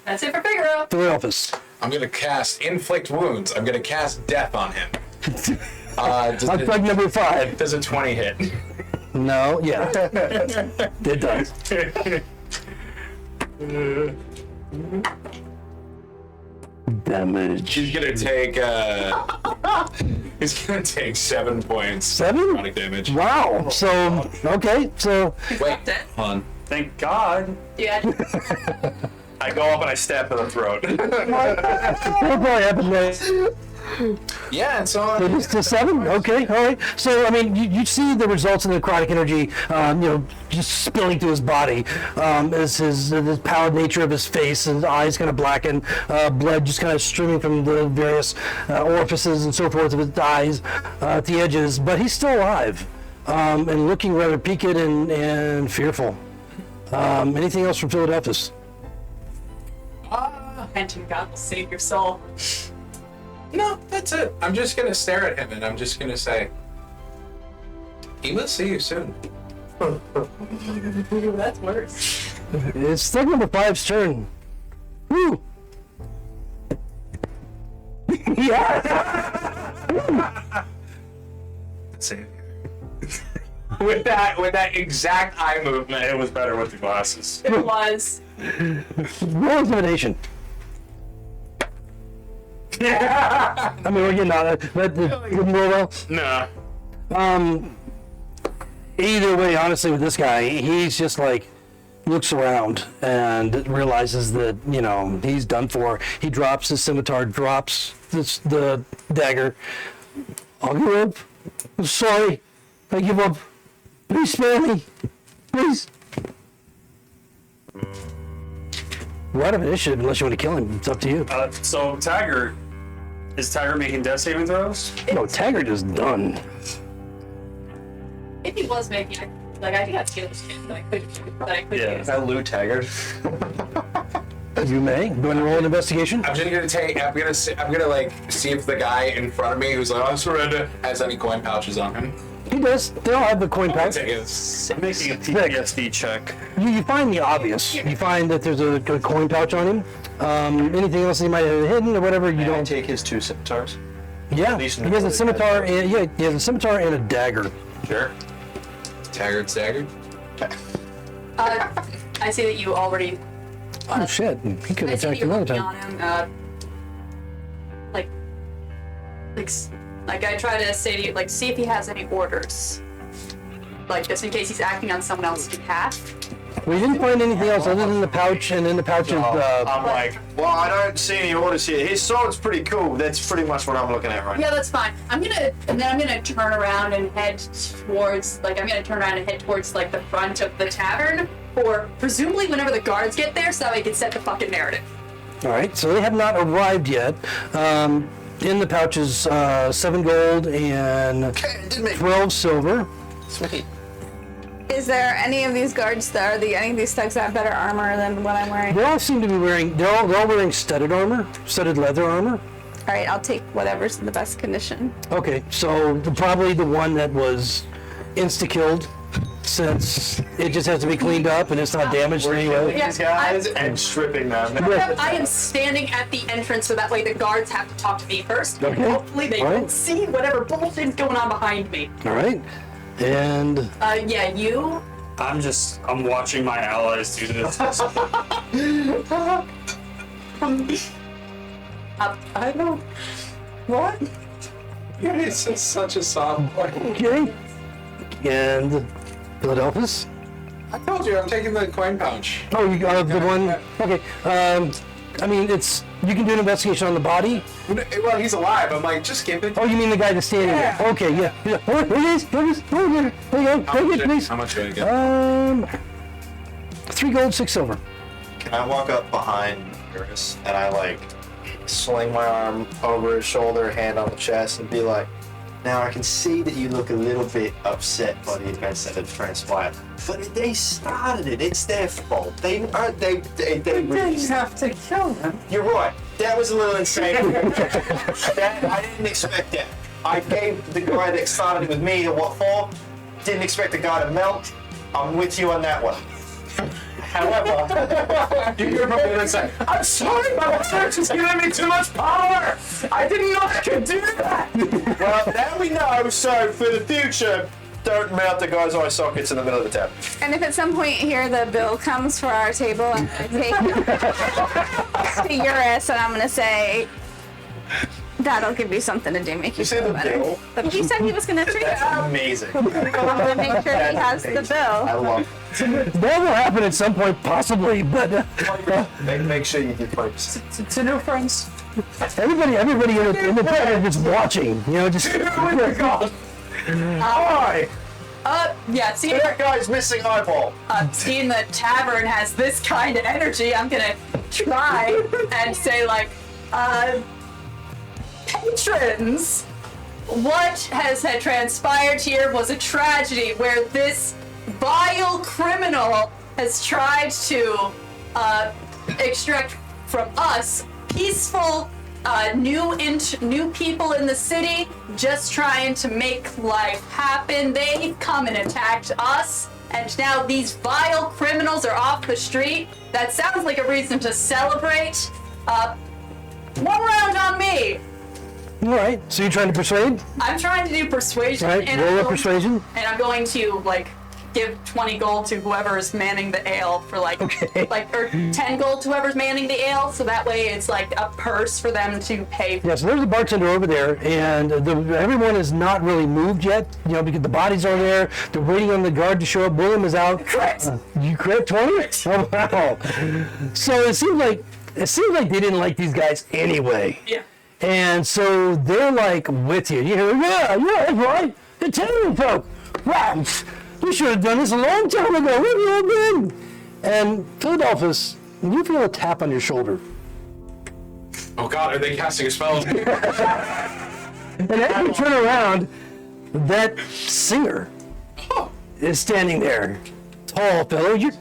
That's it for Figaro. Philadelphus. I'm gonna cast Inflict Wounds. I'm gonna cast Death on him. On plug number 5. Does a 20 hit? No, yeah. It does. Damage. He's gonna take. He's gonna take 7 points. 7? Chronic damage. Wow. So, okay, so Wait, Dead. hold on. Thank God. Yeah. I go up and I stab to the throat. that'll probably happen next. Yeah, and so It is to 7? Okay, all right. So, I mean, you see the results of the necrotic energy, just spilling through his body. As the pallid nature of his face, his eyes kind of blacken, blood just kind of streaming from the various orifices and so forth of his eyes at the edges. But he's still alive and looking rather peaked and fearful. Anything else from Philadelphus? Pension God will save your soul. no, that's it. I'm just gonna stare at him and I'm just gonna say, "He will see you soon." That's worse. It's still number 5's turn. Woo! Yeah! Savior. with that exact eye movement. It was better with the glasses. It was. Roll intimidation. I mean, we're getting on it, but didn't roll well. Nah. Either way, honestly, with this guy, he's just like looks around and realizes that he's done for. He drops his scimitar, drops the dagger. I'll give up. I'm sorry. I give up. Please spare me. Please. We're out of initiative unless you want to kill him. It's up to you. So Taggart, is Taggart making death saving throws? No, Taggart is done. If he was making, I do have skills that I could Yeah. use. That Lou Taggart. You may. Go ahead and roll an investigation. I'm just gonna take. I'm gonna like see if the guy in front of me who's like, "I surrender," has any coin pouches on him. He does. They all have the coin pouch. Take his. I'm making a PTSD check. You find the obvious. You find that there's a coin pouch on him. Anything else he might have hidden or whatever, you Can I don't. take his 2 scimitars? Yeah, least he has a know scimitar. that. And, he has a scimitar and a dagger. Sure. Taggart staggered. I see that you already. Oh shit! He could I have see that attacked you're another working time. on him. Like I try to say to you, like, see if he has any orders. Like, just in case he's acting on someone else's behalf. We didn't find anything else other than the pouch, and in the pouch is I'm like, well, I don't see any orders here. His sword's pretty cool. That's pretty much what I'm looking at right now. Yeah, that's fine. I'm gonna turn around and head towards, like, the front of the tavern, or presumably whenever the guards get there, so that we can set the fucking narrative. all right. So they have not arrived yet. In the pouch is 7 gold and 12 silver. Sweet. Is there any of these guards that any of these thugs that have better armor than what I'm wearing? They all seem to be wearing. They're all wearing studded armor, studded leather armor. All right, I'll take whatever's in the best condition. Okay, so probably the one that was insta-killed since it just has to be cleaned up and it's not damaged in any way. These guys and stripping them. I am standing at the entrance so that way the guards have to talk to me first. Okay. Hopefully they All right. don't see whatever bullshit's going on behind me. All right. And Yeah, you. I'm watching my allies do this. I don't. What? It's just such a soft boy. okay. And Philadelphus. I told you, I'm taking the coin pouch. Oh, you got the one. Okay. I mean, it's you can do an investigation on the body. Well, he's alive. I'm like, just give it. Oh, you mean the guy that's standing there? Okay, yeah. Oh, here it is. Here it is. Oh, there you go. Take it, please. How much do I get? 3 gold, 6 silver. Can I walk up behind Iris and I like sling my arm over his shoulder, hand on the chest, and be like, now I can see that you look a little bit upset by the events that have transpired, but they started it. It's their fault. They really have to kill them. You're right. That was a little insane. I didn't expect that. I gave the guy that started it with me a what for? Didn't expect the guy to melt. I'm with you on that one. However, You hear from the other side. I'm sorry, my church is giving me too much power. I didn't know I could do that. well, now we know, so for the future, don't mount the guy's eye sockets in the middle of the tap. And if at some point here the bill comes for our table, I'm gonna take to Eurus and I'm gonna say, that'll give you something to do, make you say feel the better. bill? But he said he was gonna treat That's us. amazing. I'm gonna make sure he has the I bill. love it. That will happen at some point, possibly, but Make sure you do 20%. To new friends. everybody in the theater is just watching. You know, just. Hi! Yeah, seeing, That guy's missing eyeball. seeing the tavern has this kind of energy, I'm gonna try and say, like, patrons, what has had transpired here was a tragedy where this vile criminal has tried to extract from us peaceful new people in the city just trying to make life happen. They've come and attacked us, and now these vile criminals are off the street. That sounds like a reason to celebrate. One round on me. All right. So you're trying to persuade? I'm trying to do persuasion. All right. and Roll I'm a going- persuasion. And I'm going to like give 20 gold to whoever is manning the ale for like, Okay. or 10 gold to whoever's manning the ale. So that way it's like a purse for them to pay. Yeah, so there's a bartender over there, and everyone is not really moved yet, you know, because the bodies are there. They're waiting on the guard to show up. William is out. Correct. You crit 20? Oh, wow. So it seems like they didn't like these guys anyway. Yeah. And so they're like with you. You hear, yeah, that's right. The tavern folk. Right. You should have done this a long time ago. Where have you all been? And Philadelphus, you feel a tap on your shoulder. Oh God, are they casting a spell? And as you turn around, that singer is standing there. Tall fellow. You're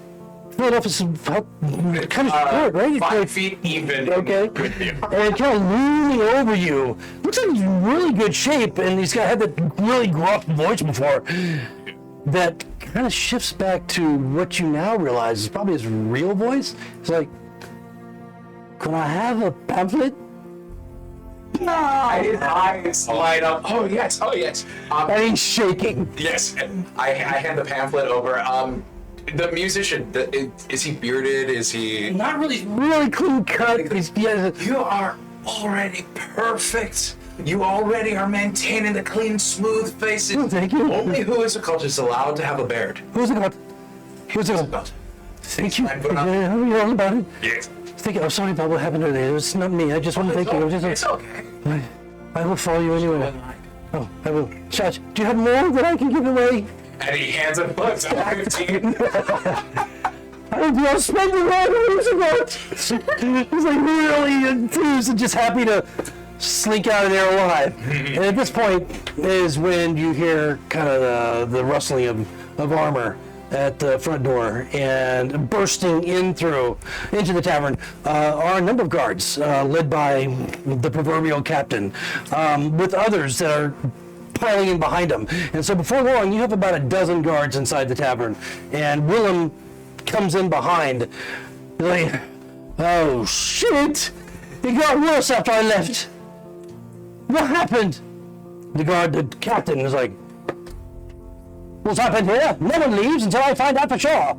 Philadelphus is kind of short, right? You're 5 feet even. Okay. With you. And kind of looming over you. Looks like he's in really good shape, and he's had that really gruff voice before. That kind of shifts back to what you now realize is probably his real voice. It's like, can I have a pamphlet? His eyes light up. Oh yes. And he's shaking. Yes. And I hand the pamphlet over. The musician. Is he bearded? Is he? Not really clean cut. Yeah, You are already perfect. You already are maintaining the clean, smooth faces. Oh, thank you. Only who is a cultist is allowed to have a beard. who's it got? Who's it got? Thank you. I put it on. Yeah, you know about it. Yes. Thank you. I'm sorry about what happened earlier. It's not me. I just want to thank you. It's okay. I will follow you anyway. Oh, I will. Shach, do you have more that I can give away? And he hands it books at 15. I'll spend the right years ago. He's like really enthused and just happy to slink out of there alive. And at this point is when you hear kind of the rustling of armor at the front door, and bursting into the tavern are a number of guards led by the proverbial captain, with others that are piling in behind them. And so before long, you have about a dozen guards inside the tavern. And Willem comes in behind. Like, oh shit! It got worse after I left. What happened? The captain is like, what's happened here? No one leaves until I find out for sure.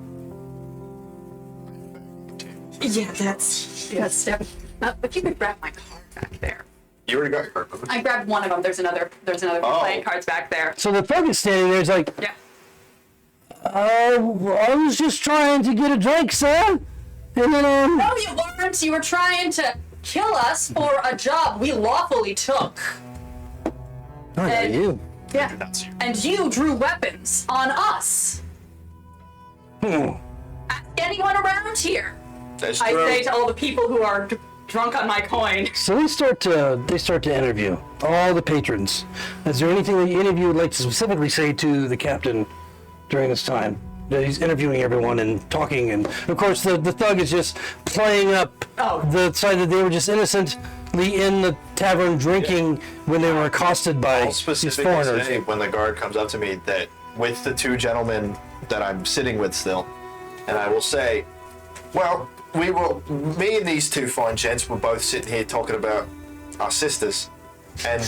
Yeah, that's if you could grab my card back there. You already got your card. I grabbed one of them. There's another playing cards back there. So the thug is standing there. He's like, Yeah. I was just trying to get a drink, sir. And then, No, you weren't. You were trying to kill us for a job we lawfully took. I know you. Yeah. And you drew weapons on us. Ask anyone around here. That's I true. say to all the people who are drunk on my coin. So they start to interview all the patrons. Is there anything that any of you would like to specifically say to the captain during this time? That he's interviewing everyone and talking, and of course the thug is just playing up the side that they were just innocently in the tavern drinking when they were accosted by I'll these specifically foreigners. say when the guard comes up to me that with the two gentlemen that I'm sitting with still, and I will say, well, me and these two fine gents were both sitting here talking about our sisters, and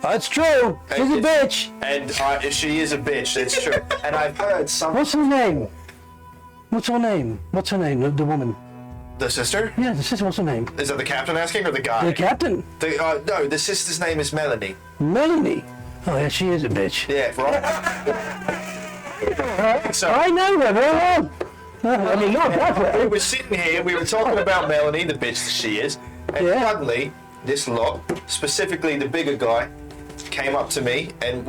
That's true. She's a bitch. and she is a bitch. It's true. And I've heard some. What's her name? What's her name? What's her name? The woman. The sister? Yeah, the sister. What's her name? Is that the captain asking or the guy? The captain. No, the sister's name is Melanie. Melanie. Oh yeah, she is a bitch. Yeah, so I know her very well. I mean, not that we way. were sitting here, we were talking about Melanie, the bitch that she is, and Yeah. suddenly this lot, specifically the bigger guy, came up to me and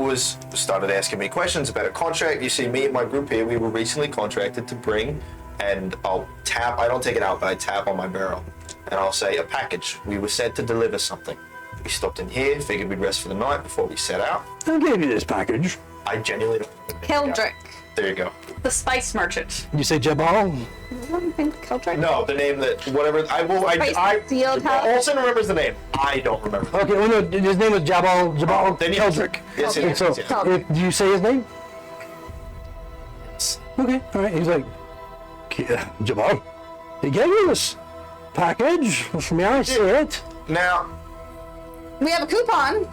started asking me questions about a contract. You see, me and my group here, we were recently contracted to bring, and I'll tap. I don't take it out, but I tap on my barrel, and I'll say a package. We were sent to deliver something. We stopped in here, figured we'd rest for the night before we set out. I gave you this package. I genuinely don't. Kildrick. There you go. The spice merchant. You say Jabal? Kildrick? No, the name that whatever I Sealed house? Olsen remembers the name. I don't remember. Okay, well, no, his name was Jabal Then you- Keldrick. Yes, And yes, so, yes, yes. do you say his name? Okay, all right. He's like, Jabal, he gave you this package. May I see it? Now, We have a coupon.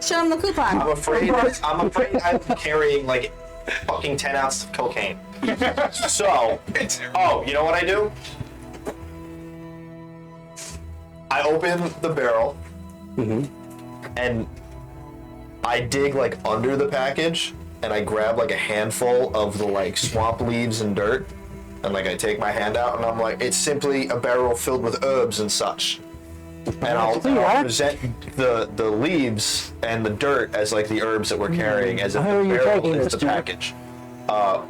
Show him the coupon. I'm afraid I'm carrying like fucking 10 ounces of cocaine. So, you know what I do? I open the barrel and I dig like under the package and I grab like a handful of the like swamp leaves and dirt and like I take my hand out and I'm like, it's simply a barrel filled with herbs and such. And I'll present the leaves and the dirt as like the herbs that we're carrying, as if How are the you barrel taking is this the to? package.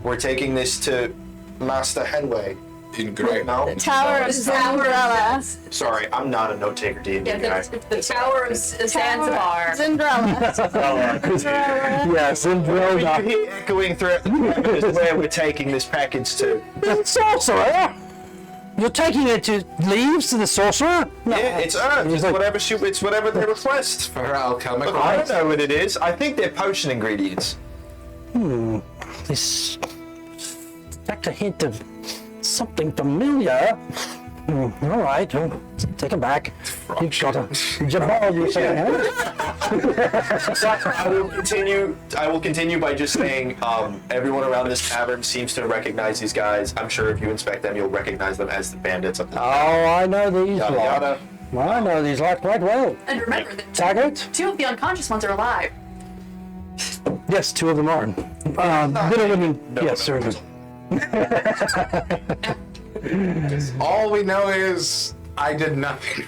We're taking this to Master Headway. In Greyhawk. No, Tower of Zandralla. sorry, I'm not a note taker D&D Yeah, guy. the Tower of Zanzibar. Zandralla. Yes, and drill You hear echoing throughout the campus where we're taking this package to. The sorcerer? You're taking it to leaves to the sorcerer? No. Yeah, it's herbs. He's It's like- whatever they request. For alchemical. Look, I don't know what it is. I think they're potion ingredients. This detect a hint of something familiar. All right, well, take him back. You've got a Jabal, you say, huh? So I will continue by just saying everyone around this tavern seems to recognize these guys. I'm sure if you inspect them, you'll recognize them as the bandits of the Oh, I know these yada lot. yada. Well, I know these lot quite well. And remember that Taggart? two of the unconscious ones are alive. Yes, two of them are. Little women, yes, sir. All we know is I did nothing.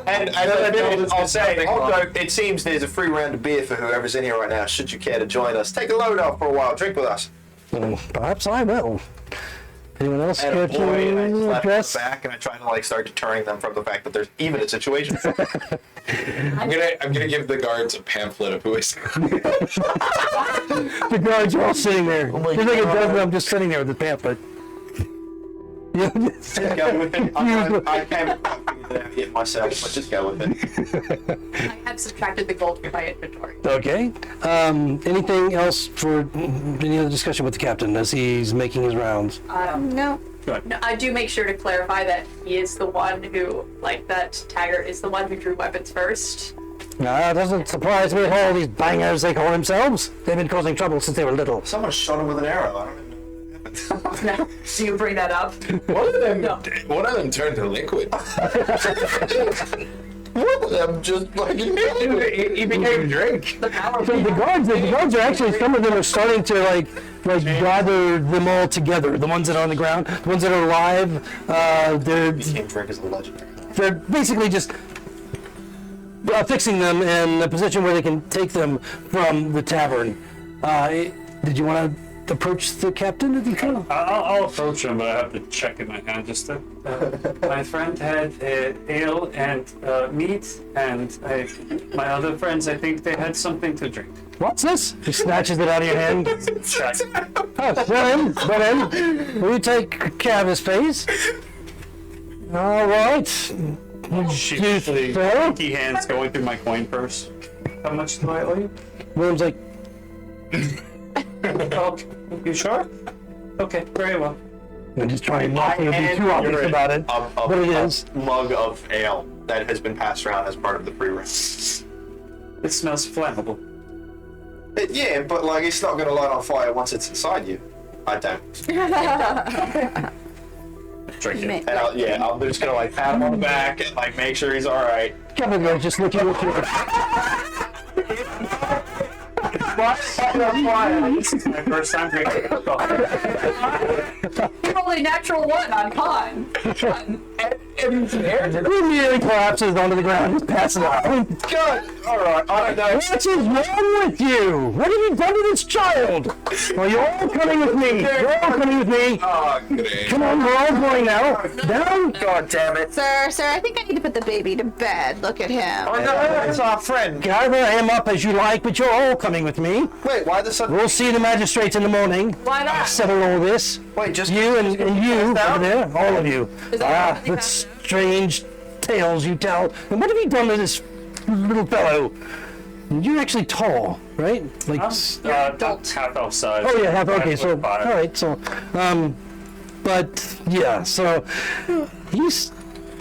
And I'll say, also, it seems there's a free round of beer for whoever's in here right now. Should you care to join us, take a load off for a while, drink with us. Perhaps I will. Anyone else And care a boy, and I to slap address? them back, and I try to like start deterring them from the fact that there's even a situation. I'm gonna give the guards a pamphlet of who is. The guards are all sitting there. my There's like a God. dozen of them just sitting there with the pamphlet. Yeah. I am it myself, but just go with it. I have subtracted the gold from my inventory. Okay. Anything else for any other discussion with the captain as he's making his rounds? No. No, I do make sure to clarify that he is the one who, like, that Taggart is the one who drew weapons first. It doesn't surprise me with all these bangers they call themselves. They've been causing trouble since they were little. Someone shot him with an arrow. I don't know. No. Do you bring that up? One of them, No. one of them turned to liquid. One of them just fucking He became drink. The power of So the guards are actually, some of them are starting to like gather them all together. The ones that are on the ground, the ones that are alive, Became drink as a legendary. they're basically just fixing them in a position where they can take them from the tavern. Did you want to approach the captain? I'll approach him, but I have to check in my hand just to. My friend had ale and meat, and my other friends, I think they had something to drink. What's this? He snatches it out of your hand. Check. Oh, then, will you take care of his face? All right. Sheepishly, Phil? pinky hands going through my coin purse. How much do I owe you? William's like, Oh, you sure? Okay, very well. I'm just trying not to be too obvious about it, but it is. Mug of ale that has been passed around as part of the pre-round. It smells flammable. Yeah, but like it's not gonna light on fire once it's inside you. I don't. Drink it. And I'm just gonna like pat him on the back and like make sure he's all right. Captain goes just looking at you. This is my first time drinking alcohol. You rolled a natural 1 on con. He immediately collapses onto the ground, just passes out. Good. All right. I don't know. What is wrong with you? What have you done to this child? Well, you're all coming with me. You're all coming with me. Oh, good. Come on, we're all going now. Down. God damn it. Sir, I think I need to put the baby to bed. Look at him. Oh no, that's our friend. Gather him up as you like, but you're all coming with me. Wait, why the sun? We'll see the magistrates in the morning. Why not? Settle all this. Wait, just You and you down? over there, all of you. Is that The strange tales you tell. And what have you done to this little fellow? You're actually tall, right? Like, Half elf size. oh yeah, half. Okay, 5'5". so all right, so, but yeah, so he's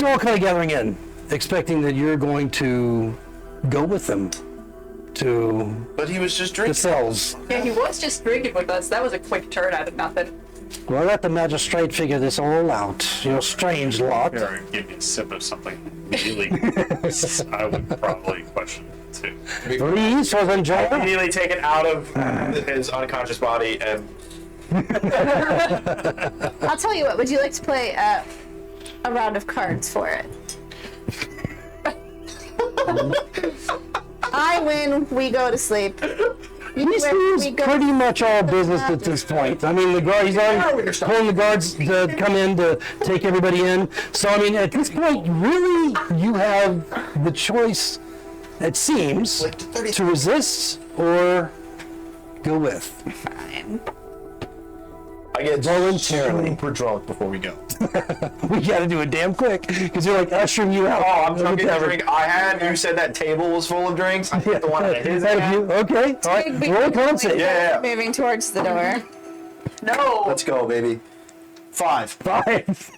all kind of gathering in, expecting that you're going to go with them to But he was just the drinking. cells. Yeah, he was just drinking with us. That was a quick turn out of nothing. Well, let the magistrate figure this all out. You're a strange lot. Or give me a sip of something really. I would probably question it too. Please, for the job. Immediately taken out of his unconscious body and I'll tell you what. Would you like to play a round of cards for it? I win. We go to sleep. He seems pretty much all business at this point. I mean, the guard, he's already pulling the guards to come in to take everybody in. So, I mean, at this point, really, you have the choice, it seems, to resist or go with. Fine. I get Voluntarily. super drunk before we go. We gotta do it damn quick, because you're like ushering you out. Oh, I'm of the drunk. tavern. Drink I had. You said that table was full of drinks. I hit the one at his Had a account. few- Okay, all right. Roll concert. Yeah. Moving towards the door. No. Let's go, baby. 5. 5.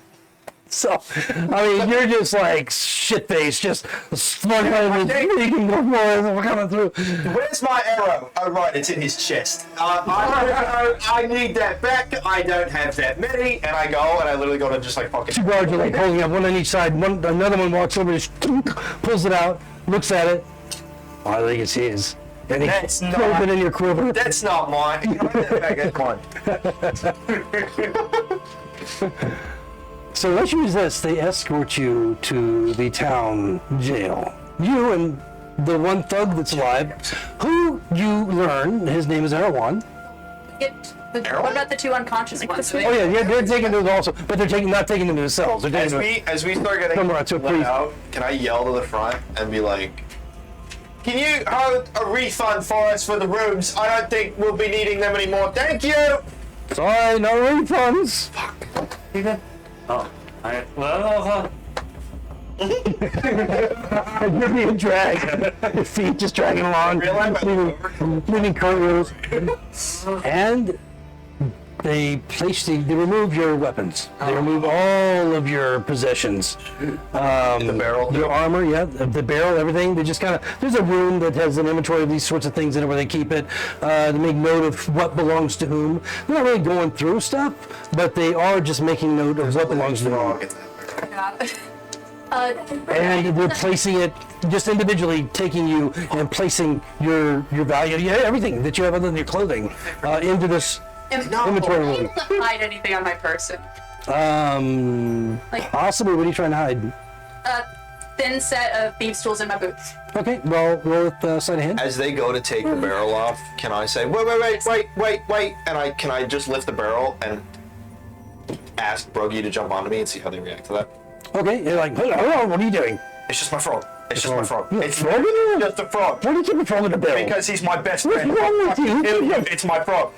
So, I mean, you're just like shit-faced, just smoking and sneaking before we're coming through. Where's my arrow? Oh, right, it's in his chest. I need that back. I don't have that many. And I go, and I literally go to just like fucking. Two guards are like holding up one on each side. Another one walks over, just pulls it out, looks at it. Oh, I think it's his. And he That's throws not- it in your quiver. That's not mine. Can I have that back? Come on. So unless you resist, they escort you to the town jail. You and the one thug that's alive, who you learn, his name is Erwan. What about the two unconscious ones? Oh yeah, they're taking those also, but they're not taking them to the cells. They're taking As we start getting Come on, to a let priest. out, can I yell to the front and be like, "Can you hold a refund for us for the rooms? I don't think we'll be needing them anymore. Thank you." Sorry, no refunds. Oh, well, And you're being dragged. Your feet just dragging along, leaving cartwheels. And they remove your weapons. They remove all of your possessions. The barrel. Your armor, yeah, the barrel, everything. They just kind of, there's a room that has an inventory of these sorts of things in it where they keep it. They make note of what belongs to whom. They're not really going through stuff, but they are just making note of what belongs to whom. And they're placing it just individually, taking you and placing your value, everything that you have other than your clothing, into this inventory room. able to hide anything on my person. Possibly. What are you trying to hide? A thin set of thieves' tools in my boots. Okay, well, roll with sleight of hand. As they go to take the barrel off, can I say, wait, and can I just lift the barrel and ask Broggy to jump onto me and see how they react to that? Okay, you're like, hello, what are you doing? It's just my frog. It's just my frog. Yeah, It's frog? just a frog. Why do you keep a frog in the barrel? Because he's my best What's friend. wrong with you? It's my frog.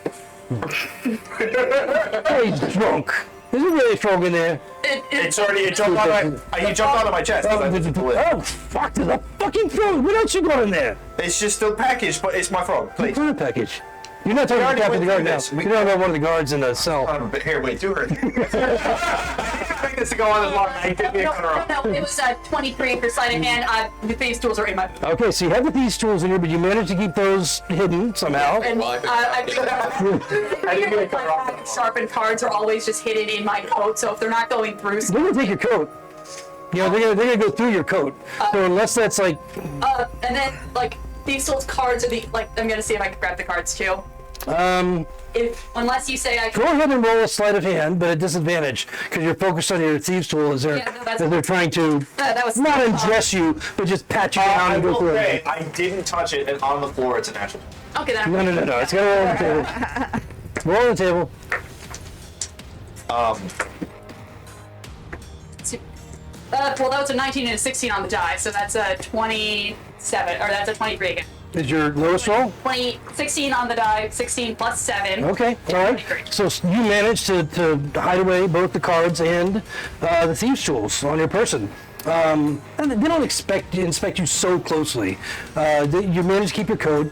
Hey, he's drunk. There's a really frog in there. It jumped on he jumped onto my chest. Oh, fuck, there's a fucking frog. What else you got in there? It's just still packaged, but it's my frog. What Please. kind of package? You're not talking to the captain of the guard now. You're talking about one of the guards in the cell. Here, wait, do her. Expect this to go on as long as I did me a cutter No, it was 23 for sleight of hand. The thieves' tools are in my. Okay, so you have these tools in here, but you managed to keep those hidden somehow. And I think my sharpened cards are always just hidden in my coat, so if they're not going through. They're gonna take your coat. You know, they're gonna go through your coat. So unless that's like, And then thieves' tools cards are I'm gonna see if I can grab the cards too. Unless you say I can. go ahead and roll a sleight of hand, but at disadvantage because you're focused on your thieves' tool as they're trying to That was not undress you, but just pat you down I and go will through say, it. I didn't touch it, and on the floor it's a natural. Okay, then. No. It's gotta roll on the table. Roll on the table. Well, that was a 19 and a 16 on the die, so that's a 27, or that's a 23 again. Is your lowest roll? 16 on the die, 16 plus 7. Okay, all right. 23. So you managed to hide away both the cards and the thieves' tools on your person. And they don't inspect you so closely. You manage to keep your coat.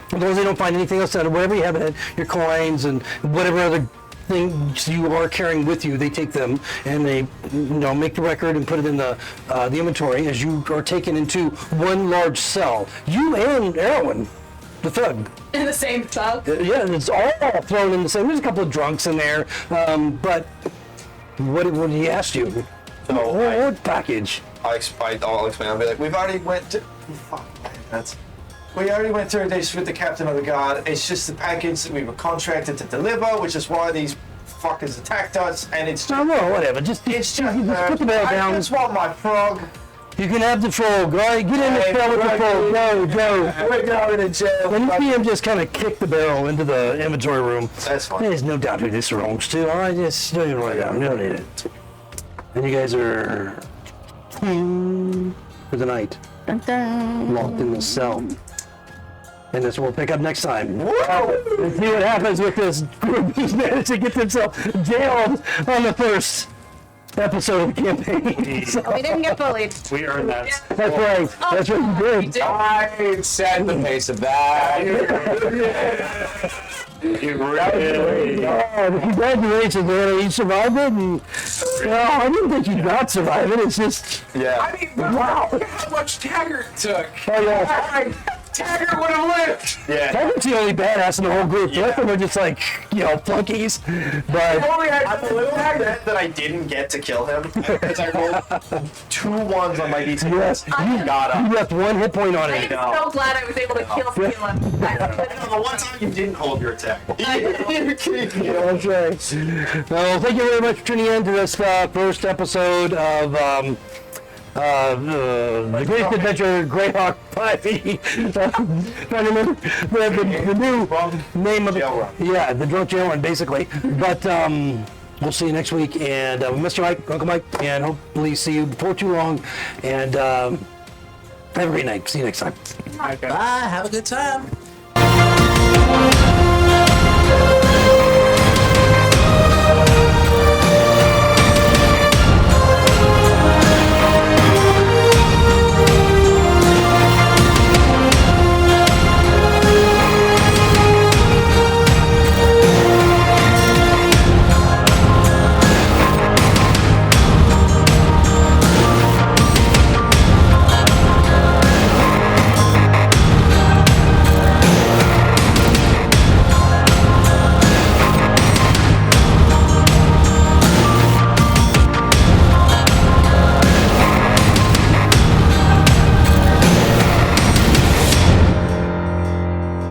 As long as they don't find anything else, whatever you have in it, your coins and whatever other things you are carrying with you, they take them and they make the record and put it in the inventory as you are taken into one large cell. You and Erwin, the thug. In the same tub. Yeah, it's all thrown in the same. There's a couple of drunks in there, but what he asked you? So What package? I'll explain. I'll be like, we already went through this with the captain of the guard. It's just the package that we were contracted to deliver, which is why these fuckers attacked us. And it's No, well, whatever. Just put the bell down. I just want my frog. You can have the frog, right? Get in the cell with the frog. Go. We're going to jail. When you see him just kind of kick the barrel into the inventory room, That's fine. there's no doubt who this belongs to. All right, just don't even write it down. You don't need it. And you guys are for the night, locked in the cell. And that's what we'll pick up next time. And see what happens with this group who's managed to get themselves jailed on the first episode of the campaign. So, We didn't get bullied. We earned that. that's right. That's what you did. I set the pace of that. Oh, congratulations, man. You survived it. And, I didn't think you'd not survive it. It's just, Yeah. I mean, wow, look how much Taggart took. oh yeah. Taggart would have lived. Yeah. Taggart the only badass in the whole group. The rest of them are just like, flunkies. But I'm a little mad that I didn't get to kill him because I rolled 2 1s on my D6. yes, You got you up. left one hit point on I it. am so glad I was able to kill him. The one time you didn't hold your attack. That's right. Well, thank you very much for tuning in to this first episode of the Great Adventure Greyhawk 5e. Trying to remember the new name of it. Jail run. Yeah, the drunk jail run, basically. But we'll see you next week. And Mr. Mike, Uncle Mike, and hopefully see you before too long. And have a great night. See you next time. Bye. Have a good time.